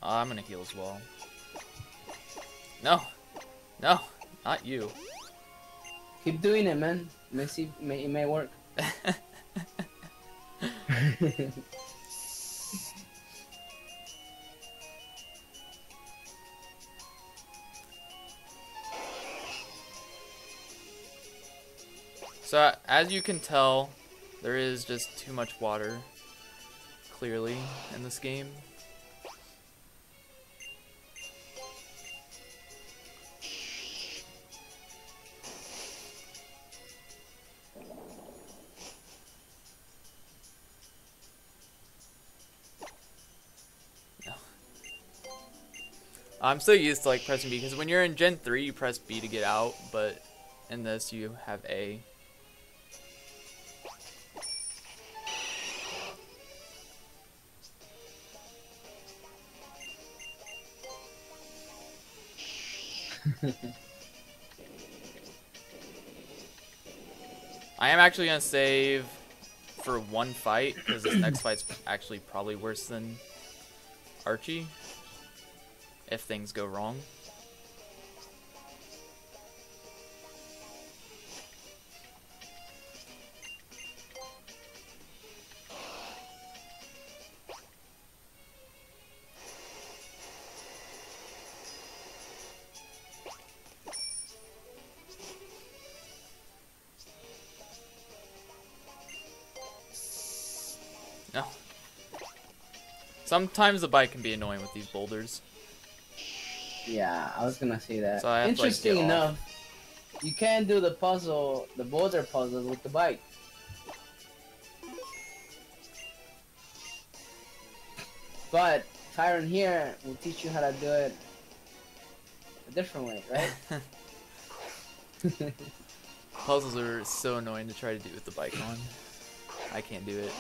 I'm gonna heal as well. No, no, not you. Keep doing it, man. It may work. So, as you can tell, there is just too much water, clearly, in this game. No. I'm so used to like pressing B, because when you're in Gen 3 you press B to get out, but in this you have A. I am actually gonna save for one fight, because this next fight's actually probably worse than Archie if things go wrong. No. Sometimes the bike can be annoying with these boulders. Yeah, I was gonna say that. So I have to, like, Interesting get enough, you can do the puzzle, the boulder puzzle with the bike. But Tyrant here will teach you how to do it a different way, right? Puzzles are so annoying to try to do with the bike on. I can't do it.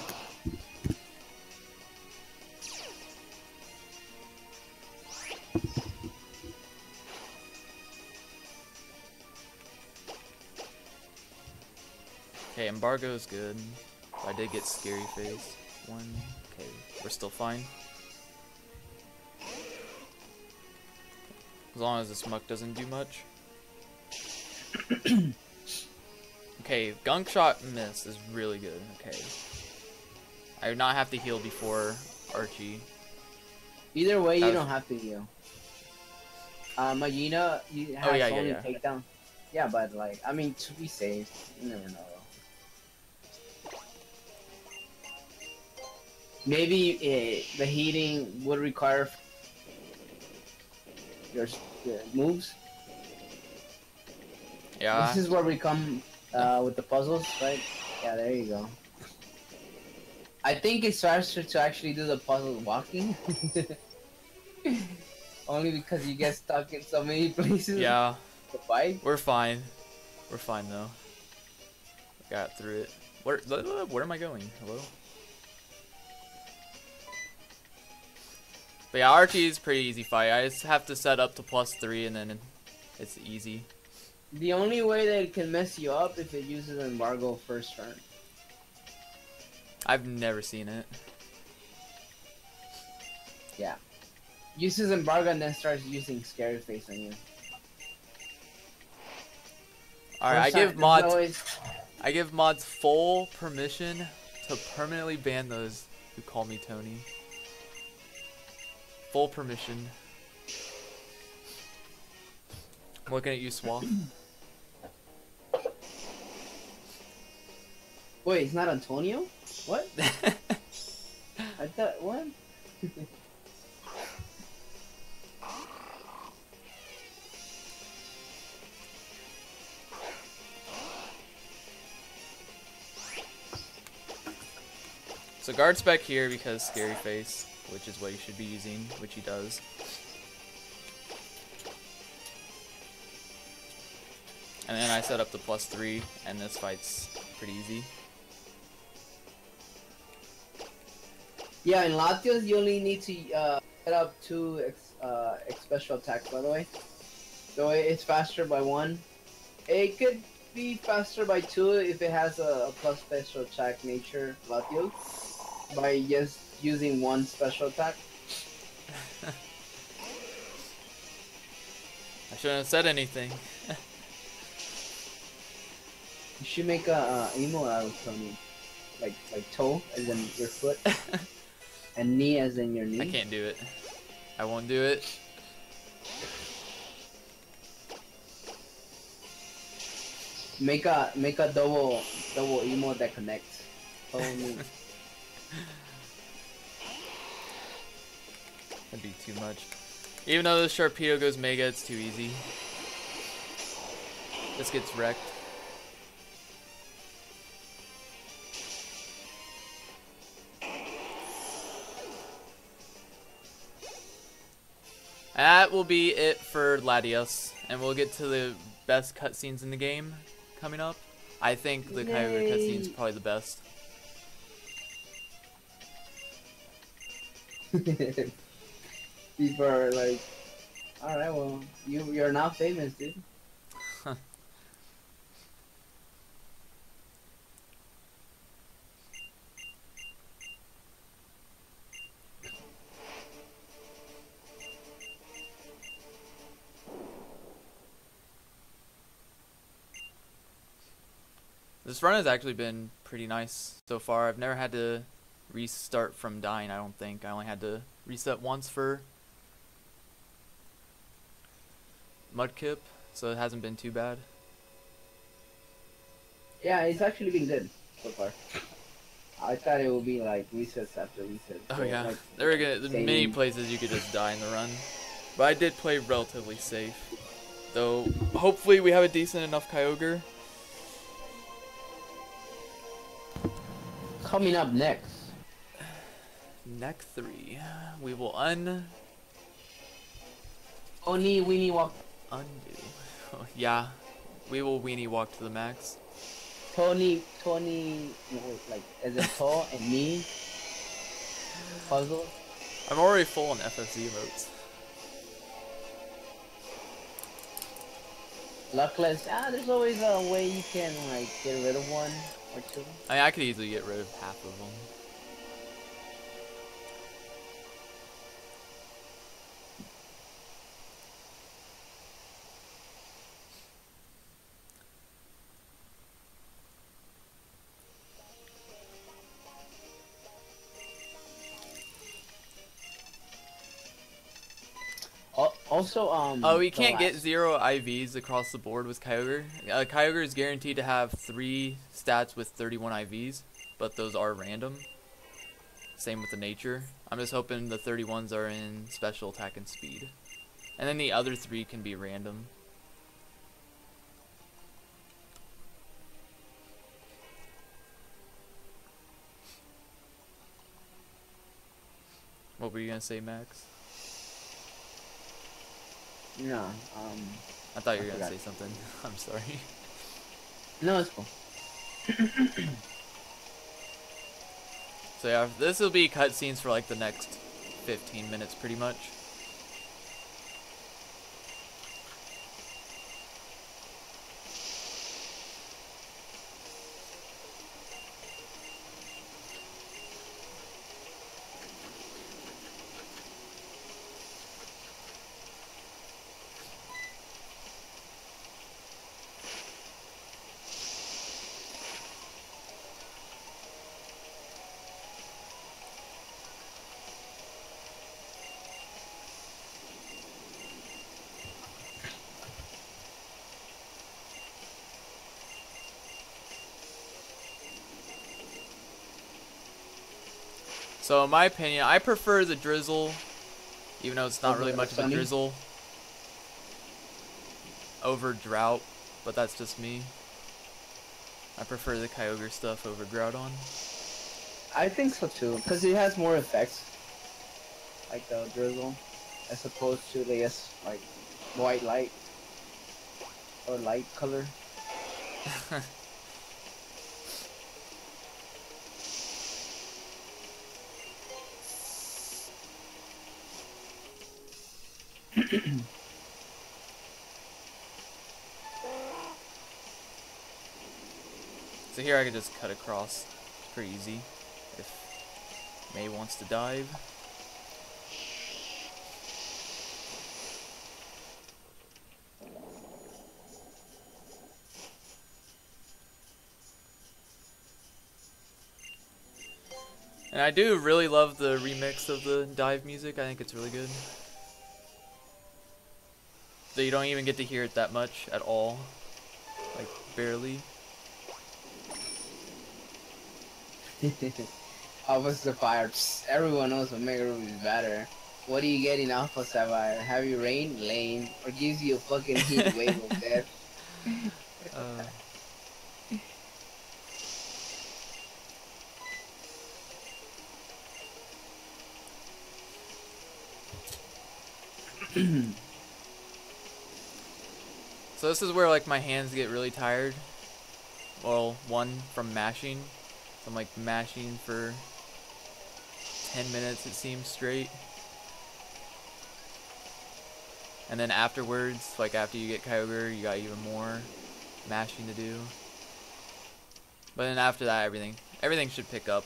Okay, embargo is good. I did get scary face. One. Okay, we're still fine. As long as this muck doesn't do much. Okay, gunk shot miss is really good. Okay. I would not have to heal before Archie. Either way, you don't have to heal. Magina, you have only takedown. Yeah, but like, I mean, to be safe, you never know. Maybe the heating would require your moves. Yeah. This is where we come with the puzzles, right? Yeah, there you go. I think it's faster to actually do the puzzle walking. Only because you get stuck in so many places. Yeah. The bike. We're fine. We're fine though. Got through it. Where am I going? Hello? But yeah, Archie is a pretty easy fight. I just have to set up to +3 and then it's easy. The only way that it can mess you up if it uses embargo first turn. I've never seen it. Yeah. uses embargo and then starts using scary face on you. Alright, Always... I give mods full permission to permanently ban those who call me Tony. Full permission. I'm looking at you, Swath. Wait, it's not Antonio? What? I thought, what? So guard spec here because scary face, which is what you should be using, which he does. And then I set up the +3, and this fight's pretty easy. Yeah, in Latias you only need to set up 2 special attacks, by the way. So it's faster by 1. It could be faster by 2 if it has a plus special attack nature Latios, by just using 1 special attack. I shouldn't have said anything. You should make a emo out of Tony, like toe as in your foot, and knee as in your knee. I can't do it. I won't do it. Make a double emo that connects. Tony. That'd be too much. Even though this Sharpedo goes Mega, it's too easy. This gets wrecked. That will be it for Latias, and we'll get to the best cutscenes in the game coming up. I think the Kyogre cutscene is probably the best. People are like, alright, well, you're now famous, dude. This run has actually been pretty nice so far. I've never had to restart from dying, I don't think. I only had to reset once for Mudkip, so it hasn't been too bad. Yeah, it's actually been good so far. I thought it would be like resets after resets. Oh so yeah, like, there's many places you could just die in the run. But I did play relatively safe. Though, hopefully we have a decent enough Kyogre. Coming up next. Neck 3. We will Oni weenie walk. undo. Yeah, we will weenie walk to the max. Tony, no, wait, like as a toe and knee puzzle. I'm already full on FFZ emotes. Luckless. There's always a way you can like get rid of 1 or 2. I mean, I could easily get rid of half of them. Also, Oh, we can't get 0 IVs across the board with Kyogre. Kyogre is guaranteed to have 3 stats with 31 IVs, but those are random. Same with the nature. I'm just hoping the 31s are in special attack and speed. And then the other 3 can be random. What were you gonna say, Max? No, I thought you were gonna say something. I'm sorry. No, it's cool. So yeah, this will be cutscenes for like the next 15 minutes pretty much. So in my opinion, I prefer the drizzle, even though it's not really much of a Sunny? drizzle, over drought, but that's just me. I prefer the Kyogre stuff over Groudon. I think so too, because it has more effects, like the drizzle, as opposed to I guess like white light or light color. So here I could just cut across. It's pretty easy. If May wants to dive. And I do really love the remix of the dive music. I think it's really good. So you don't even get to hear it that much at all. Like, barely. Alpha Sapphire. Psst, everyone knows Omega Ruby is better. What do you get in Alpha Sapphire? Have you rain? Lame. Or gives you a fucking heat wave of death. So this is where like my hands get really tired. Well, one from mashing. So I'm like mashing for 10 minutes it seems straight. And then afterwards, like after you get Kyogre, you got even more mashing to do. But then after that, everything should pick up.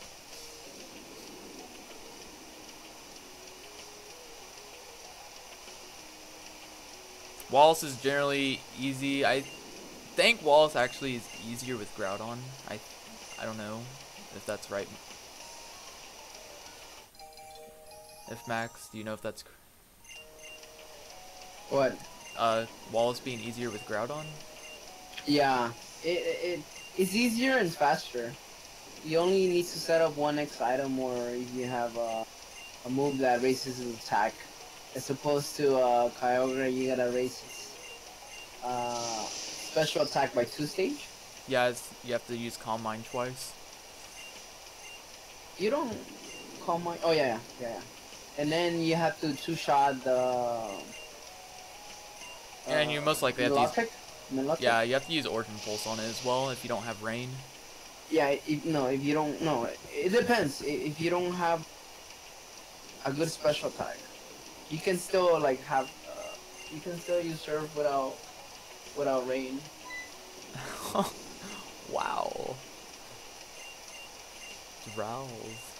Wallace is generally easy. I think Wallace actually is easier with Groudon. I don't know if that's right. If Max, do you know if that's What? Wallace being easier with Groudon? Yeah, it's easier and faster. You only need to set up one X item, or if you have a move that raises his attack. As opposed to Kyogre, you gotta raise his special attack by 2 stage. Yeah, you have to use Calm Mind twice. You don't Calm Mind. Oh yeah. And then you have to 2-shot the. And you most likely have to use. Mudkip? Yeah, you have to use Origin Pulse on it as well if you don't have Rain. Yeah, if you don't, no, it depends. If you don't have a good special attack, you can still like have, you can still use Surf without Rain. Wow. Drowse.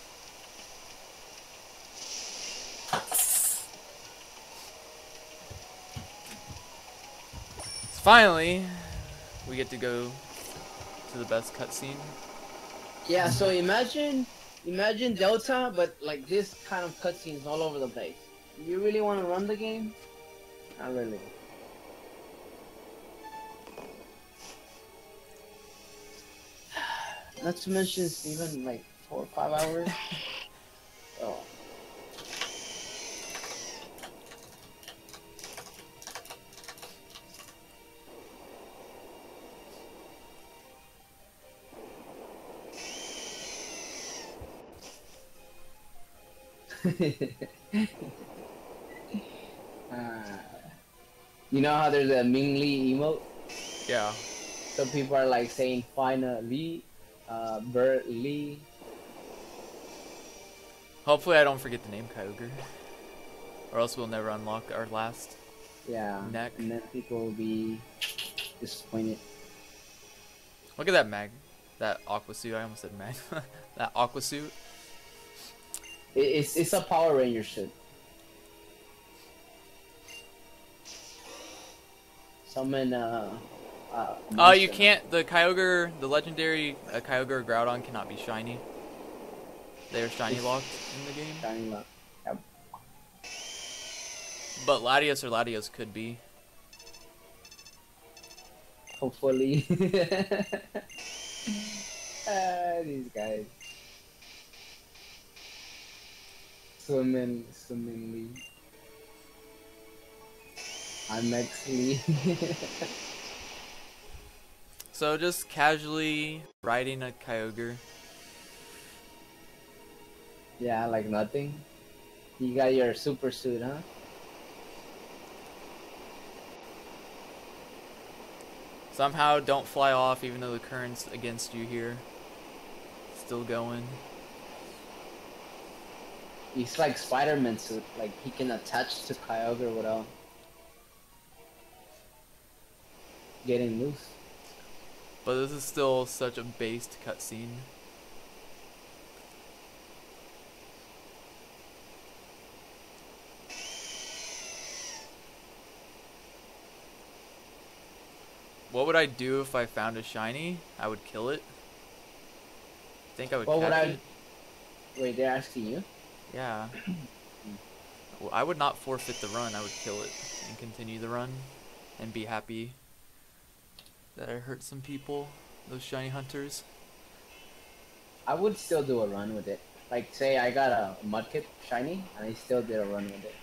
Finally, we get to go to the best cutscene. Yeah, so imagine Delta, but like this kind of cutscenes all over the place. You really want to run the game? Not really. Not to mention it's even like 4 or 5 hours. Oh. You know how there's a Ming Lee emote? Yeah. So people are like saying finally, Bert Lee. Hopefully I don't forget the name Kyogre. Or else we'll never unlock our last neck. And then people will be disappointed. Look at that aqua suit. I almost said mag. That aqua suit. It's a Power Ranger shit. Summon You can't. The Kyogre, the legendary Kyogre or Groudon cannot be shiny. They are shiny locked in the game. Shiny lock. Yep. But Latias or Latios could be. Hopefully. These guys. Swimmingly. I'm actually. So just casually riding a Kyogre. Yeah, like nothing. You got your super suit, huh? Somehow don't fly off even though the current's against you here. Still going. He's like Spider-Man suit. Like he can attach to Kyogre without getting loose. But this is still such a based cutscene. What would I do if I found a shiny? I would kill it. Think I would catch it? Wait, they're asking you? Yeah. Well, I would not forfeit the run. I would kill it and continue the run and be happy that I hurt some people, those shiny hunters. I would still do a run with it. Like, say I got a Mudkip shiny, and I still did a run with it.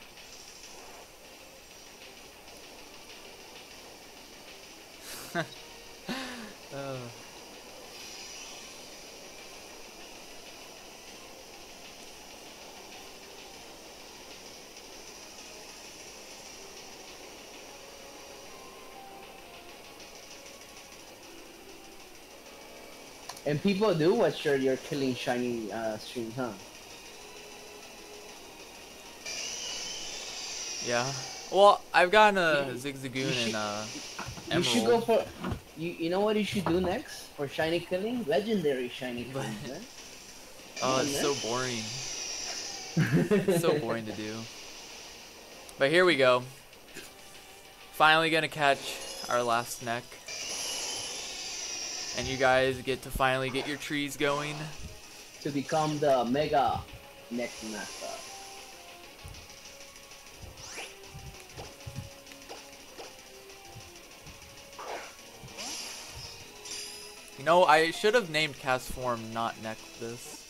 And people do watch your killing shiny streams, huh? Yeah. Well, I've gotten a Zigzagoon and You Emerald. should go for. You know what you should do next for shiny killing? Legendary shiny killing, man. Oh, it's so boring. It's so boring to do. But here we go. Finally gonna catch our last neck. And you guys get to finally get your trees going. To become the Mega Neck Master. You know, I should have named cast form not neck this.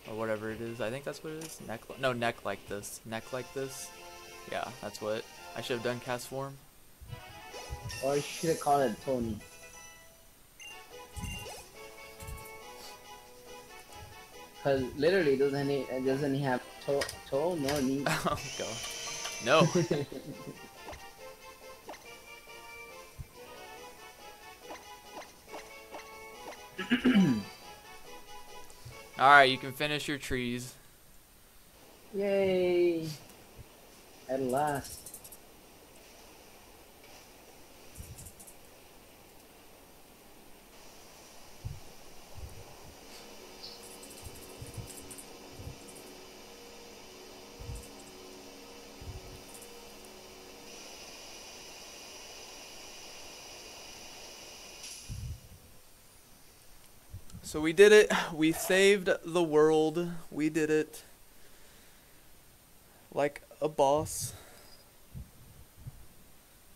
Or whatever it is. I think that's what it is. Neck, no, neck like this. Neck like this. Yeah, that's what I should have done cast form. Or you should have called it Tony. Cause literally doesn't he have toe nor knee? Oh god. No. Alright, you can finish your trees. Yay! At last. So we did it. We saved the world. We did it. Like a boss.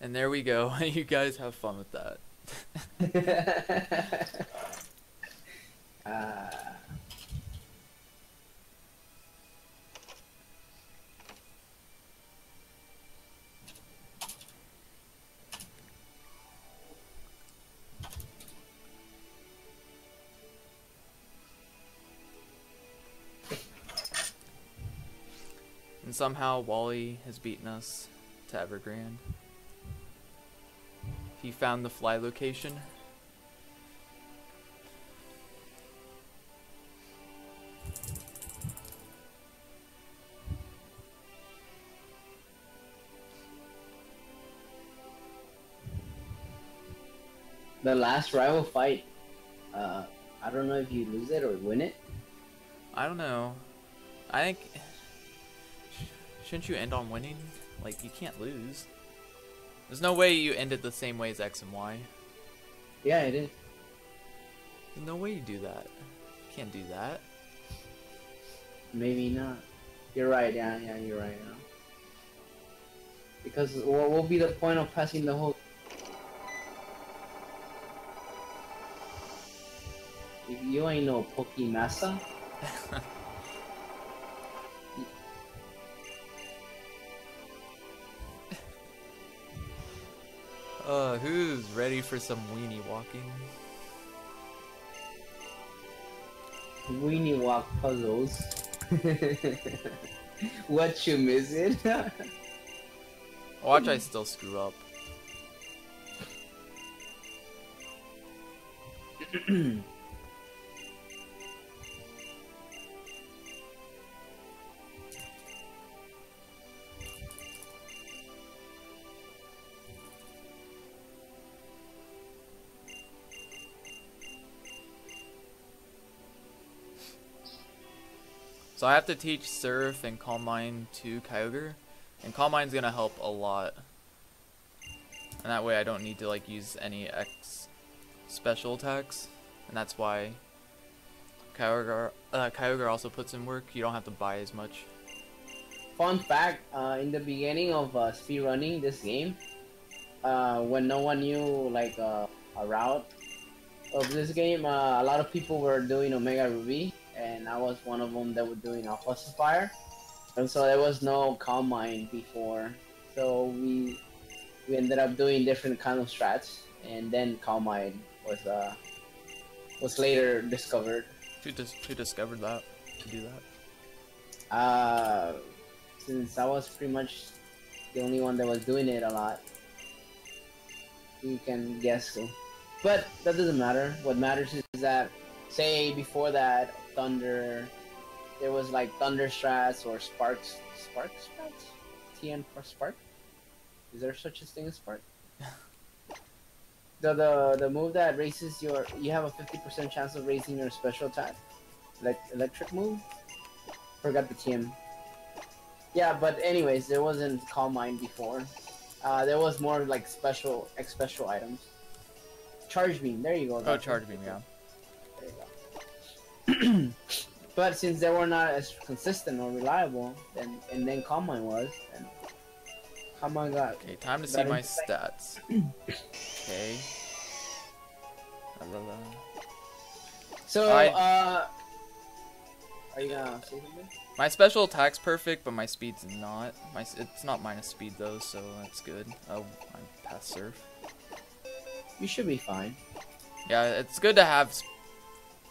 And there we go. You guys have fun with that. And somehow Wally has beaten us to Evergrande. He found the fly location. The last rival fight, I don't know if you lose it or win it. I don't know. I think... Shouldn't you end on winning? Like, you can't lose. There's no way you end it the same way as X and Y. Yeah, it is. There's no way you do that. You can't do that. Maybe not. You're right, yeah, you're right. Yeah. Because what will be the point of passing the whole... If you ain't no Pokemasta. Who's ready for some weenie walking? Weenie walk puzzles. What you miss it? Watch, I still screw up. So I have to teach Surf and Calm Mind to Kyogre, and Calm Mind's gonna help a lot. And that way I don't need to like use any X special attacks, and that's why Kyogre also puts in work. You don't have to buy as much. Fun fact, in the beginning of speedrunning this game, when no one knew like a route of this game, a lot of people were doing Omega Ruby, and I was one of them that were doing Sapphire, and so there was no Calm Mind before, so we ended up doing different kind of strats, and then Calm Mind was later discovered. Who discovered that? To do that? Since I was pretty much the only one that was doing it a lot, you can guess who. But that doesn't matter. What matters is that, say before that, Thunder, there was like Thunder strats or Spark strats? TN for Spark? Is there such a thing as Spark? The move that raises you have a 50% chance of raising your special attack. Electric move? Forgot the TM. Yeah, but anyways, there wasn't Calm Mind before. There was more like special items. Charge Beam, there you go. Oh, Charge Beam, yeah. There you go. But since they were not as consistent or reliable, and then Calm Mind was, and Calm Mind got. Okay, time to see my stats. Okay. So, are you gonna say something? My special attack's perfect, but my speed's not. It's not minus speed though, so that's good. Oh, I'm past Surf. You should be fine. Yeah, it's good to have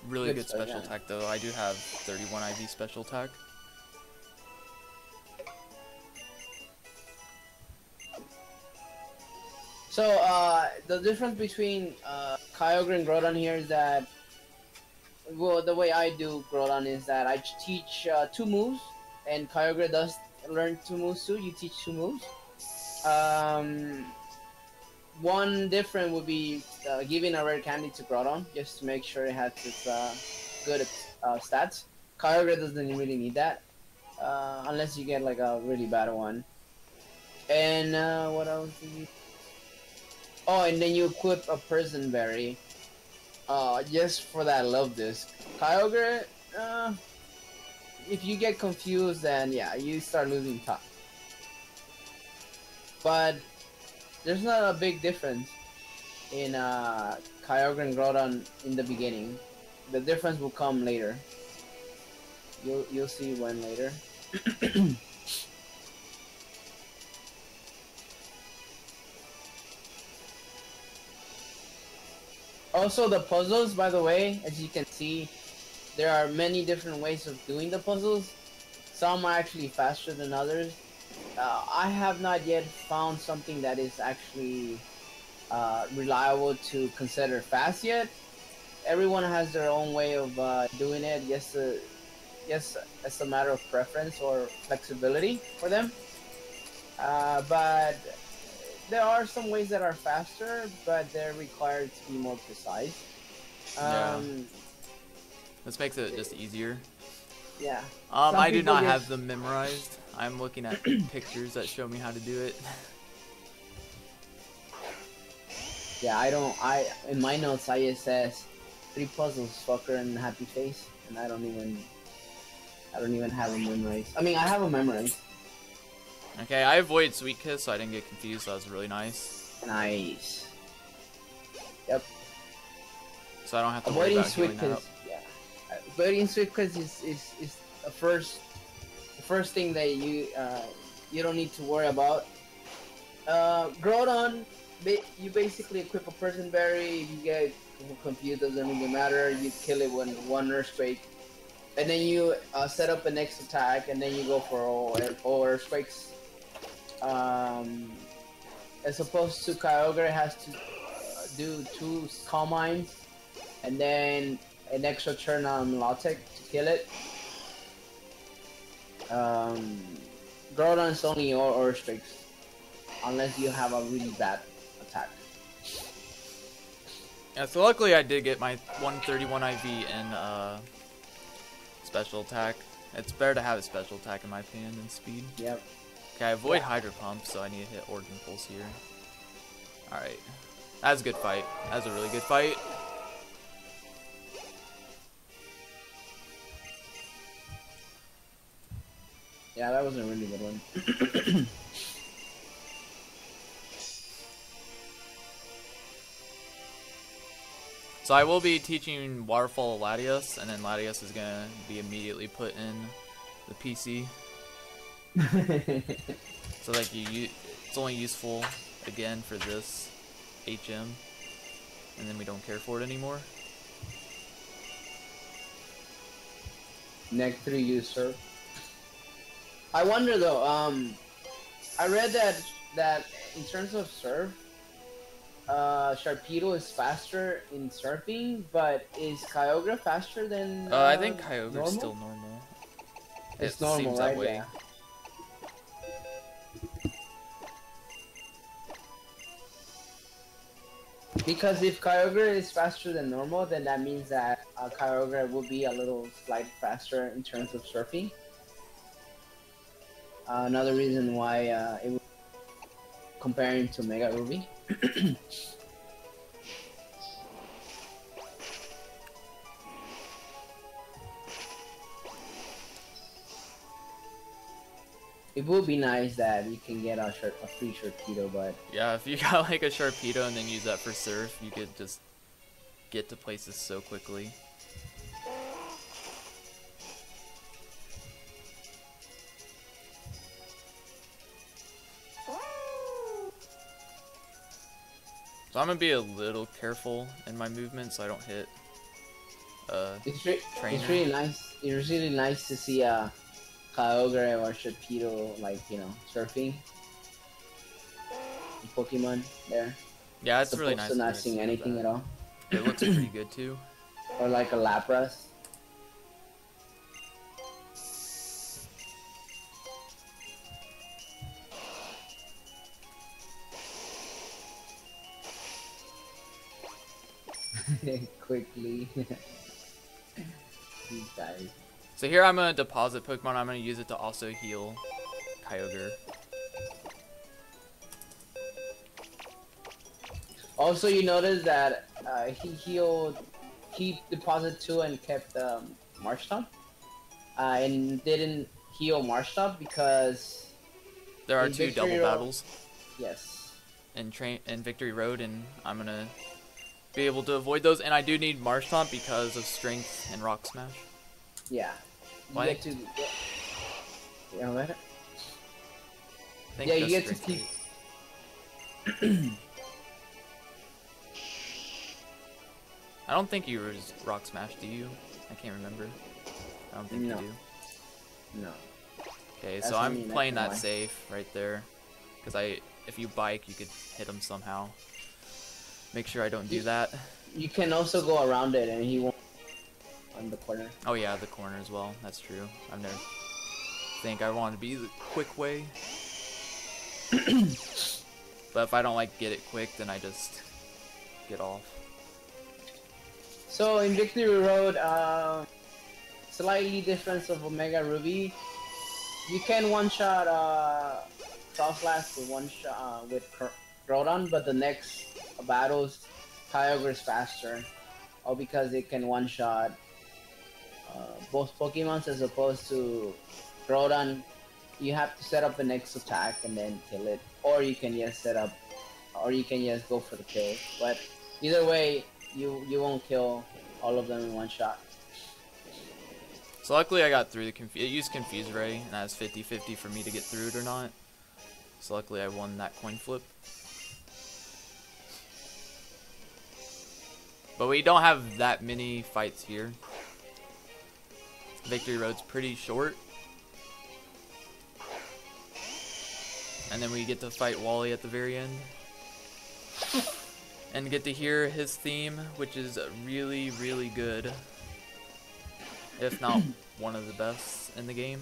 really good stuff, special yeah. attack though. I do have 31 IV special attack. So, the difference between Kyogre and Groudon here is that, well, the way I do Groudon is that I teach 2 moves, and Kyogre does learn 2 moves too. You teach 2 moves. One different would be giving a rare candy to Groudon, just to make sure it has its good stats. Kyogre doesn't really need that, unless you get like a really bad one. And what else do you... Oh, and then you equip a Prison Berry, just for that love disc. Kyogre, if you get confused, then yeah, you start losing time. But there's not a big difference in Kyogre and Groudon in the beginning. The difference will come later. You'll see when later. Also, the puzzles, by the way, as you can see, there are many different ways of doing the puzzles. Some are actually faster than others. I have not yet found something that is actually reliable to consider fast yet. Everyone has their own way of doing it. Yes, it's a matter of preference or flexibility for them. But there are some ways that are faster, but they're required to be more precise. Yeah. This makes it just easier. Yeah. I do not have them memorized. I'm looking at pictures that show me how to do it. Yeah, in my notes I just says 3 puzzles, fucker and happy face, and I don't even have them memorized. I mean, I have them memorized. Okay, I avoid Sweet Kiss, so I didn't get confused. So that was really nice. Nice. Yep. So I don't have to worry about healing that up. Yeah. Avoiding Sweet Kiss is the first thing that you don't need to worry about. Groudon, you basically equip a Prison Berry. You get confused, doesn't really matter. You kill it with one Earthquake, and then you set up a next attack, and then you go for all Earthquakes. As opposed to Kyogre has to do 2 Calm Minds, and then an extra turn on Latias to kill it. Groudon's only all Earthquakes, unless you have a really bad attack. Yeah, so luckily I did get my 131 IV in special attack. It's better to have a special attack in my opinion than speed. Yep. Okay, I avoid Hydro Pump, so I need to hit Origin Pulse here. Alright. That was a good fight. That was a really good fight. Yeah, that was a really good one. So I will be teaching Waterfall Latias, and then Latias is going to be immediately put in the PC. So like it's only useful again for this HM, and then we don't care for it anymore. Next 3 user. I wonder though. I read that in terms of surf, Sharpedo is faster in surfing, but is Kyogre faster than? I think Kyogre's normal? still normal. It's it normal, seems right? that way. Yeah. Because if Kyogre is faster than normal, then that means that Kyogre will be a little slight faster in terms of surfing. Another reason why it was comparing to Mega Ruby. It would be nice that you can get a free Sharpedo, but Yeah, if you got like a Sharpedo and then use that for surf, you could just get to places so quickly. So I'm gonna be a little careful in my movement so I don't hit trainer. it's really nice. It's really nice to see Kyogre or Sharpedo, like, you know, surfing Pokemon there. Yeah, it's really nice. To not seeing anything at all. It looks pretty good too. Or like a Lapras. Quickly. These guys. So here I'm gonna deposit Pokemon. I'm gonna use it to also heal Kyogre. Also, you notice that he deposited 2 and kept Marshtomp, and didn't heal Marshtomp because There are in 2 double Victory Road- battles Yes. in Victory Road, and I'm gonna be able to avoid those. And I do need Marshtomp because of Strength and Rock Smash. Yeah. You Why? get to. Yeah, what? I think Yeah, you just get to Strength keep. I don't think you use Rock Smash, do you? I can't remember. I don't think No. you do. No. Okay, That's so what I I'm mean, playing that's that why. safe right there. Because if you bike, you could hit him somehow. Make sure I don't do that. You can also go around it, and he won't on the corner. Oh yeah, the corner as well. That's true. I've never think I want to be the quick way. But if I don't like get it quick, then I just get off. So in Victory Road, slightly difference of Omega Ruby. You can one-shot Frostlass with one-shot with Groudon, but the next battles, Kyogre is faster. All because it can one-shot both Pokemons, as opposed to Groudon. You have to set up the next attack and then kill it, or you can just go for the kill. But either way, you won't kill all of them in one shot. So luckily I got through the it used Confuse Ray, and that was 50-50 for me to get through it or not. So luckily I won that coin flip. But we don't have that many fights here. Victory Road's pretty short. And then we get to fight Wally at the very end. And get to hear his theme, which is really, really good. If not one of the best in the game.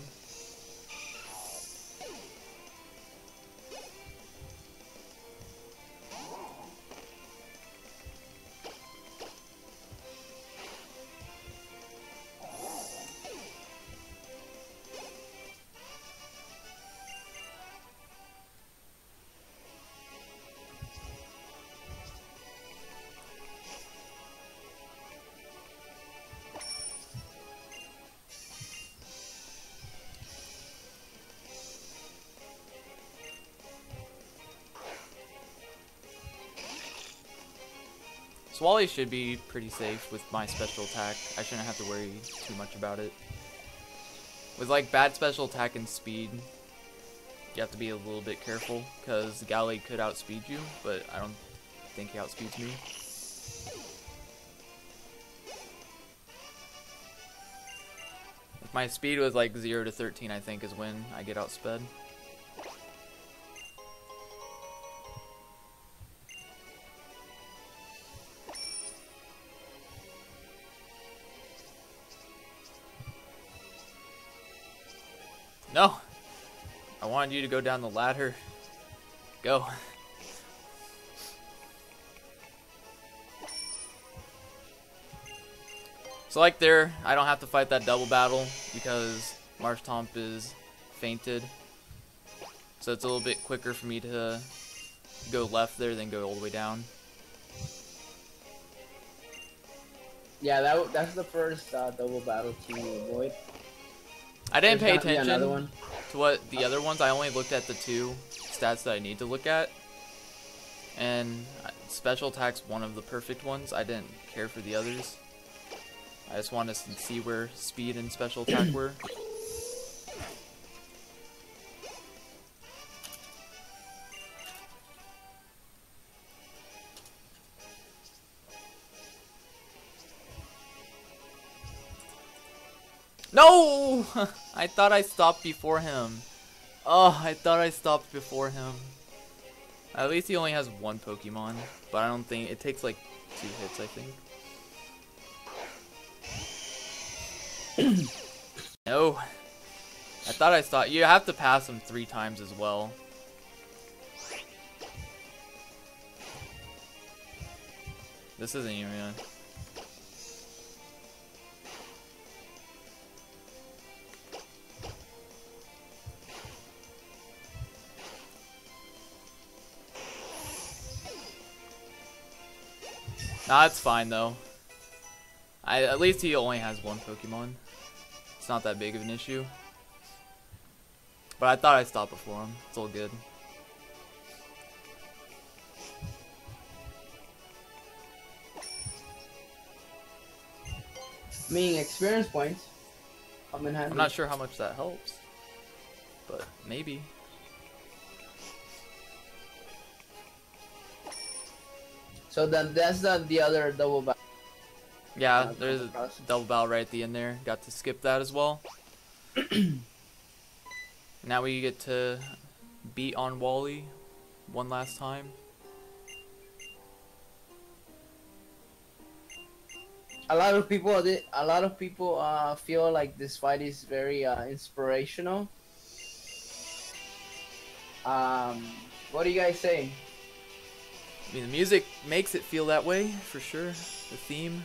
Wally should be pretty safe with my special attack. I shouldn't have to worry too much about it. With like bad special attack and speed, you have to be a little bit careful because Gallade could outspeed you, but I don't think he outspeeds me. If my speed was like 0 to 13, I think is when I get outsped. No! I wanted you to go down the ladder. Go. So like there, I don't have to fight that double battle because Marshtomp is fainted. So it's a little bit quicker for me to go left there than go all the way down. Yeah, that's the first double battle to avoid. I didn't pay There's attention another one. to what the other ones. I only looked at the 2 stats that I need to look at. And special attack's one of the perfect ones. I didn't care for the others. I just wanted to see where speed and special attack were. No! I thought I stopped before him. Oh, I thought I stopped before him. At least he only has 1 Pokemon, but I don't think it takes like 2 hits, I think. No. I thought I stopped. You have to pass him 3 times as well. This isn't even gonna... Nah, it's fine though. At least he only has 1 Pokemon. It's not that big of an issue. But I thought I stopped before him. It's all good. Meaning experience points come in handy. I'm not sure how much that helps, but maybe. So then that's the other double battle. Yeah, there's a double battle right at the end there. Got to skip that as well. Now we get to beat on Wally one last time. A lot of people feel like this fight is very inspirational. What do you guys say? I mean, the music makes it feel that way, for sure. The theme.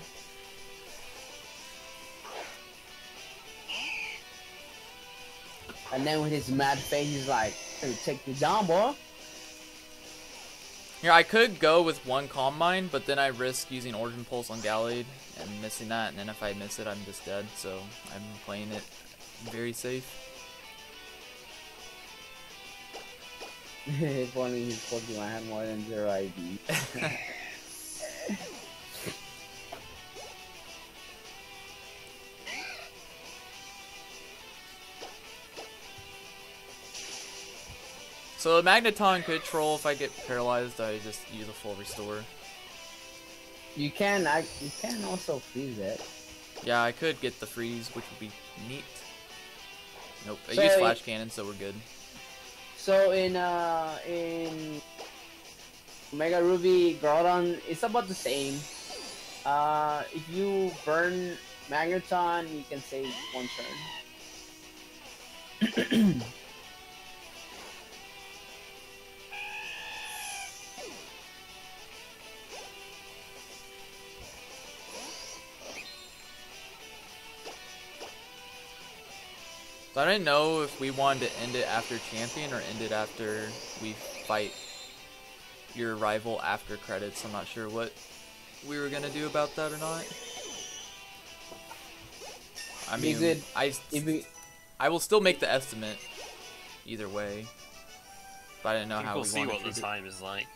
And then with his mad face, he's like, "Hey, take me down, boy." Here, I could go with 1 Calm Mind, but then I risk using Origin Pulse on Gallade and missing that, and then if I miss it, I'm just dead, so I'm playing it very safe. If only his Pokemon had more than 0 ID. So the Magneton could troll if I get paralyzed. I just use a full restore. You can also freeze it. Yeah, I could get the freeze, which would be neat. Nope, I So use flash cannon, so we're good. So in Mega Ruby Groudon, it's about the same. If you burn Magneton, you can save one turn. So I didn't know if we wanted to end it after champion or end it after we fight your rival after credits. I'm not sure what we were gonna do about that or not. I mean, I will still make the estimate either way, but I didn't know how we We'll see want what to the time is like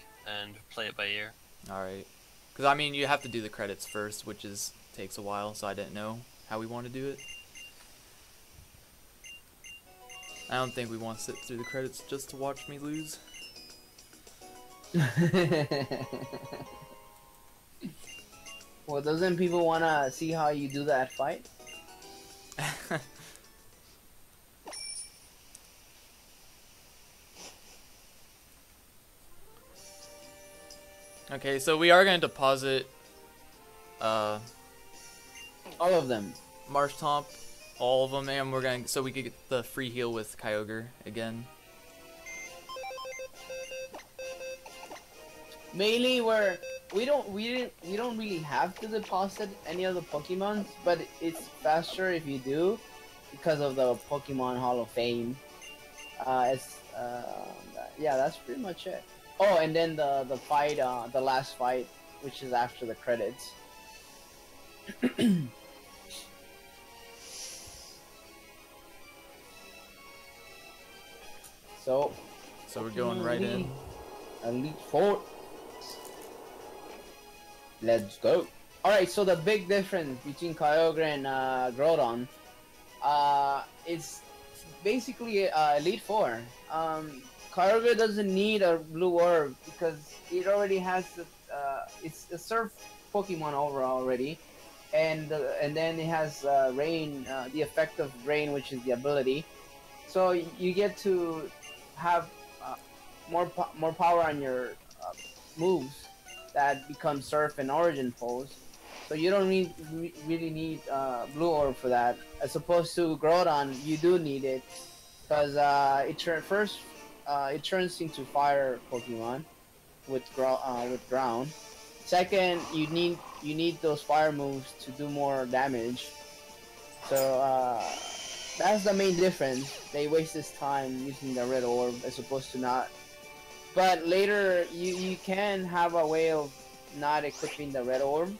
and play it by ear. All right, because I mean, you have to do the credits first, which takes a while, so I didn't know how we want to do it. I don't think we want to sit through the credits just to watch me lose. Well, doesn't people want to see how you do that fight? Okay, so we are going to deposit all of them. Marshtomp, all of them, and we're going so we could get the free heal with Kyogre again. Mainly where we don't really have to deposit any of the Pokemons, but it's faster if you do because of the Pokemon Hall of Fame. Yeah, that's pretty much it. Oh, and then the fight, the last fight, which is after the credits. So we're going right in. Elite Four. Let's go. Alright, so the big difference between Kyogre and Groudon is basically Elite Four. Kyogre doesn't need a blue orb because it already has the it's a surf Pokemon overall already, and then it has rain, the effect of rain, which is the ability. So you get to have more power on your moves that become surf and origin pose. So you don't really need blue orb for that. As opposed to Groudon, you do need it because it turns into fire Pokemon with ground. Second, you need those fire moves to do more damage. So that's the main difference. They waste this time using the red orb as opposed to not. But later, you can have a way of not equipping the red orb,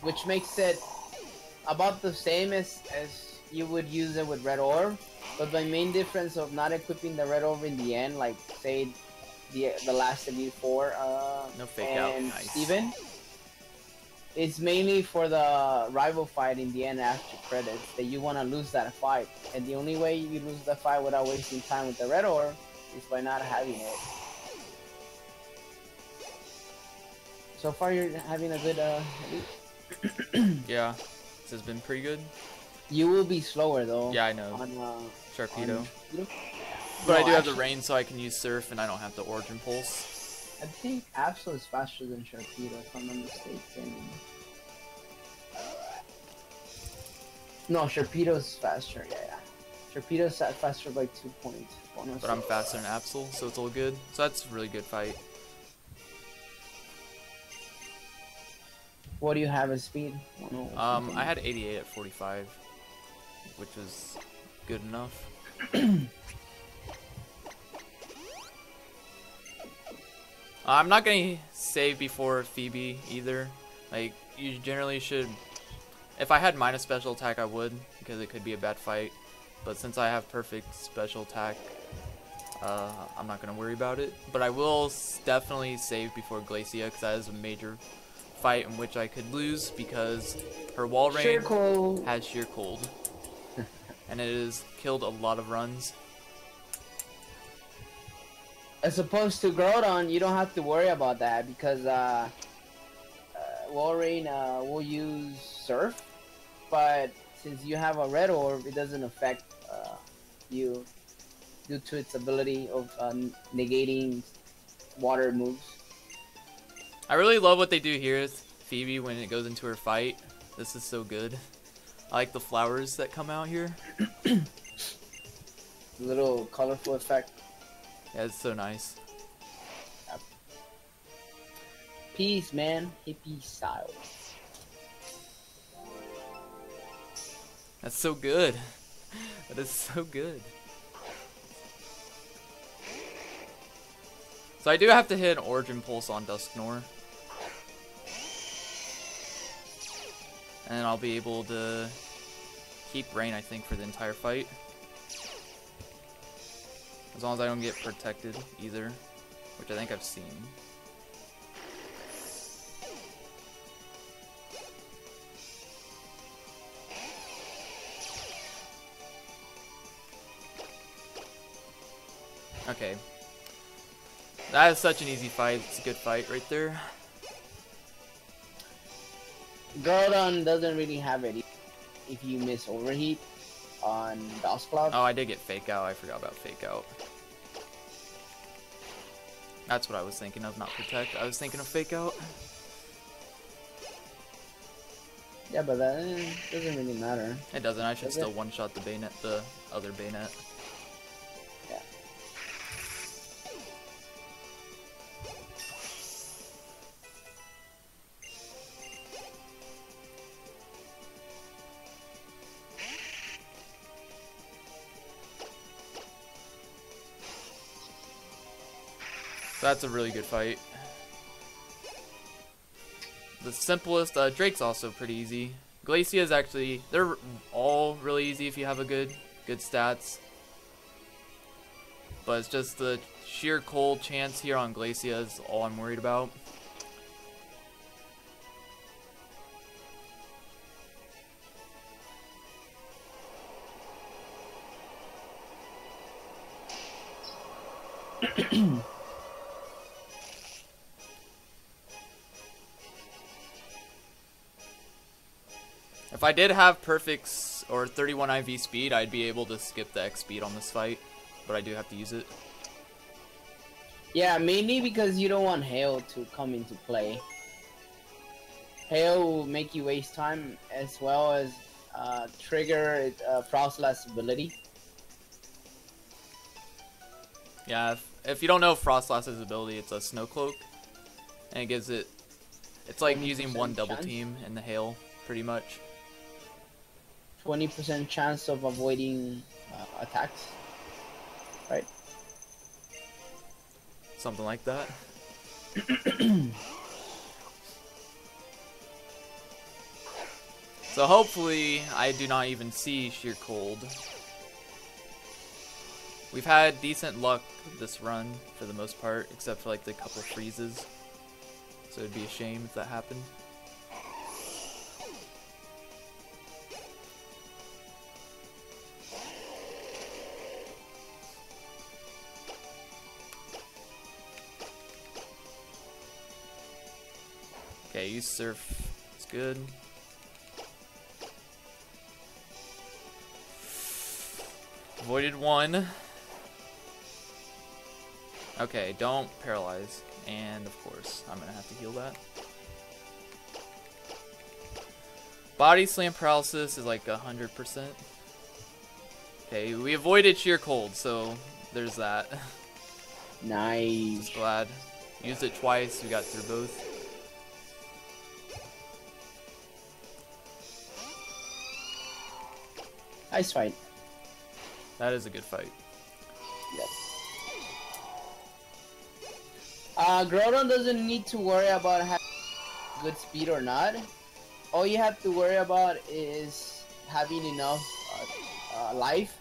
which makes it about the same as you would use it with red orb. But the main difference of not equipping the red orb in the end, like say the last Elite Four, no fake out, nice. Steven, it's mainly for the rival fight in the end after credits that you want to lose that fight, and the only way you lose the fight without wasting time with the red orb is by not having it. So far, you're having a good Yeah, this has been pretty good. You will be slower though. Yeah, I know. On Sharpedo. But But I do have the rain, so I can use Surf, and I don't have the Origin Pulse. I think Absol is faster than Sharpedo, if I'm not mistaken. No, Sharpedo's faster, yeah. Sharpedo's faster by 2 points. But I'm faster than Absol, so it's all good. So that's a really good fight. What do you have as speed? I had 88 at 45, which was good enough. I'm not gonna save before Phoebe either. Like, you generally should. If I had minus special attack, I would, because it could be a bad fight. But since I have perfect special attack, I'm not gonna worry about it. But I will definitely save before Glacia, because that is a major fight in which I could lose, because her wall rain has sheer cold. And it has killed a lot of runs. As opposed to Groudon, you don't have to worry about that because Walrein will use Surf, but since you have a Red Orb, it doesn't affect you due to its ability of negating water moves. I really love what they do here with Phoebe when it goes into her fight. This is so good. I like the flowers that come out here. Little colorful effect. Yeah, it's so nice. Yep. Peace, man. Hippie style. That's so good. That is so good. So I do have to hit an Origin Pulse on Dusknoir. And then I'll be able to keep Rain, I think, for the entire fight. As long as I don't get protected either, which I think I've seen. Okay. That is such an easy fight. It's a good fight right there. Groudon doesn't really have it if you miss Overheat on Duscloud. Oh, I did get Fake Out. I forgot about Fake Out. That's what I was thinking of, not Protect. I was thinking of Fake Out. Yeah, but that doesn't really matter. It doesn't. I should still one-shot the Bayonet, the other Bayonet. Yeah. So that's a really good fight. The simplest, Drake's also pretty easy. Glacia is actually, they're all really easy if you have a good stats. But it's just the sheer cold chance here on Glacia is all I'm worried about. If I did have perfects or 31 IV speed, I'd be able to skip the X speed on this fight, but I do have to use it. Yeah, mainly because you don't want Hail to come into play. Hail will make you waste time as well as trigger Frostlass ability. Yeah, if you don't know Frostlass's ability, it's a Snow Cloak, and it gives it, it's like using one double team in the Hail, pretty much. 20% chance of avoiding attacks, right? Something like that. So hopefully I do not even see Sheer Cold. We've had decent luck this run for the most part, except for like the couple freezes. So it'd be a shame if that happened. Okay, use Surf. It's good. Avoided one. Okay, don't paralyze. And of course, I'm gonna have to heal that. Body Slam paralysis is like 100%. Okay, we avoided Sheer Cold, so there's that. Nice. Just glad. Used it twice, we got through both. Nice fight. That is a good fight. Yep. Groudon doesn't need to worry about having good speed or not. All you have to worry about is having enough life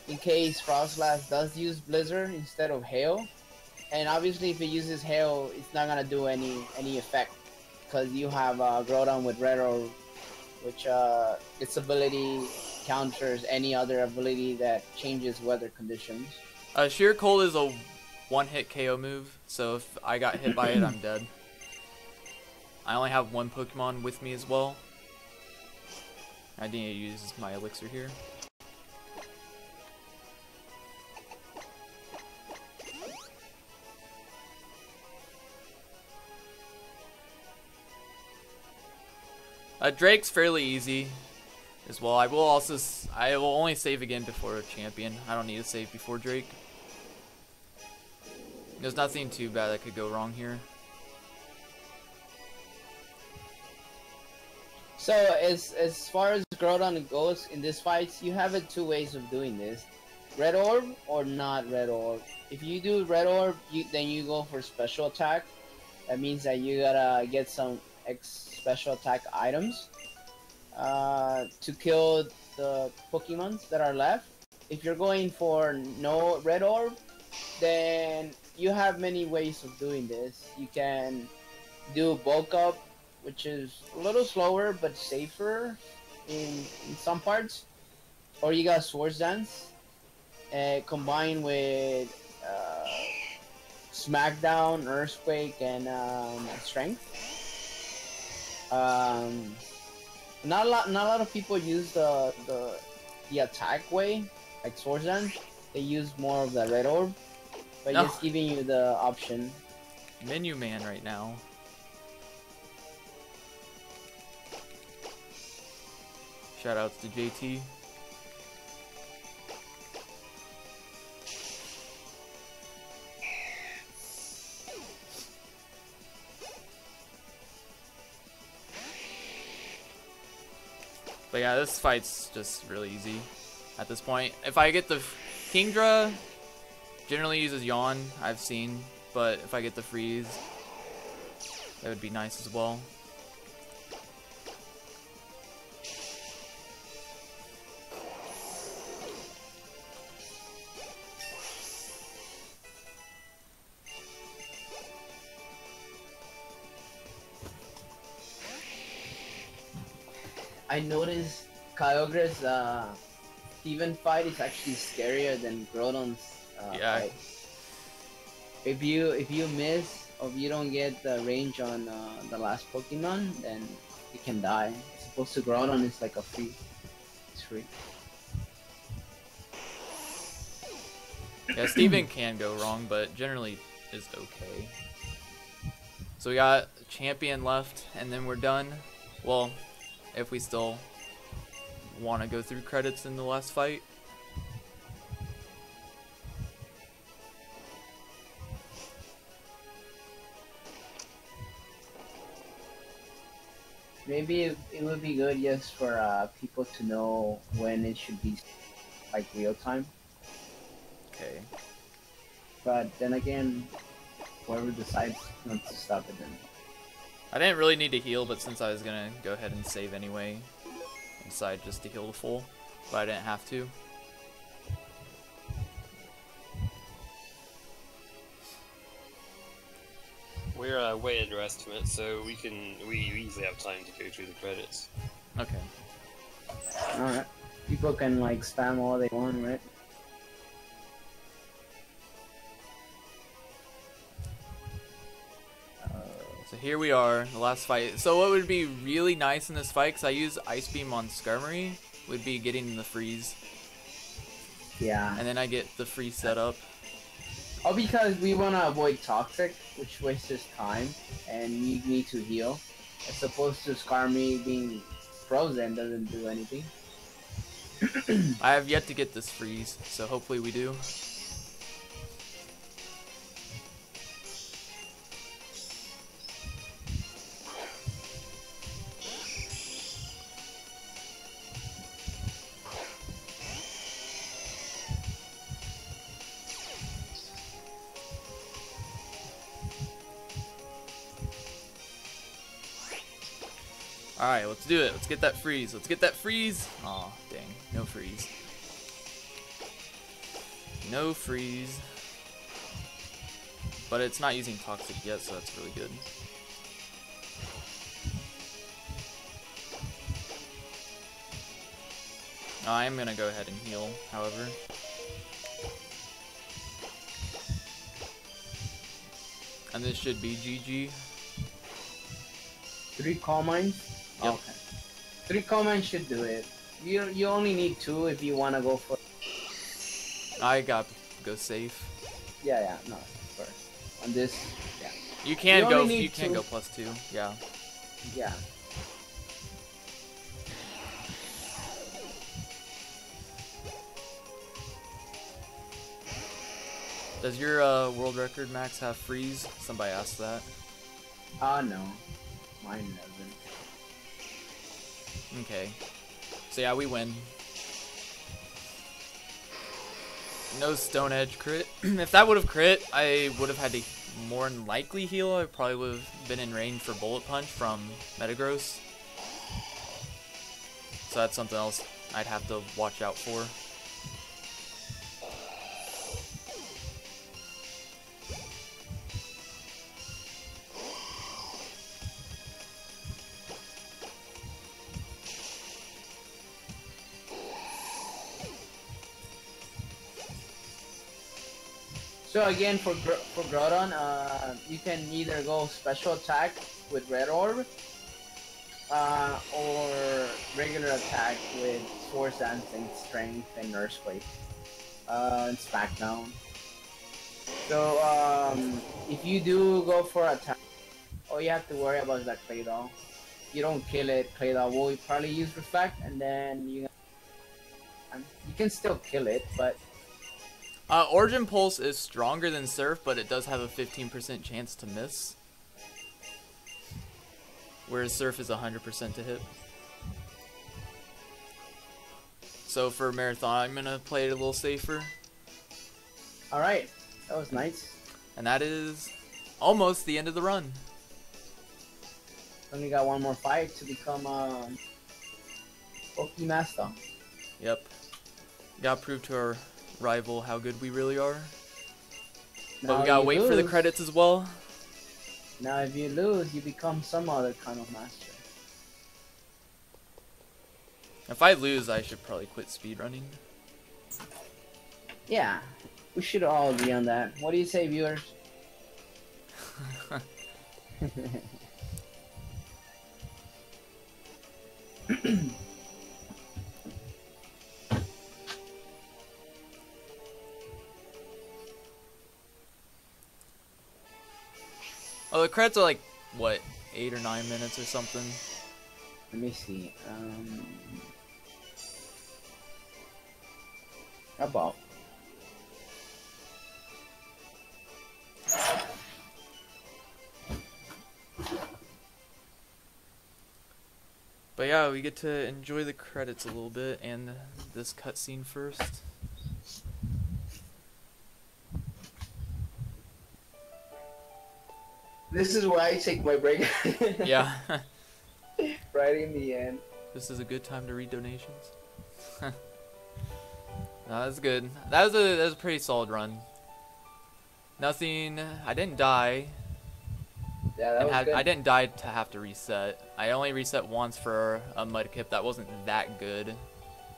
in case Frostlass does use Blizzard instead of Hail. And obviously if it uses Hail, it's not gonna do any effect because you have Groudon with Red Orb, which its ability counters any other ability that changes weather conditions. Sheer Cold is a one-hit KO move, so if I got hit by it, I'm dead. I only have one Pokemon with me as well. I need to use my elixir here. Drake's fairly easy as well. I will only save again before a champion. I don't need to save before Drake. There's nothing too bad that could go wrong here. So as far as Groudon goes in this fight, you have it two ways of doing this: red orb or not red orb. If you do red orb, then you go for special attack. That means that you gotta get some special attack items to kill the Pokemons that are left. If you're going for no red orb, then you have many ways of doing this. You can do bulk up, which is a little slower but safer in some parts, or you got Swords Dance combined with Smackdown, Earthquake, and Strength. Not a lot of people use the attack way, like Swords Dance. They use more of the red orb, but No. just giving you the option. Menu man right now. Shoutouts to JT. But yeah, this fight's just really easy at this point. If I get the Kingdra, generally uses Yawn, I've seen, but if I get the freeze, that would be nice as well. I noticed Kyogre's Steven fight is actually scarier than Groudon's Yeah. fight. If you miss or if you don't get the range on the last Pokemon, then you can die. As opposed to Groudon, it's like it's free. Yeah, Steven can go wrong, but generally is okay. So we got a champion left, and then we're done. Well, if we still want to go through credits in the last fight. Maybe it would be good just for people to know when it should be like real time. Okay. But then again, whoever decides not to stop it, then. I didn't really need to heal, but since I was gonna go ahead and save anyway, I decided just to heal the full, but I didn't have to. We're way underestimated, so we easily have time to go through the credits. Okay. Alright. People can like spam all they want, right? So here we are, the last fight. So what would be really nice in this fight, because I use Ice Beam on Skarmory, would be getting the freeze. Yeah. And then I get the freeze set up. Oh, because we want to avoid Toxic, which wastes time, and you need to heal. As opposed to Skarmory being frozen doesn't do anything. I have yet to get this freeze, so hopefully we do. Alright, let's do it. Let's get that freeze. Let's get that freeze. Aw, dang. No freeze. No freeze. But it's not using Toxic yet, so that's really good. I'm gonna go ahead and heal, however. And this should be GG. 3 coal mines? Yep. Okay. 3 coal mines should do it. You only need 2 if you want to go for... I got to go safe. Yeah, no, first. On this, yeah. You can You go. only need You can 2. go +2. Yeah. Yeah. Does your world record max have freeze? Somebody asked that. No. Mine doesn't. Okay. So yeah, we win. No Stone Edge crit. If that would have crit, I would have had to more than likely heal. I probably would have been in range for Bullet Punch from Metagross. So that's something else I'd have to watch out for. So again, for Groudon, you can either go special attack with Red Orb, or regular attack with Force Dance and Strength and Earthquake, and Smackdown. So if you do go for attack, all you have to worry about is that Claydol. You don't kill it, Claydol will probably use Reflect, and then you can still kill it, but Origin Pulse is stronger than Surf, but it does have a 15% chance to miss. Whereas Surf is 100% to hit. So for Marathon, I'm going to play it a little safer. alright, that was nice. And that is almost the end of the run. Only got one more fight to become Pokemaster. Yep. Gotta prove to our rival how good we really are. But we gotta wait for the credits as well. Now if you lose, you become some other kind of master. If I lose, I should probably quit speedrunning. Yeah, we should all agree on that. What do you say, viewers? Oh, the credits are like, what, 8 or 9 minutes or something? Let me see. About. But yeah, we get to enjoy the credits a little bit and this cutscene first. This is where I take my break. Yeah. Right in the end. This is a good time to read donations. No, that's good. That was a pretty solid run. Nothing. I didn't die. Yeah, that was good. I didn't die to have to reset. I only reset once for a Mudkip that wasn't that good,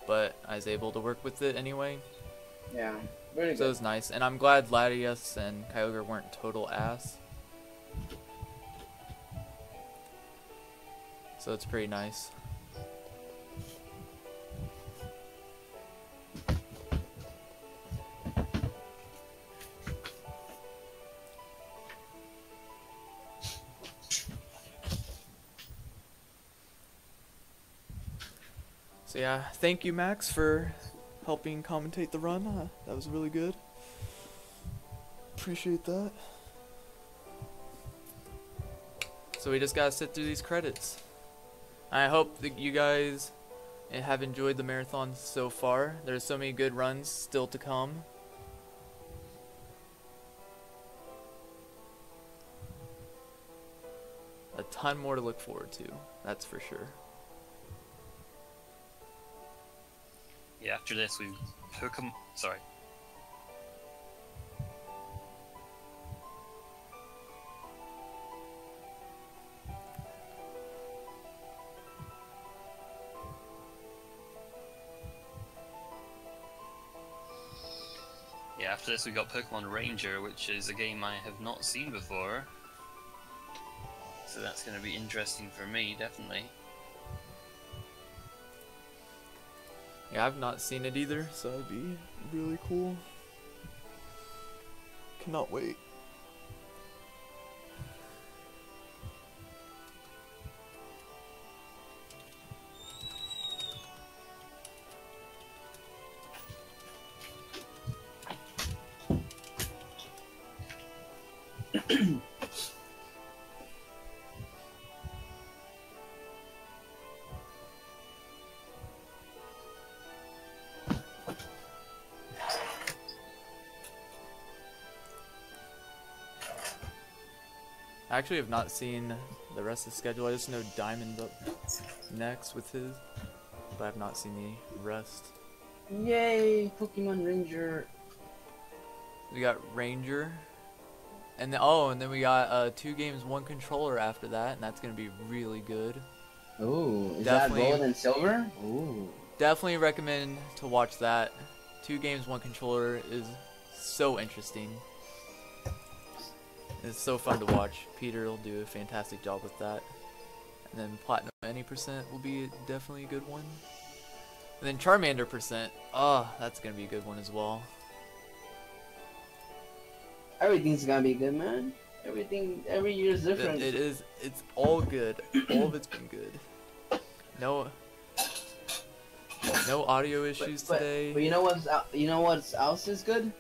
but I was able to work with it anyway. Yeah, really good. So it was nice, and I'm glad Latias and Kyogre weren't total ass. So it's pretty nice. So yeah, thank you Max for helping commentate the run. That was really good. Appreciate that. So we just gotta sit through these credits. I hope that you guys have enjoyed the marathon so far. There's so many good runs still to come. A ton more to look forward to, that's for sure. Yeah, after this we Pokémon. Sorry. Yeah, after this we got Pokemon Ranger, which is a game I have not seen before. So that's going to be interesting for me, definitely. Yeah, I've not seen it either, so it'd be really cool. Cannot wait. I actually have not seen the rest of the schedule. I just know Diamond's up next with his, but I've not seen the rest. Yay, Pokemon Ranger. We got Ranger, and then we got 2 games, 1 controller after that, and that's gonna be really good. Ooh, is Definitely. that gold and silver? Ooh. Definitely recommend to watch that. 2 games, 1 controller is so interesting. It's so fun to watch. Peter will do a fantastic job with that. And then Platinum any percent will be definitely a good one. And then Charmander percent. Oh, that's gonna be a good one as well. Everything's gonna be good, man. Every year is different. It is. It's all good. All of it's been good. No audio issues today. But you know what else is good?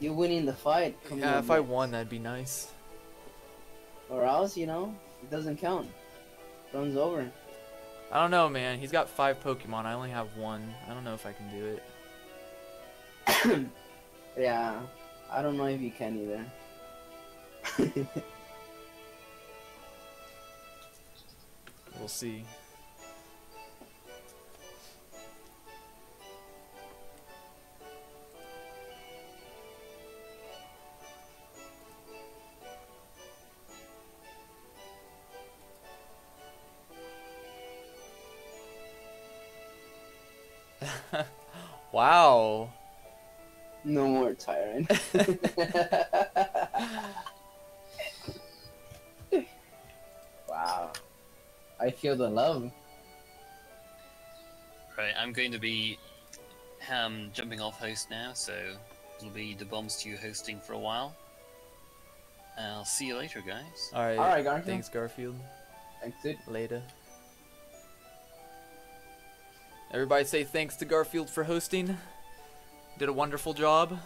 You winning the fight. Yeah, if I won, that'd be nice. Or else, it doesn't count. Runs over. I don't know, man. He's got 5 Pokemon. I only have 1. I don't know if I can do it. Yeah, I don't know if you can either. We'll see. Wow. No more Tyrant. Wow. I feel the love. Right, I'm going to be jumping off host now, so it'll be the Bomb Stew hosting for a while. I'll see you later, guys. Alright, Garfield. thanks, Garfield. Thanks, dude. Later. Everybody say thanks to Garfield for hosting. Did a wonderful job.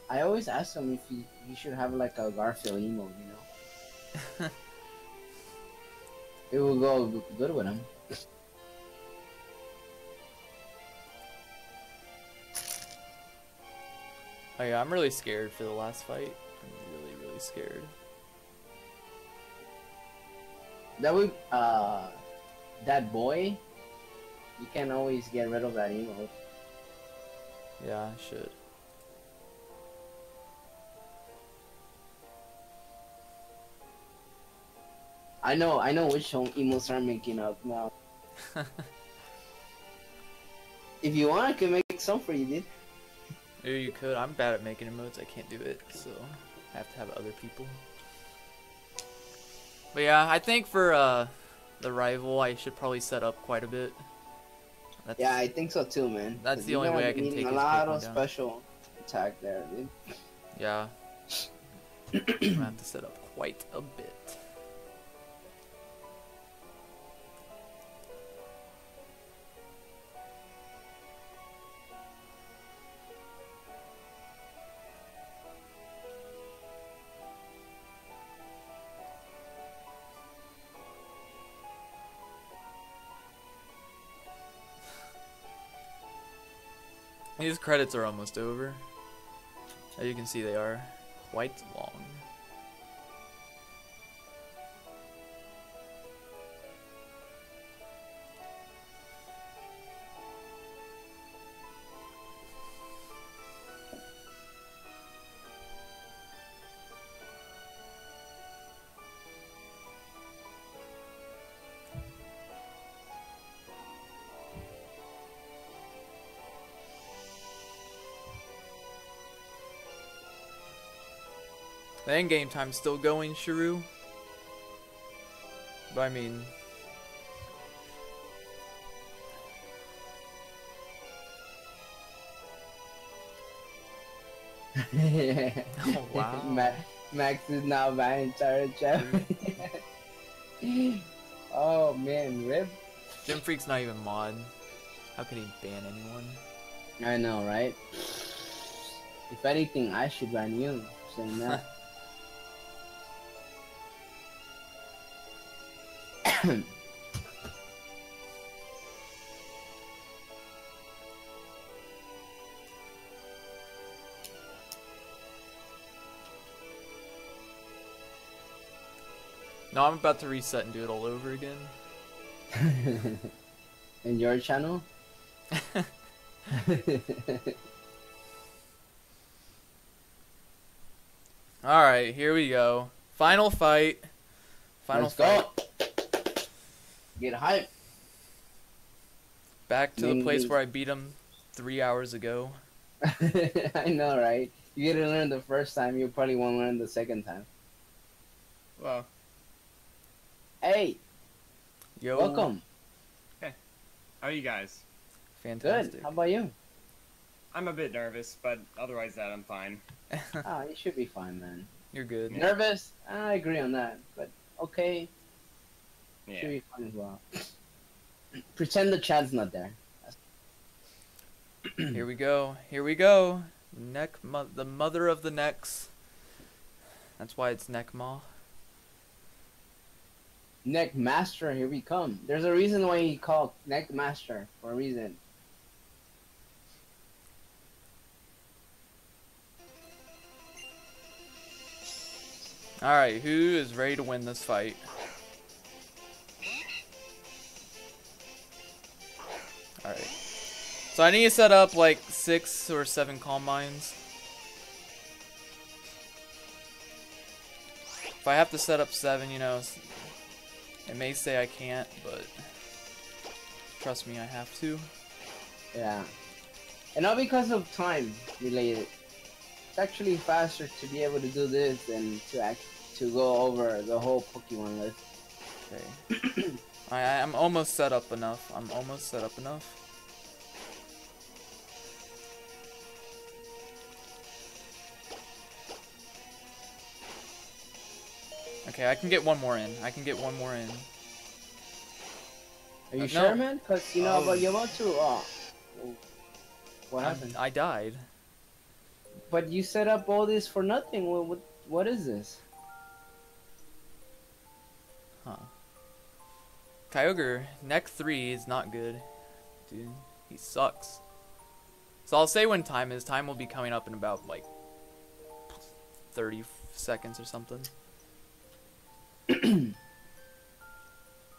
I always ask him if he should have like a Garfield emote, It will go good with him. Oh yeah, I'm really scared for the last fight. I'm really, really scared. That would, that boy, you can always get rid of that emote. Yeah, I should. I know which emotes are making up now. If you want, I can make some for you, dude. Maybe you could. I'm bad at making emotes. I can't do it, so I have to have other people. But yeah, I think for the rival, I should probably set up quite a bit. Yeah, I think so too, man. That's the only way I can take his a lot Pokemon of down. special attack there, dude. Yeah. I'm gonna have to set up quite a bit. These credits are almost over. As you can see, they are quite long. The end game time's still going, Shrew. But I mean, oh wow. Max is now banning Tyrant champion. Oh man, rip. Gym Freak's not even mod. How could he ban anyone? I know, right? If anything, I should ban you. Saying that. No, I'm about to reset and do it all over again. In your channel? Alright, here we go. Final fight. Let's go. Get hype. Back to the place where I beat him 3 hours ago. I know, right? You didn't learn the first time, you probably won't learn the second time. Well. Hey. Yo. Welcome. Hey. How are you guys? Fantastic. Good. How about you? I'm a bit nervous, but otherwise that I'm fine. Oh, you should be fine, man. You're good. Yeah. Nervous? I agree on that, but okay. Yeah. Should be fine as well. Pretend the chat's not there. Here we go. Here we go. The mother of the necks. That's why it's Neckmaw. Neck Master, here we come. There's a reason why he called Neck Master, for a reason. Alright, who is ready to win this fight? Alright. So I need to set up like 6 or 7 Calm Minds. If I have to set up 7, you know, it may say I can't, but trust me, I have to. Yeah. And not because of time related. It's actually faster to be able to do this than to go over the whole Pokemon list. Okay. I'm almost set up enough. I'm almost set up enough. Okay, I can get one more in. I can get one more in. Are you No. sure, man? Because, you know, but you want to... what happened? I died. But you set up all this for nothing. What is this? Huh. Kyogre, neck 3 is not good. Dude, he sucks. So I'll say when time is. Time will be coming up in about, like, 30 seconds or something.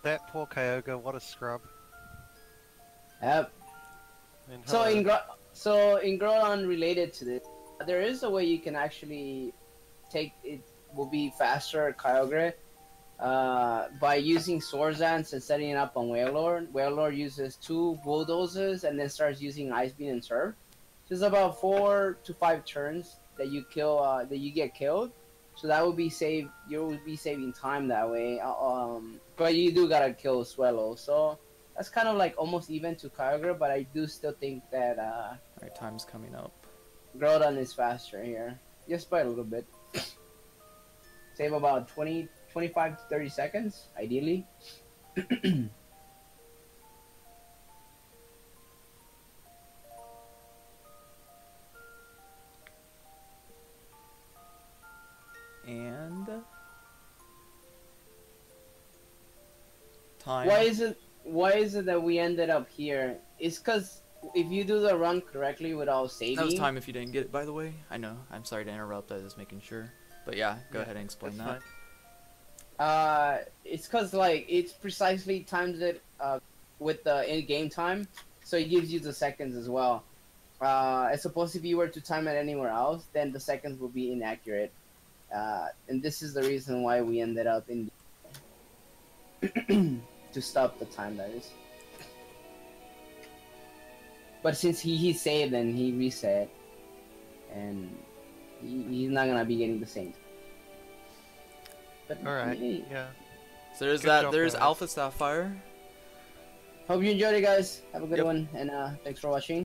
That poor Kyogre, what a scrub. Yep. And So hello. in Groudon related to this, there is a way you can actually take it will be faster Kyogre by using Swords Dance and setting it up on Wailord. Wailord uses 2 Bulldozers and then starts using Ice Beam and Surf. Just about 4 to 5 turns that you kill that you get killed. So that would be saved. You would be saving time that way. But you do gotta kill Swellow. So that's kind of like almost even to Kyogre. But I do still think that Alright, time's coming up. Groudon is faster here, just by a little bit. Save about 25 to 30 seconds, ideally. And time. Why is it that we ended up here? It's because if you do the run correctly without saving. That was time if you didn't get it, by the way. I know. I'm sorry to interrupt. I was just making sure. But yeah, go ahead and explain that. It's because like it's precisely times it with the in-game time, so it gives you the seconds as well. As opposed if you were to time it anywhere else, then the seconds will be inaccurate. And this is the reason why we ended up in to stop the time, that is. But since he saved and he reset, and he's not gonna be getting the same. But Alright, hey, yeah. So there's Good that. job, There's guys. Alpha Sapphire. hope you enjoyed it, guys. Have a good Yep. one, and thanks for watching.